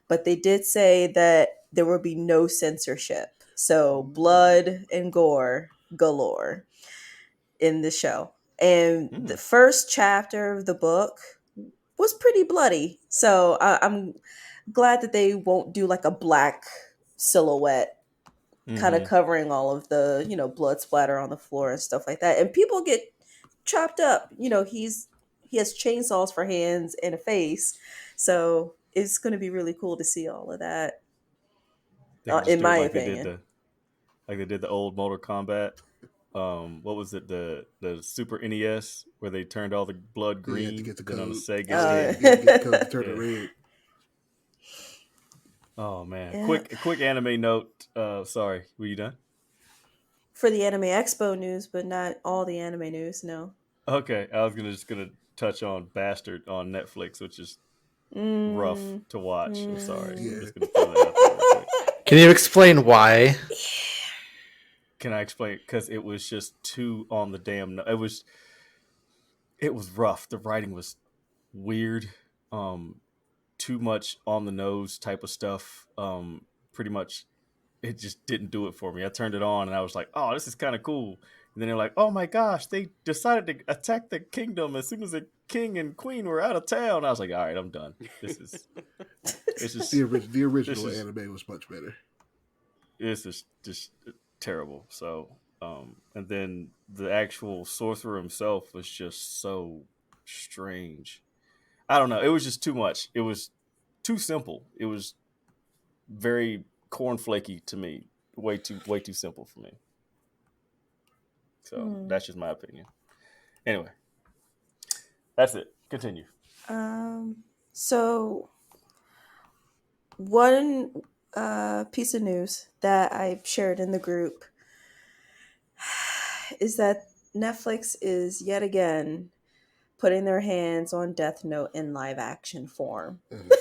Speaker 7: but they did say that there will be no censorship. So blood and gore galore in the show. And the first chapter of the book was pretty bloody. So I'm glad that they won't do like a black silhouette kind of covering all of the, blood splatter on the floor and stuff like that. And people get chopped up. He has chainsaws for hands and a face. So it's going to be really cool to see all of that.
Speaker 5: They could just
Speaker 7: In
Speaker 5: do it
Speaker 7: my
Speaker 5: like
Speaker 7: opinion.
Speaker 5: they did the old Mortal Kombat. What was it? The Super NES where they turned all the blood green.
Speaker 8: to get the
Speaker 5: then on the
Speaker 8: code.
Speaker 5: Sega.
Speaker 8: Get the code to turn it red.
Speaker 5: Oh man,
Speaker 7: Yeah.
Speaker 5: quick anime note. Sorry, were you done?
Speaker 7: For the Anime Expo news, but not all the anime news. No.
Speaker 5: Okay, I was just gonna touch on Bastard on Netflix, which is rough
Speaker 7: Mm,
Speaker 5: to watch. I'm sorry.
Speaker 7: mm.
Speaker 5: I'm
Speaker 8: Yeah.
Speaker 5: just gonna throw that out there real quick.
Speaker 6: Can you explain why?
Speaker 5: Can I explain? Because it was just too on the damn. It was rough. The writing was weird. Too much on the nose type of stuff. Pretty much, it just didn't do it for me. I turned it on and I was like, "Oh, this is kind of cool." And then they're like, "Oh my gosh, they decided to attack the kingdom as soon as the king and queen were out of town." I was like, "All right, I'm done. This is
Speaker 8: The original
Speaker 5: this is
Speaker 8: anime was much better.
Speaker 5: just terrible." So, and then the actual sorcerer himself was just so strange. I don't know. It was just too much. It was too simple. It was very cornflakey to me. Way too simple for me. So
Speaker 7: Hmm.
Speaker 5: that's just my opinion. Anyway, that's it. Continue.
Speaker 7: So one piece of news that I shared in the group is that Netflix is yet again putting their hands on Death Note in live action form.
Speaker 8: Mhm.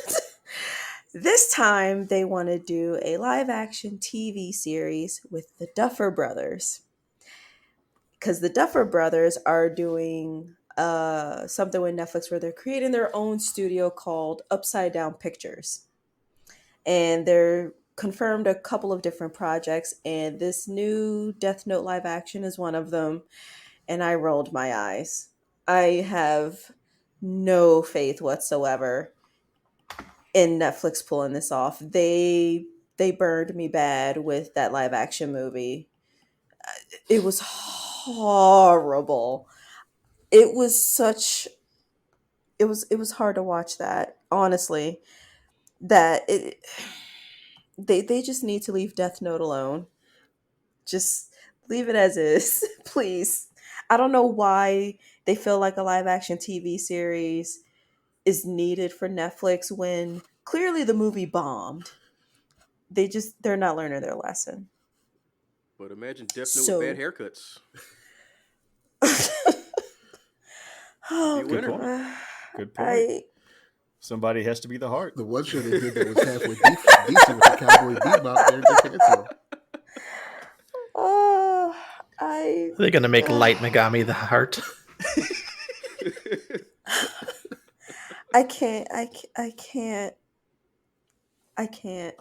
Speaker 7: This time they want to do a live action TV series with the Duffer Brothers. Because the Duffer Brothers are doing something with Netflix where they're creating their own studio called Upside Down Pictures. And they're confirmed a couple of different projects, and this new Death Note live action is one of them. And I rolled my eyes. I have no faith whatsoever in Netflix pulling this off. They burned me bad with that live action movie. It was horrible. It was such it was hard to watch that, honestly. That it they just need to leave Death Note alone. Just leave it as is, please. I don't know why they feel like a live action TV series is needed for Netflix when clearly the movie bombed. They're not learning their lesson.
Speaker 1: But imagine Death Note with bad
Speaker 7: So
Speaker 1: haircuts. You'd be
Speaker 7: oh
Speaker 1: a
Speaker 5: Good
Speaker 1: winner.
Speaker 5: point.
Speaker 7: god.
Speaker 5: Good point.
Speaker 7: I
Speaker 5: Somebody has to be the heart.
Speaker 8: The one show they did that was halfway decent with the Cowboy Bebop, they're canceled.
Speaker 7: oh I
Speaker 6: Are they going to make Light Megami the heart?
Speaker 7: I can't I can't I can't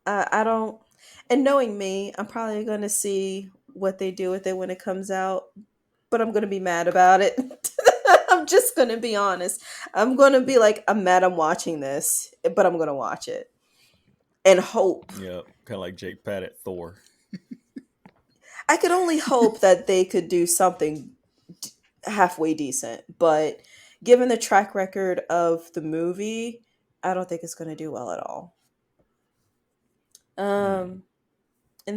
Speaker 7: I don't, and knowing me, I'm probably going to see what they do with it when it comes out, but I'm going to be mad about it. I'm just going to be honest. I'm going to be like, I'm mad I'm watching this, but I'm going to watch it and hope.
Speaker 5: Yeah, kind of like Jake Patt Thor.
Speaker 7: I could only hope that they could do something halfway decent, but given the track record of the movie, I don't think it's going to do well at all. And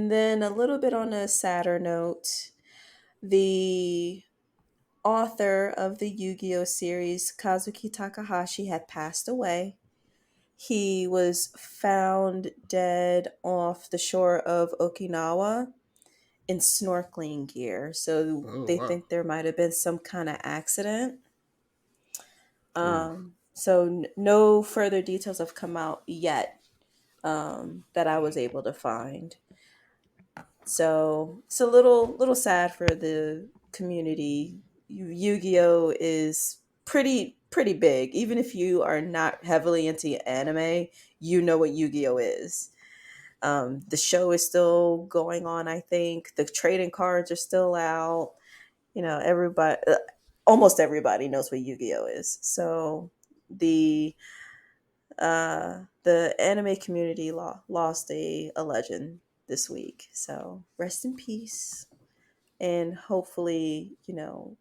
Speaker 7: then a little bit on a sadder note, the author of the Yu-Gi-Oh series, Kazuki Takahashi, had passed away. He was found dead off the shore of Okinawa in snorkeling gear. So
Speaker 8: Oh,
Speaker 7: they
Speaker 8: wow.
Speaker 7: think there might have been some kind of accident.
Speaker 8: Ooh.
Speaker 7: So no further details have come out yet that I was able to find. So it's a little sad for the community. Yu-Gi-Oh is pretty big. Even if you are not heavily into anime, you know what Yu-Gi-Oh is. The show is still going on. I think the trading cards are still out. Everybody, almost everybody knows what Yu-Gi-Oh is. So the the anime community lost a legend this week. So rest in peace, and hopefully no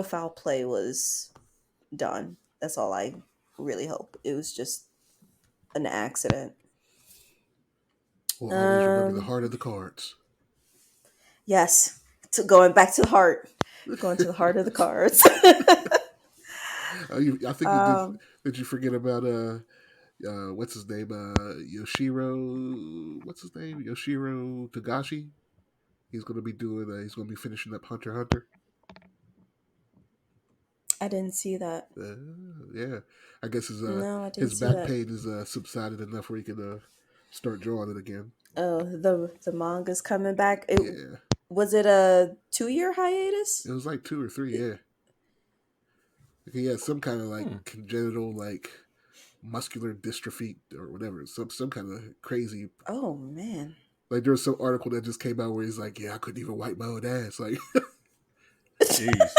Speaker 7: foul play was done. That's all I really hope. It was just an accident.
Speaker 8: We'll always remember the
Speaker 7: Um,
Speaker 8: heart of the cards.
Speaker 7: yes, going back to the heart, going to the heart of the cards.
Speaker 8: I think you did.
Speaker 7: um,
Speaker 8: Did you forget about what's his name? Yoshiro. What's his name? Yoshiro Tagashi. He's going to be doing. He's going to be finishing up Hunter x Hunter.
Speaker 7: I didn't see that.
Speaker 8: Yeah, I guess
Speaker 7: No, I didn't
Speaker 8: his
Speaker 7: see
Speaker 8: back
Speaker 7: that.
Speaker 8: pain is subsided enough where he can start drawing it again.
Speaker 7: Oh, the manga's coming back.
Speaker 8: Yeah,
Speaker 7: Was it a 2-year hiatus?
Speaker 8: it was like 2 or 3. Yeah, he had some kind of like congenital like muscular dystrophy or whatever. Some kind of crazy.
Speaker 7: Oh man.
Speaker 8: Like there was some article that just came out where he's like, "Yeah, I couldn't even wipe my own ass." Like,
Speaker 5: Jeez.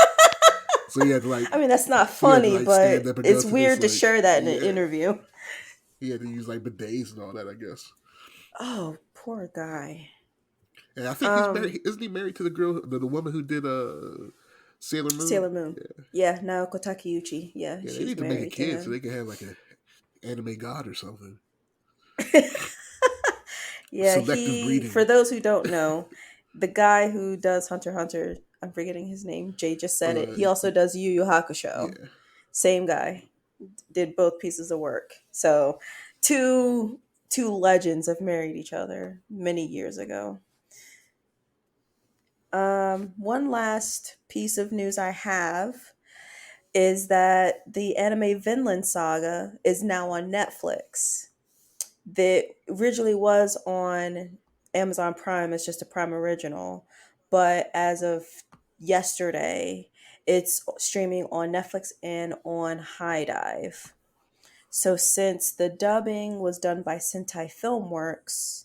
Speaker 8: so he had to like.
Speaker 7: I mean, that's not funny, but
Speaker 8: stand up and
Speaker 7: it's
Speaker 8: go through
Speaker 7: weird
Speaker 8: this,
Speaker 7: to
Speaker 8: like,
Speaker 7: share that in an
Speaker 8: yeah.
Speaker 7: interview.
Speaker 8: He had to use like bidets and all that, I guess.
Speaker 7: Oh, poor guy.
Speaker 8: And I think he's married. Isn't he married to the girl, the woman who did Sailor Moon?
Speaker 7: Sailor Moon. Yeah, Naoko Takeuchi. Yeah,
Speaker 8: Yeah,
Speaker 7: she's
Speaker 8: they need to
Speaker 7: married
Speaker 8: make a kid
Speaker 7: to
Speaker 8: so they can have like an anime god or something.
Speaker 7: Yeah,
Speaker 8: Selective breeding.
Speaker 7: for those who don't know, the guy who does Hunter x Hunter, I'm forgetting his name. Jay just said it. He also does Yu Yu Hakusho.
Speaker 8: Yeah.
Speaker 7: Same guy. Did both pieces of work. So two legends have married each other many years ago. One last piece of news I have is that the anime Vinland Saga is now on Netflix. That originally was on Amazon Prime. It's just a Prime original, but as of yesterday, it's streaming on Netflix and on High Dive. So since the dubbing was done by Sentai Filmworks,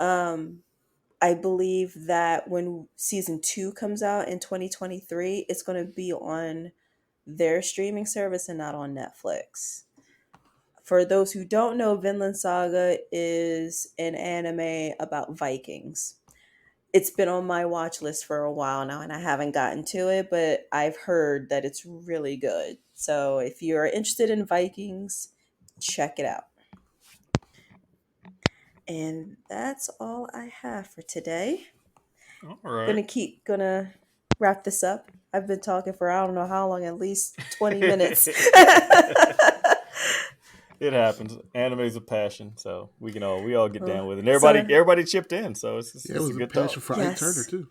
Speaker 7: I believe that when season 2 comes out in 2023, it's going to be on their streaming service and not on Netflix. For those who don't know, Vinland Saga is an anime about Vikings. It's been on my watch list for a while now and I haven't gotten to it, but I've heard that it's really good. So if you're interested in Vikings, check it out. And that's all I have for today.
Speaker 5: All right.
Speaker 7: Gonna wrap this up. I've been talking for I don't know how long, at least 20 minutes.
Speaker 5: It happens. Anime's a passion, so we all get down with it. And everybody chipped in, so it's
Speaker 8: it was
Speaker 5: a
Speaker 8: a
Speaker 5: good
Speaker 8: passion
Speaker 5: talk.
Speaker 8: for Ike Turner too.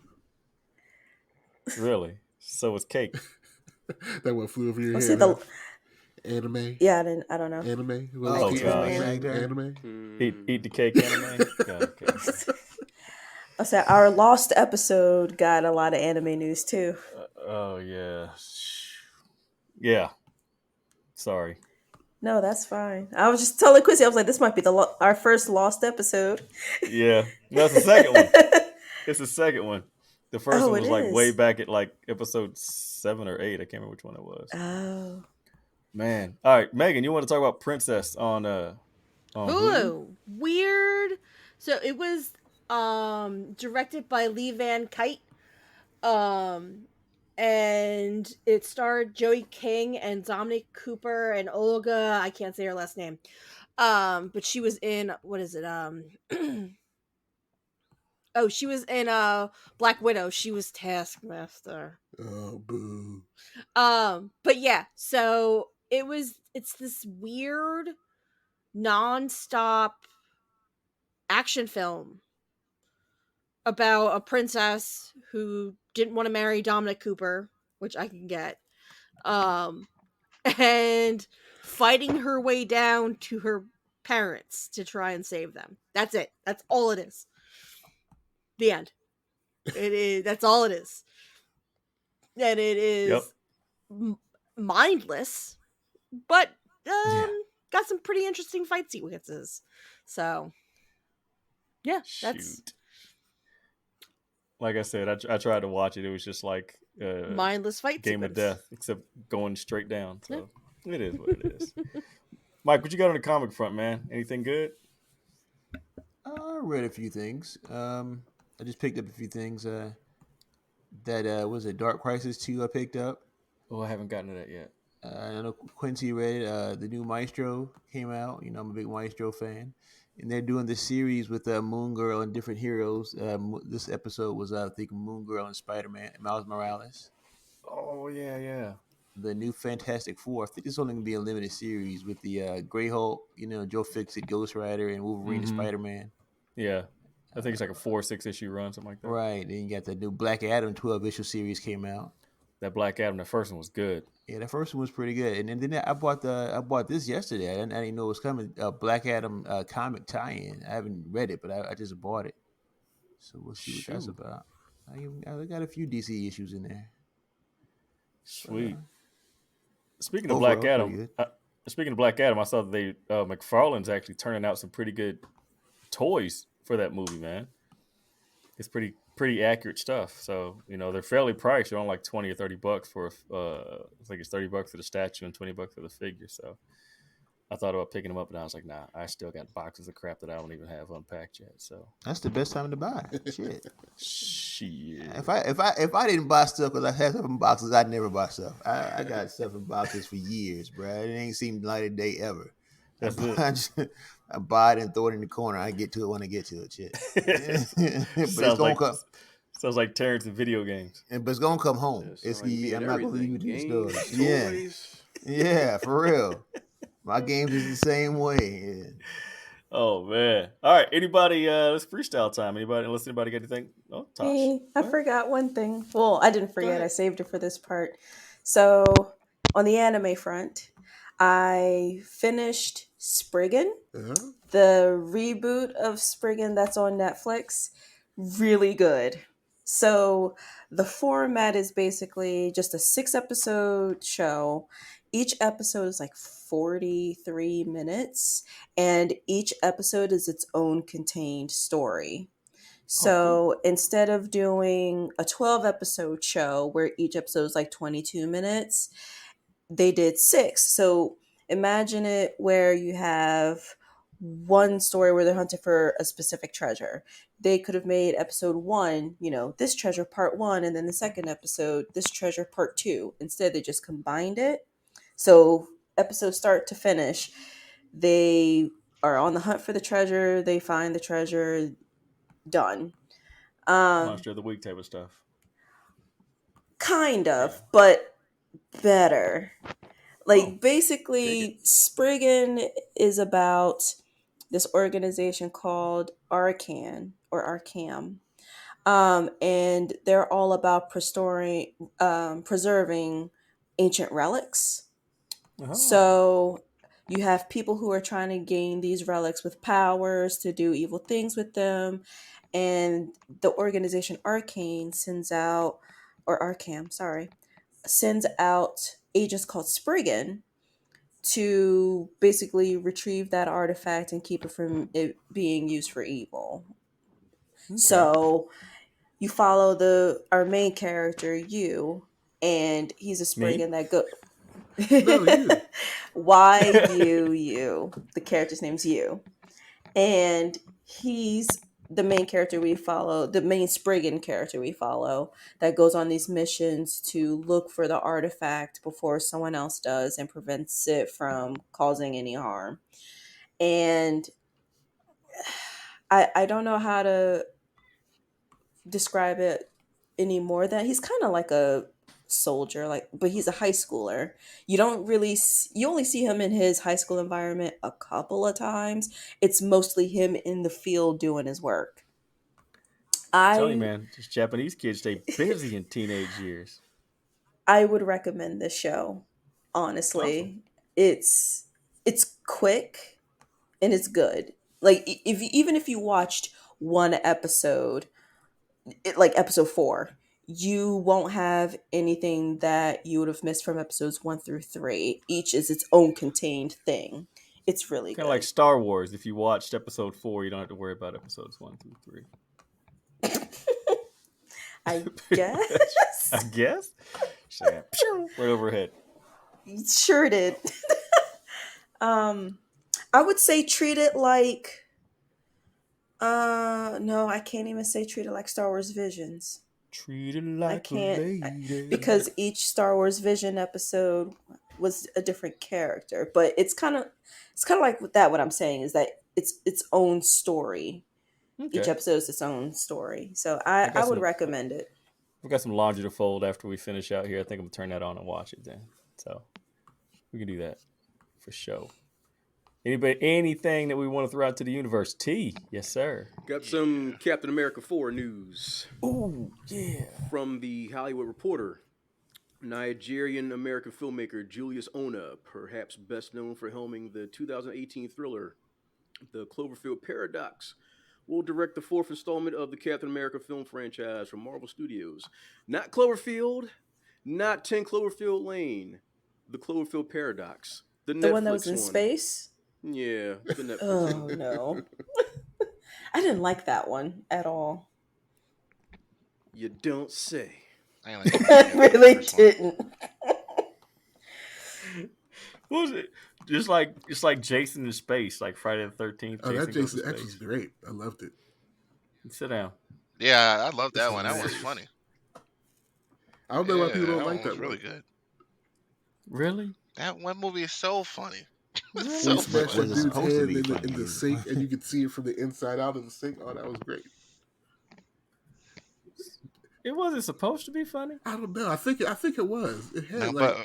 Speaker 5: Really? So was Cake.
Speaker 8: That one flew over your
Speaker 7: Was
Speaker 8: head.
Speaker 7: it the
Speaker 8: anime?
Speaker 7: Yeah, I don't know.
Speaker 8: Anime?
Speaker 5: Oh, gosh.
Speaker 8: Anime?
Speaker 5: Eat the cake anime? Okay.
Speaker 7: I said our lost episode got a lot of anime news too.
Speaker 5: Oh, yeah. Yeah. Sorry.
Speaker 7: No, that's fine. I was just telling Quincy, I was like, this might be our first lost episode.
Speaker 5: Yeah. That's the second one. It's the second one. The first one was like way back at like episode 7 or 8. I can't remember which one it was.
Speaker 7: Oh.
Speaker 5: Man. All right, Megan, you want to talk about Princess on
Speaker 2: Hulu? Weird. So it was directed by Lee Van Kite. And it starred Joey King and Dominic Cooper and Olga. I can't say her last name. But she was in what is it? Oh, she was in Black Widow. She was Taskmaster.
Speaker 8: Oh, boo.
Speaker 2: But yeah, so it's this weird non-stop action film about a princess who didn't want to marry Dominic Cooper, which I can get, and fighting her way down to her parents to try and save them. That's it. That's all it is. The end. It is. That's all it is. And it is mindless, but got some pretty interesting fight sequences. So, yeah, that's.
Speaker 5: Like I said, I tried to watch it. It was just like
Speaker 2: mindless fight
Speaker 5: game
Speaker 2: sequence.
Speaker 5: of death, except going straight down. So it is what it is. Mike, what you got on the comic front, man? Anything good?
Speaker 4: I read a few things. I just picked up a few things. That was it. Dark Crisis 2 I picked up.
Speaker 5: Oh, I haven't gotten to that yet.
Speaker 4: I know Quincy read it. The new Maestro came out. You know, I'm a big Maestro fan. And they're doing this series with Moon Girl and different heroes. This episode was, I think, Moon Girl and Spider-Man, Miles Morales.
Speaker 5: Oh, yeah.
Speaker 4: the new Fantastic Four. I think it's only gonna be a limited series with the Grey Hulk, Joe Fixit, Ghost Rider, and Wolverine and Spider Man.
Speaker 5: Yeah, I think it's like a 4 or 6 issue run, something like that.
Speaker 4: Right. Then you got the new Black Adam 12 issue series came out.
Speaker 5: That Black Adam, the first one was good.
Speaker 4: Yeah, the first one was pretty good, and then I bought this yesterday. I didn't know it was coming. Black Adam comic tie-in. I haven't read it, but I just bought it. So we'll see what that's about. I got a few DC issues in there.
Speaker 5: Sweet. Speaking of Black Adam, I saw that they McFarlane's actually turning out some pretty good toys for that movie, man. It's pretty accurate stuff. So they're fairly priced. They're on like $20 or $30 for I think it's $30 for the statue and $20 for the figure. So I thought about picking them up, and I was like, nah, I still got boxes of crap that I don't even have unpacked yet. So
Speaker 4: that's the best time to buy. Shit. If I didn't buy stuff because I had stuff in boxes, I'd never buy stuff. I got stuff in boxes for years, bro. It ain't seemed light of day ever.
Speaker 5: That's it.
Speaker 4: I buy it and throw it in the corner. I get to it when I get to it. Shit. But it's gonna come.
Speaker 5: Sounds like Terrence in video games.
Speaker 4: But it's gonna come home. I'm not gonna leave it in the stores. Yeah, for real. My games is the same way. Yeah.
Speaker 5: Oh man! All right, anybody? It's freestyle time. Unless anybody got anything? Oh, Tosh.
Speaker 7: Hey, I forgot one thing. Well, I didn't forget. I saved it for this part. So, on the anime front, I finished Spriggan, the reboot of Spriggan that's on Netflix. Really good. So, the format is basically just a 6-episode show. Each episode is like 43 minutes, and each episode is its own contained story. So instead of doing a 12-episode show where each episode is like 22 minutes, they did 6. So imagine it where you have one story where they're hunting for a specific treasure. They could have made episode 1, this treasure part 1, and then the second episode, this treasure part 2. Instead, they just combined it. So episode start to finish, they are on the hunt for the treasure. They find the treasure. Done.
Speaker 5: Monster of the Week type of stuff.
Speaker 7: Kind of, but better. Basically, Spriggan is about this organization called Arcan or Arcam. And they're all about preserving ancient relics. Oh. So you have people who are trying to gain these relics with powers to do evil things with them. And the organization Arcane sends out agents called Spriggan to basically retrieve that artifact and keep it from it being used for evil. Okay. So you follow our main character, you, and he's a Spriggan that goes... Y-U-U. The character's name's You. And he's the main character we follow, the main Spriggan character we follow, that goes on these missions to look for the artifact before someone else does and prevents it from causing any harm. And I don't know how to describe it any more than he's kind of like a soldier, but he's a high schooler. You only see him in his high school environment a couple of times. It's mostly him in the field doing his work.
Speaker 5: I'm telling you, man, these Japanese kids stay busy in teenage years.
Speaker 7: I would recommend this show. Honestly, awesome. It's quick and it's good. Even if you watched one episode, like episode 4, you won't have anything that you would have missed from episodes 1 through 3. Each is its own contained thing. It's really good.
Speaker 5: Kind of like Star Wars. If you watched episode 4, you don't have to worry about episodes 1 through 3.
Speaker 7: I guess.
Speaker 5: I guess? Right overhead.
Speaker 7: Sure did. I would say treat it like... no, I can't even say treat it like Star Wars Visions.
Speaker 5: Treat it like a lady.
Speaker 7: Because each Star Wars Vision episode was a different character. But it's kind of like that. What I'm saying is that it's its own story. Okay. Each episode is its own story. So I would recommend it.
Speaker 5: We've got some laundry to fold after we finish out here. I think I'm going to turn that on and watch it then. So we can do that for sure. Anybody, anything that we want to throw out to the universe? T, yes, sir.
Speaker 1: Got some Captain America 4 news.
Speaker 5: Oh, yeah.
Speaker 1: From the Hollywood Reporter. Nigerian American filmmaker Julius Ona, perhaps best known for helming the 2018 thriller The Cloverfield Paradox, will direct the fourth installment of the Captain America film franchise from Marvel Studios. Not Cloverfield, not 10 Cloverfield Lane, The Cloverfield Paradox. The Netflix
Speaker 7: one that was in space?
Speaker 1: Yeah, the Netflix
Speaker 7: Oh,
Speaker 1: one.
Speaker 7: no. I didn't like that one at all.
Speaker 1: You don't say.
Speaker 3: I ain't like
Speaker 7: I really didn't.
Speaker 5: What was it? Just like Jason in space, like Friday the 13th.
Speaker 8: Oh, that
Speaker 5: goes to
Speaker 8: Jason X
Speaker 5: space.
Speaker 8: was great. I loved it.
Speaker 5: Sit down.
Speaker 3: Yeah, I love that
Speaker 8: This
Speaker 3: one.
Speaker 8: is
Speaker 3: That was
Speaker 8: hilarious.
Speaker 3: funny.
Speaker 8: I don't know why people don't
Speaker 3: that
Speaker 8: like
Speaker 3: one was
Speaker 8: that
Speaker 3: really
Speaker 8: one.
Speaker 3: good.
Speaker 5: Really?
Speaker 3: That one movie is so funny.
Speaker 5: Really?
Speaker 3: So
Speaker 8: When he smashed
Speaker 4: funny.
Speaker 8: that
Speaker 4: Was it
Speaker 8: dude's
Speaker 4: supposed to
Speaker 8: head
Speaker 4: be
Speaker 8: in
Speaker 4: funny?
Speaker 8: the sink, and you could see it from the inside out of the sink. Oh, that was great.
Speaker 5: It wasn't supposed to be funny.
Speaker 8: I don't know. I think it was. It had
Speaker 3: No,
Speaker 8: like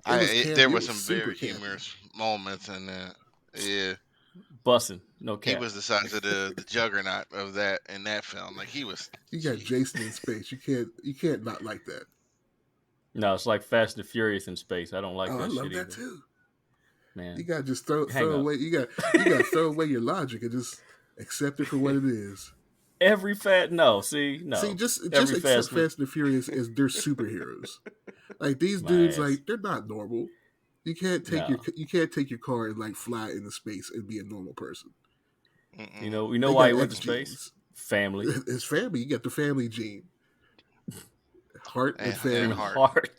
Speaker 3: but
Speaker 8: was campy.
Speaker 3: there
Speaker 8: It
Speaker 3: were
Speaker 8: was
Speaker 3: some
Speaker 8: super
Speaker 3: very
Speaker 8: campy.
Speaker 3: humorous moments in that. Yeah,
Speaker 5: Bussin', no
Speaker 3: he
Speaker 5: cap.
Speaker 3: was the size of the juggernaut of that in that film. Like he was.
Speaker 8: You got
Speaker 3: Jeez.
Speaker 8: Jason in space. You can't not like that.
Speaker 5: No, it's like Fast and Furious in space. I don't like
Speaker 8: I
Speaker 5: that
Speaker 8: love
Speaker 5: shit
Speaker 8: that
Speaker 5: either.
Speaker 8: too.
Speaker 5: Man,
Speaker 8: You gotta just throw
Speaker 5: Hang up.
Speaker 8: away. You got to throw away your logic and just accept it for what it is.
Speaker 5: every fat no. See, no.
Speaker 8: See, just
Speaker 5: every
Speaker 8: accept
Speaker 5: fast
Speaker 8: Fast and the Furious as they're superheroes. Like these
Speaker 5: My
Speaker 8: dudes,
Speaker 5: ass.
Speaker 8: like they're not normal. You can't take
Speaker 5: No.
Speaker 8: your car and like fly into space and be a normal person.
Speaker 3: Mm-mm.
Speaker 5: You know
Speaker 8: They
Speaker 5: why he
Speaker 8: got
Speaker 5: went to
Speaker 8: X
Speaker 5: space?
Speaker 8: genes.
Speaker 5: Family.
Speaker 8: It's family. You got the family gene. Heart and family.
Speaker 3: and heart.
Speaker 5: Heart.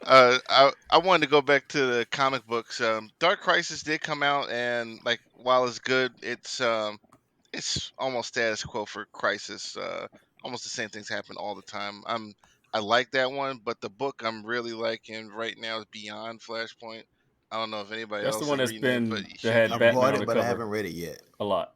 Speaker 3: I wanted to go back to the comic books. Dark Crisis did come out, and like while it's good, it's almost status quo for Crisis. Almost the same things happen all the time. I like that one, but the book I'm really liking right now is Beyond Flashpoint. I don't know if anybody
Speaker 5: That's
Speaker 3: else
Speaker 5: the one
Speaker 3: is
Speaker 5: that's
Speaker 3: reading
Speaker 5: been
Speaker 3: it, but
Speaker 5: that had
Speaker 4: I
Speaker 5: Batman
Speaker 4: bought
Speaker 5: on
Speaker 4: it,
Speaker 5: the
Speaker 4: but I
Speaker 5: cover
Speaker 4: haven't read it yet.
Speaker 5: a lot.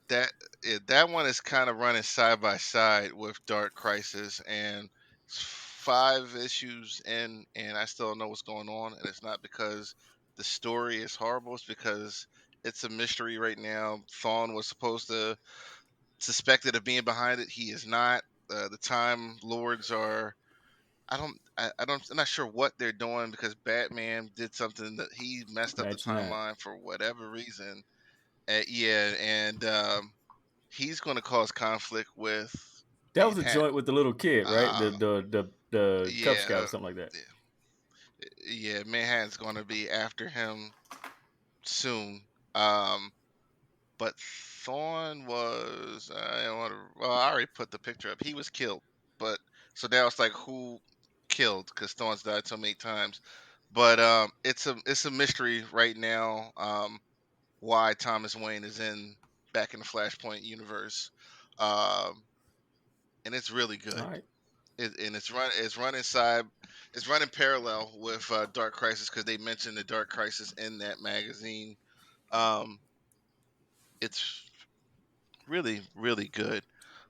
Speaker 3: that one is kind of running side by side with Dark Crisis, and it's 5 issues in, and I still don't know what's going on. And it's not because the story is horrible; it's because it's a mystery right now. Thawne was supposed to suspected of being behind it. He is not. The Time Lords are. I'm not sure what they're doing because Batman did something that he messed up the
Speaker 5: Imagine that.
Speaker 3: timeline for whatever reason. Yeah, and he's going to cause conflict with
Speaker 5: That was a
Speaker 3: Manhattan.
Speaker 5: joint with the little kid, right?
Speaker 3: Uh,
Speaker 5: The Cub
Speaker 3: yeah,
Speaker 5: Scout or something like that.
Speaker 3: yeah, Manhattan's going to be after him soon. But Thawne was I don't want to. Well, I already put the picture up. He was killed, but so now it's like who killed because Thawne's died so many times. But it's a mystery right now. Why Thomas Wayne is back in the Flashpoint universe, um, and it's really good.
Speaker 5: All right.
Speaker 3: And it's running parallel with Dark Crisis because they mentioned the Dark Crisis in that magazine. It's really really good.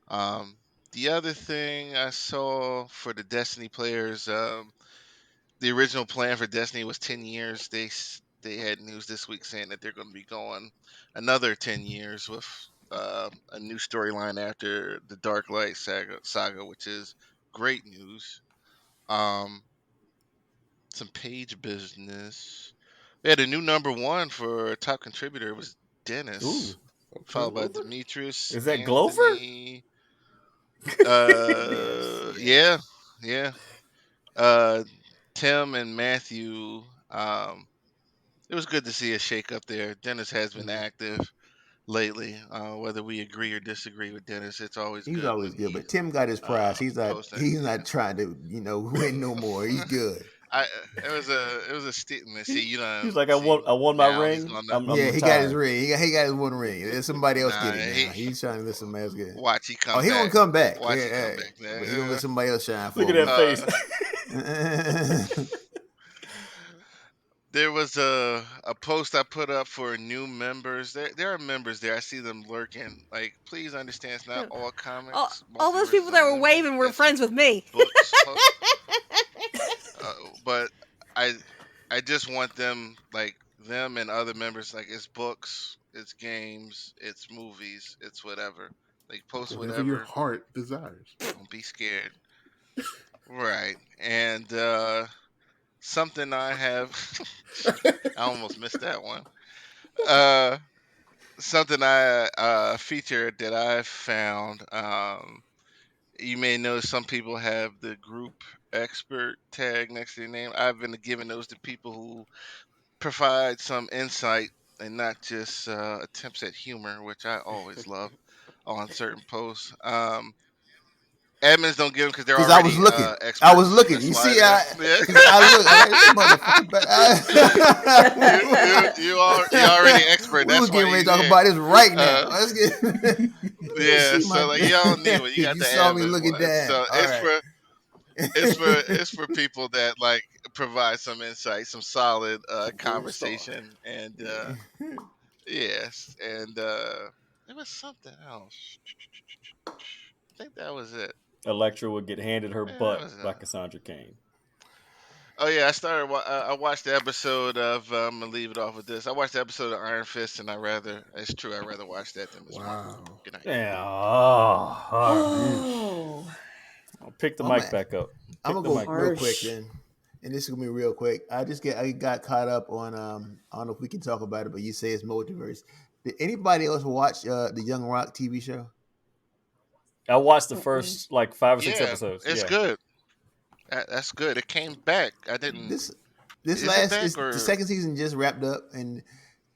Speaker 3: Um, the other thing I saw for the Destiny players, the original plan for Destiny was 10 years. They had news this week saying that they're going to be going another 10 years with a new storyline after the Dark Light saga, which is great news. Some page business. We had a new number one for top contributor. It was Dennis,
Speaker 5: Ooh.
Speaker 3: followed by
Speaker 8: Glover?
Speaker 3: Demetrius,
Speaker 5: Is that Glover?
Speaker 3: Anthony. Yeah, yeah. Uh, Tim and Matthew. It was good to see a shake up there. Dennis has been active lately. Whether we agree or disagree with Dennis, it's always
Speaker 4: He's
Speaker 3: good
Speaker 4: always
Speaker 3: when
Speaker 4: good, but
Speaker 3: he's
Speaker 4: Tim got his prize. He's not.
Speaker 3: posting.
Speaker 4: He's not trying to, win no more. He's good.
Speaker 3: It was a statement. See, you know,
Speaker 5: He's like, I won my
Speaker 3: now he's
Speaker 5: ring.
Speaker 3: gonna
Speaker 5: I'm
Speaker 4: Yeah, he got his
Speaker 5: retired.
Speaker 4: ring. He got his one ring. There's somebody else
Speaker 3: nah.
Speaker 4: get it now. He's trying to let somebody else get it.
Speaker 3: Watch he come
Speaker 4: Oh, he
Speaker 3: back.
Speaker 4: gonna come back.
Speaker 3: Watch
Speaker 4: Yeah,
Speaker 3: he come back.
Speaker 4: but he gonna let somebody else shine for
Speaker 5: Look at
Speaker 4: him.
Speaker 5: that face.
Speaker 3: There was a post I put up for new members. There are members there. I see them lurking. Like, please understand, it's not all comics.
Speaker 2: All those people that were waving were friends with me.
Speaker 3: Books. but I I just want them like them and other members like it's books, it's games, it's movies, it's whatever. Like post
Speaker 8: Whatever your
Speaker 3: whatever.
Speaker 8: heart desires.
Speaker 3: Don't be scared. Right. And something I have I almost missed that one. Uh something I feature that I found. You may know some people have the group expert tag next to their name. I've been giving those to people who provide some insight and not just attempts at humor, which I always love on certain posts. Admins don't give them because they're
Speaker 4: Because I was
Speaker 3: already
Speaker 4: looking. I was
Speaker 3: experts.
Speaker 4: looking.
Speaker 3: That's
Speaker 4: You
Speaker 3: why
Speaker 4: see,
Speaker 3: they're
Speaker 4: because I look. I'm like, this motherfucker.
Speaker 3: you already expert.
Speaker 4: We
Speaker 3: That's
Speaker 4: was
Speaker 3: why
Speaker 4: getting ready
Speaker 3: you
Speaker 4: to talk
Speaker 3: there.
Speaker 4: about this right now.
Speaker 3: Uh,
Speaker 4: Let's get.
Speaker 3: Yeah,
Speaker 4: See my.
Speaker 3: so like y'all need one. You got
Speaker 4: You
Speaker 3: the
Speaker 4: saw me
Speaker 3: admin
Speaker 4: looking
Speaker 3: one.
Speaker 4: down.
Speaker 3: So
Speaker 4: All right.
Speaker 3: it's for people that like provide some insight, some solid
Speaker 4: Gold star.
Speaker 3: conversation, and yes, and there was something else. I think that was it.
Speaker 5: Electra would get handed her
Speaker 3: Yeah, that
Speaker 5: butt
Speaker 3: was
Speaker 5: by Cassandra Cain.
Speaker 3: Oh yeah, I started. I watched the episode of. I'm gonna leave it off with this. I watched the episode of Iron Fist, and it's true. I'd rather watch that than Miss Marvel.
Speaker 8: Wow.
Speaker 3: Good night.
Speaker 5: Yeah. Oh,
Speaker 7: Oh,
Speaker 5: I'll pick the
Speaker 4: I'm
Speaker 5: mic
Speaker 4: gonna,
Speaker 5: back up.
Speaker 4: I'm
Speaker 5: Pick
Speaker 4: gonna
Speaker 5: the
Speaker 4: go
Speaker 5: mic.
Speaker 4: real quick
Speaker 7: harsh.
Speaker 4: then, and this is gonna be real quick. I got caught up on I don't know if we can talk about it, but you say it's multiverse. Did anybody else watch the Young Rock TV show?
Speaker 5: I watched the
Speaker 7: Mm-mm.
Speaker 5: first like 5 or 6
Speaker 3: Yeah,
Speaker 5: episodes.
Speaker 3: it's
Speaker 5: Yeah.
Speaker 3: good. That's good. It came back. I didn't.
Speaker 4: This
Speaker 3: Is it back
Speaker 4: the
Speaker 3: or?
Speaker 4: second season just wrapped up, and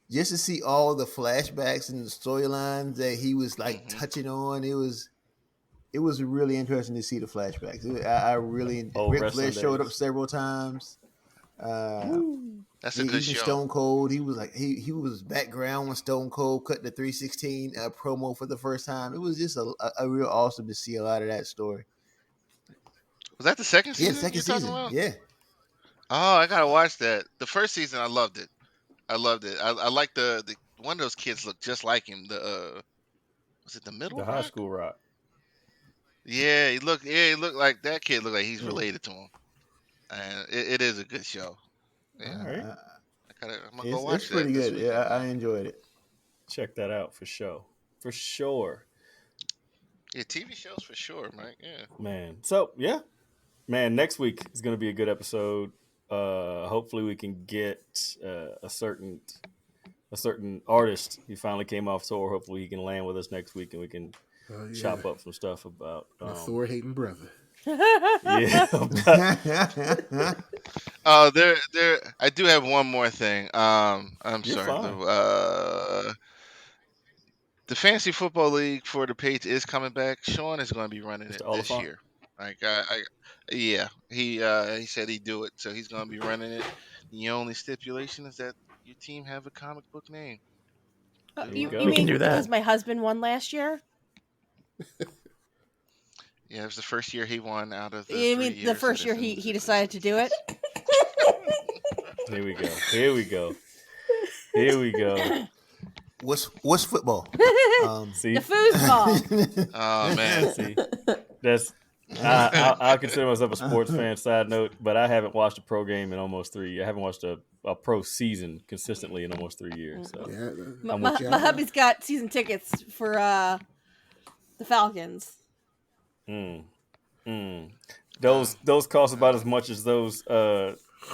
Speaker 4: just to see all the flashbacks and the storylines that he was like
Speaker 3: Mhm.
Speaker 4: touching on, it was really interesting to see the flashbacks. I really
Speaker 5: Old
Speaker 4: Ric
Speaker 5: wrestling
Speaker 4: Flair showed up
Speaker 5: days.
Speaker 4: several times.
Speaker 3: That's a good
Speaker 4: Even
Speaker 3: show.
Speaker 4: Stone Cold, he was like he was background when Stone Cold cut the 316 promo for the first time. It was just a real awesome to see a lot of that story.
Speaker 3: Was that the second
Speaker 4: Yeah,
Speaker 3: season
Speaker 4: second
Speaker 3: you're talking
Speaker 4: season.
Speaker 3: about?
Speaker 4: Yeah,
Speaker 3: Oh, I gotta watch that. The first season, I loved it. I loved it. I like the one of those kids looked just like him. The was it the Middle
Speaker 5: The high
Speaker 3: Rock?
Speaker 5: school rock.
Speaker 3: Yeah, he looked like that kid. Looked like he's
Speaker 5: Yeah.
Speaker 3: related to him, and it is a good show. Yeah,
Speaker 5: All right.
Speaker 3: I'm gonna go watch
Speaker 4: it's
Speaker 3: that
Speaker 4: pretty
Speaker 3: this
Speaker 4: good.
Speaker 3: weekend.
Speaker 4: Yeah, I enjoyed it.
Speaker 5: Check that out for sure. For sure.
Speaker 3: Yeah, TV shows for sure, Mike. Yeah.
Speaker 5: Man. So yeah. Man, next week is gonna be a good episode. Hopefully we can get a certain artist. He finally came off tour. Hopefully he can land with us next week and we can
Speaker 8: Oh, yeah.
Speaker 5: chop up some stuff about
Speaker 8: My Thor hating brother.
Speaker 5: yeah.
Speaker 3: There. I do have one more thing. I'm
Speaker 5: You're
Speaker 3: sorry.
Speaker 5: fine.
Speaker 3: The Fantasy Football League for the page is coming back. Sean is going to be running it
Speaker 5: Mr.
Speaker 3: this
Speaker 5: Oliphant?
Speaker 3: year. Like yeah, he said he'd do it, so he's going to be running it. The only stipulation is that your team have a comic book name.
Speaker 5: There
Speaker 2: You,
Speaker 5: you go.
Speaker 2: you
Speaker 5: We
Speaker 6: can
Speaker 2: mean
Speaker 6: do that.
Speaker 2: because my husband won last year?
Speaker 3: Yeah, it was the first year he won out of the
Speaker 2: You
Speaker 3: 3
Speaker 2: mean
Speaker 3: years
Speaker 2: the
Speaker 3: that
Speaker 2: first year
Speaker 3: it's
Speaker 2: he
Speaker 3: been-
Speaker 2: decided to do it?
Speaker 5: Here we go. Here we go. Here we go.
Speaker 4: What's football?
Speaker 5: See?
Speaker 2: The foosball.
Speaker 3: Oh man,
Speaker 5: See? That's I consider myself a sports fan, side note, but I haven't watched a pro game in almost 3 years. I haven't watched a pro season consistently in almost 3 years. So
Speaker 8: Yeah,
Speaker 5: I'm
Speaker 2: My
Speaker 5: with you.
Speaker 2: hubby's got season tickets for the Falcons.
Speaker 5: Those cost about as much as those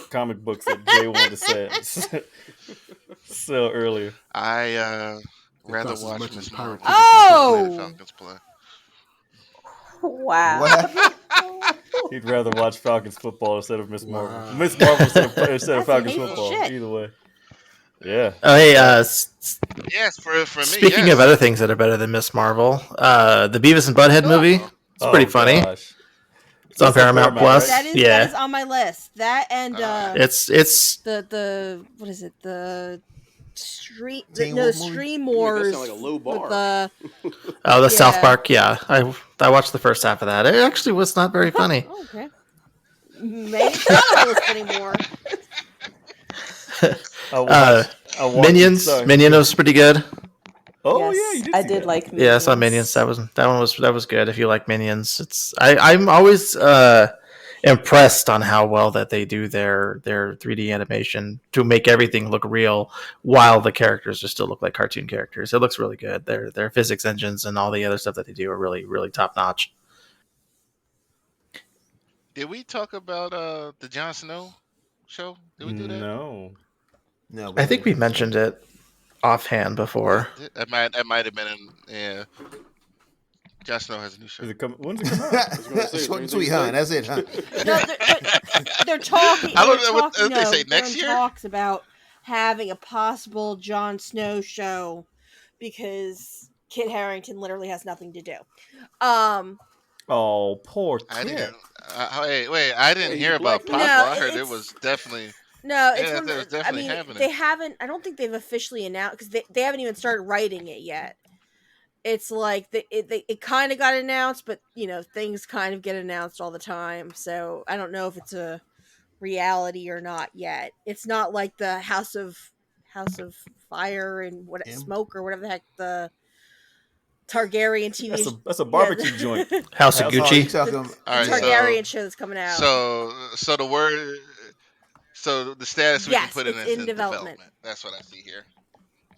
Speaker 5: comic books that Jay wanted to sell earlier.
Speaker 3: I
Speaker 8: It
Speaker 3: rather
Speaker 8: costs as
Speaker 3: watch
Speaker 8: much as
Speaker 3: Miss
Speaker 8: pirate
Speaker 3: Marvel
Speaker 8: tickets
Speaker 2: Oh!
Speaker 3: play the Falcons play.
Speaker 7: wow.
Speaker 4: What happened?
Speaker 5: He'd rather watch Falcons football instead of Miss Marvel.
Speaker 8: Wow.
Speaker 5: Miss Marvel instead of
Speaker 2: That's
Speaker 5: Falcons
Speaker 2: hateful
Speaker 5: football.
Speaker 2: shit.
Speaker 5: Either way. Yeah.
Speaker 6: Oh, hey,
Speaker 3: Yes, for me.
Speaker 6: speaking
Speaker 3: yes.
Speaker 6: of other things that are better than Miss Marvel, the Beavis and Butthead movie, it's pretty funny.
Speaker 5: Gosh.
Speaker 6: It's on
Speaker 5: It's on
Speaker 6: Paramount
Speaker 5: Paramount,
Speaker 6: Plus.
Speaker 5: right?
Speaker 2: That
Speaker 6: Yeah,
Speaker 2: is on my list. That and
Speaker 6: it's
Speaker 2: the what is it? The stream
Speaker 4: Teen
Speaker 2: no
Speaker 4: Wolf
Speaker 2: the
Speaker 4: movie?
Speaker 2: Stream
Speaker 1: That
Speaker 2: Wars
Speaker 1: sound like a low
Speaker 2: with
Speaker 1: bar.
Speaker 2: the
Speaker 6: the South
Speaker 2: Yeah.
Speaker 6: Park. Yeah, I watched the first half of that. It actually was not very funny.
Speaker 2: oh, okay. Maybe it's not on the list anymore.
Speaker 5: I watched
Speaker 6: Minions.
Speaker 5: sorry.
Speaker 6: Minion was pretty good.
Speaker 5: Oh
Speaker 7: Yes,
Speaker 5: yeah, you did.
Speaker 7: I
Speaker 5: see
Speaker 7: did
Speaker 5: that.
Speaker 7: like.
Speaker 6: Yeah, I saw Minions. That was good. If you like Minions, I'm always impressed on how well that they do their 3D animation to make everything look real while the characters just still look like cartoon characters. It looks really good. Their physics engines and all the other stuff that they do are really, really top notch.
Speaker 3: Did we talk about the Jon Snow show? Did we do that?
Speaker 5: No.
Speaker 4: No,
Speaker 6: I think we mentioned it offhand before.
Speaker 3: That might have been yeah. Jon Snow has a new show.
Speaker 5: Is it come? When's it come out?
Speaker 1: I was gonna say,
Speaker 4: Short and
Speaker 1: anything
Speaker 4: sweet,
Speaker 1: to
Speaker 4: huh?
Speaker 1: say?
Speaker 4: That's it, huh?
Speaker 2: No, they're talking.
Speaker 3: I don't
Speaker 2: they're
Speaker 3: know what-
Speaker 2: talking-
Speaker 3: they say
Speaker 2: they're
Speaker 3: next
Speaker 2: in
Speaker 3: year?
Speaker 2: Talks about having a possible Jon Snow show because Kit Harington literally has nothing to do.
Speaker 5: Oh, poor
Speaker 3: I
Speaker 5: Kit.
Speaker 3: didn't. Wait! I didn't
Speaker 1: Hey,
Speaker 3: hear
Speaker 1: Black
Speaker 3: about
Speaker 1: Panther.
Speaker 3: possible.
Speaker 2: No,
Speaker 3: I heard it
Speaker 2: it's-
Speaker 3: was definitely.
Speaker 2: No, it's
Speaker 3: Yeah,
Speaker 2: one.
Speaker 3: that was
Speaker 2: I
Speaker 3: definitely
Speaker 2: mean,
Speaker 3: happening.
Speaker 2: they haven't. I don't think they've officially announced because they haven't even started writing it yet. It's like it kind of got announced, but things kind of get announced all the time. So I don't know if it's a reality or not yet. It's not like the House of Fire and Smoke or whatever the heck the Targaryen TV.
Speaker 5: That's a barbecue joint.
Speaker 6: House of
Speaker 4: Oh, you
Speaker 6: Gucci.
Speaker 4: talking?
Speaker 3: All right,
Speaker 2: Targaryen show that's coming out.
Speaker 3: So the word. So the status we can
Speaker 2: Yes,
Speaker 3: put in
Speaker 2: it's
Speaker 3: is
Speaker 2: in
Speaker 3: in
Speaker 2: development.
Speaker 3: That's what I see here.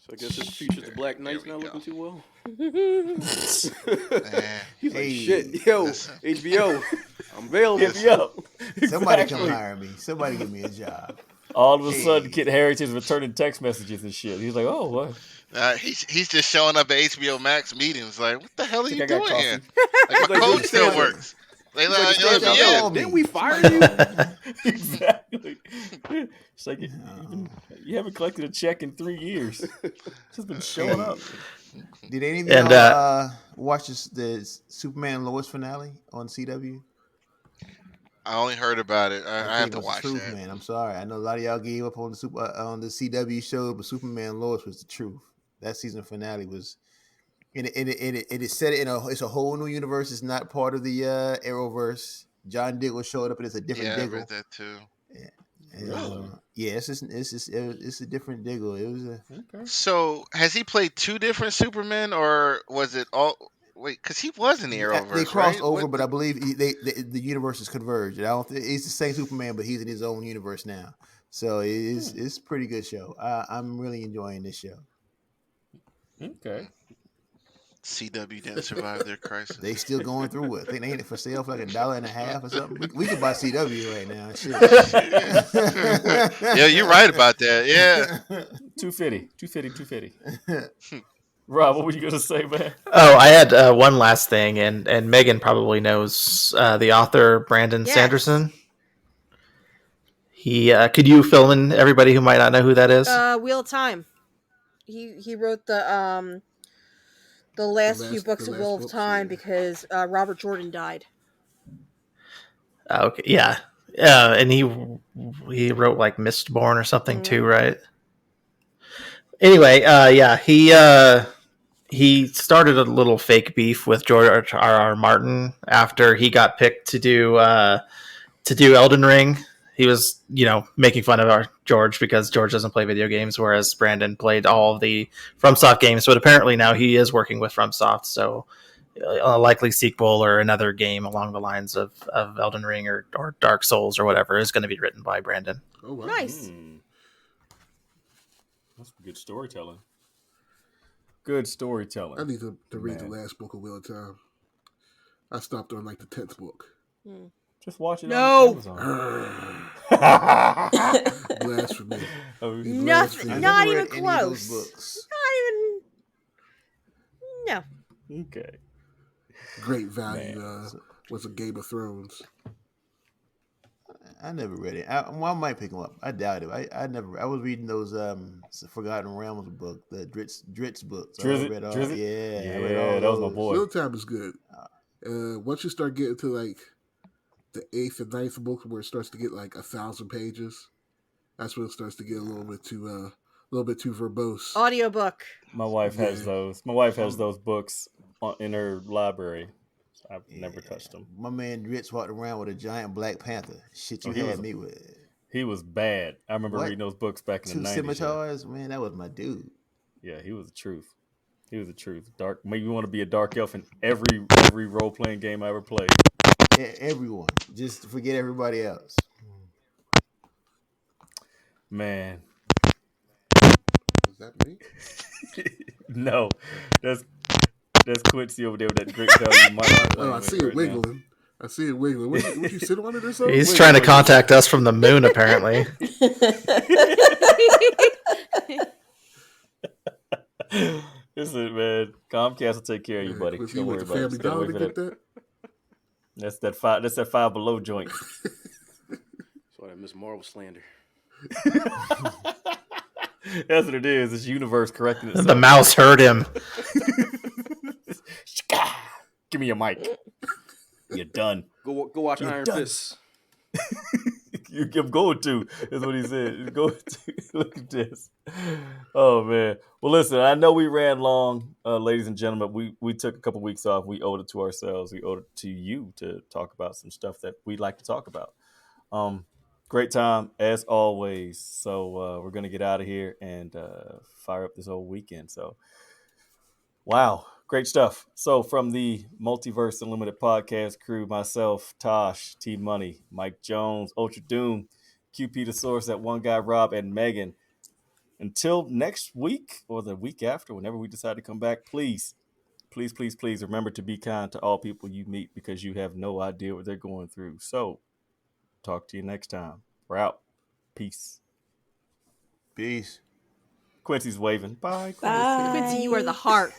Speaker 1: So I guess his future the Black Knight's
Speaker 3: There we
Speaker 1: not
Speaker 3: go.
Speaker 1: looking too well.
Speaker 3: Man.
Speaker 1: He's like,
Speaker 4: Hey.
Speaker 1: shit, yo,
Speaker 3: Listen.
Speaker 1: HBO, I'm available.
Speaker 5: Hit me up.
Speaker 4: Somebody
Speaker 5: Exactly.
Speaker 4: come hire me. Somebody give me a job.
Speaker 5: All of a
Speaker 4: Hey.
Speaker 5: sudden, Kit Harington's returning text messages and shit. He's like, "Oh, what?
Speaker 3: He's just showing up at HBO Max meetings like, what the hell are
Speaker 5: Think
Speaker 3: you
Speaker 5: I got
Speaker 3: doing here?
Speaker 5: coffee?"
Speaker 3: Like my
Speaker 1: Like,
Speaker 3: code
Speaker 1: just
Speaker 3: still
Speaker 1: stand up.
Speaker 3: works. They
Speaker 1: He's
Speaker 3: like,
Speaker 1: like,
Speaker 3: you let
Speaker 1: stand
Speaker 3: me
Speaker 1: up.
Speaker 3: in.
Speaker 1: Didn't we fire you?
Speaker 5: Exactly. It's like you haven't collected a check in 3 years. Just been showing up.
Speaker 4: Did any of
Speaker 6: And,
Speaker 4: y'all watch the Superman Lois finale on CW?
Speaker 3: I only heard about it. I
Speaker 4: That
Speaker 3: have
Speaker 4: thing
Speaker 3: to
Speaker 4: was
Speaker 3: watch
Speaker 4: the truth,
Speaker 3: that.
Speaker 4: man. I'm sorry. I know a lot of y'all gave up on the on the CW show, but Superman Lois was the truth. That season finale was, and it set it it's a whole new universe. It's not part of the Arrowverse. John Diggle showed up, and it's a different
Speaker 3: Yeah, I
Speaker 4: Diggle.
Speaker 3: read that too.
Speaker 4: And,
Speaker 5: Really?
Speaker 4: yeah, it's a different Diggle. It was a
Speaker 5: Okay.
Speaker 3: So has he played two different Supermen, or was it all? Wait, because he was in the Arrowverse,
Speaker 4: they crossed
Speaker 3: right?
Speaker 4: over,
Speaker 3: What-
Speaker 4: but I believe the universes converged. I don't. He's the same Superman, but he's in his own universe now. So it's a pretty good show. I'm really enjoying this show.
Speaker 5: Okay.
Speaker 3: CW didn't survive their crisis.
Speaker 4: They still going through it. I think they ain't it for sale for like $1.50 or something. We could buy CW right now. Shit.
Speaker 3: Yeah, you're right about that. Yeah.
Speaker 5: 250. Rob, what were you gonna say, man?
Speaker 6: Oh, I had one last thing, and Megan probably knows the author Brandon
Speaker 2: Yes.
Speaker 6: Sanderson. He could you fill in everybody who might not know who that is?
Speaker 2: Wheel of Time. He wrote the last few books of Wheel of Time because Robert Jordan died.
Speaker 6: Okay, yeah, and he wrote like Mistborn or something too, right? Anyway, yeah, he started a little fake beef with George R.R. Martin after he got picked to do Elden Ring. He was, making fun of our George because George doesn't play video games, whereas Brandon played all of the FromSoft games. But apparently now he is working with FromSoft, so a likely sequel or another game along the lines of Elden Ring or Dark Souls or whatever is going to be written by Brandon.
Speaker 8: Oh, wow.
Speaker 2: Nice.
Speaker 5: That's good storytelling. Good storytelling.
Speaker 8: I need to read the
Speaker 5: Man.
Speaker 8: last book of Wheel of Time. I stopped on like the 10th book.
Speaker 5: Just watch it
Speaker 2: No.
Speaker 5: on Amazon.
Speaker 8: Blasphemy.
Speaker 2: Nothing.
Speaker 4: I
Speaker 2: Not
Speaker 4: never
Speaker 2: even
Speaker 4: read any of those
Speaker 2: close.
Speaker 4: books.
Speaker 2: Not even. No.
Speaker 5: Okay.
Speaker 8: Great value was a Game of Thrones.
Speaker 4: I never read it. I might pick them up. I doubt it. I was reading those Forgotten Realms book, the Dritz books. I read all,
Speaker 5: Drizzt?
Speaker 4: I read all
Speaker 5: that was my
Speaker 4: those.
Speaker 5: boy.
Speaker 8: Wheel of Time is good. Once you start getting to like the 8th and 9th book where it starts to get like 1,000 pages, that's when it starts to get a little bit too verbose.
Speaker 2: Audiobook.
Speaker 5: My wife has those. My wife has those books in her library. So I've never touched them.
Speaker 4: My man Dritz walked around with a giant Black Panther. Shit, you
Speaker 5: he
Speaker 4: had
Speaker 5: was-
Speaker 4: me with.
Speaker 5: He was bad. I remember
Speaker 4: What?
Speaker 5: reading those books back in
Speaker 4: 2
Speaker 5: the 90s.
Speaker 4: scimitars, man, that was my dude.
Speaker 5: Yeah, he was the truth. He was the truth. Dark. Maybe you want to be a dark elf in every role playing game I ever played.
Speaker 4: Everyone. Just forget everybody else.
Speaker 5: Man.
Speaker 8: Is that me?
Speaker 5: No, that's Quincy over there with that great value mic.
Speaker 8: Oh, I see it wiggling. I see it wiggling. What you sit on it or something?
Speaker 6: He's trying to contact us from the moon, apparently.
Speaker 5: Listen, man, Comcast will take care of you, buddy.
Speaker 8: Quincy,
Speaker 5: Don't
Speaker 8: you
Speaker 5: worry
Speaker 8: went to
Speaker 5: about it.
Speaker 8: Family
Speaker 5: Just gotta
Speaker 8: Dollar
Speaker 5: wait
Speaker 8: to
Speaker 5: for
Speaker 8: get that?
Speaker 5: That's that Five Below joint.
Speaker 1: That's why that Miss Marvel slander.
Speaker 5: That's what it is. It's universe correcting itself.
Speaker 6: The mouse heard him.
Speaker 5: Give me your mic. You're done.
Speaker 1: Go watch
Speaker 5: You're
Speaker 1: Iron
Speaker 5: done.
Speaker 1: Fist.
Speaker 5: I'm going to. That's what he said. Going to. Look at this. Oh man. Well, listen. I know we ran long, ladies and gentlemen. We took a couple weeks off. We owed it to ourselves. We owed it to you to talk about some stuff that we'd like to talk about. Great time as always. So we're gonna get out of here and fire up this whole weekend. So, wow. Great stuff. So from the Multiverse Unlimited podcast crew, myself, Tosh, T Money, Mike Jones, Ultra Doom, QP the Source, that one guy, Rob, and Megan. Until next week or the week after, whenever we decide to come back, please remember to be kind to all people you meet because you have no idea what they're going through. So talk to you next time. We're out. Peace.
Speaker 4: Peace.
Speaker 5: Quincy's waving. Bye, Quincy.
Speaker 7: Bye.
Speaker 2: Quincy, you are the heart.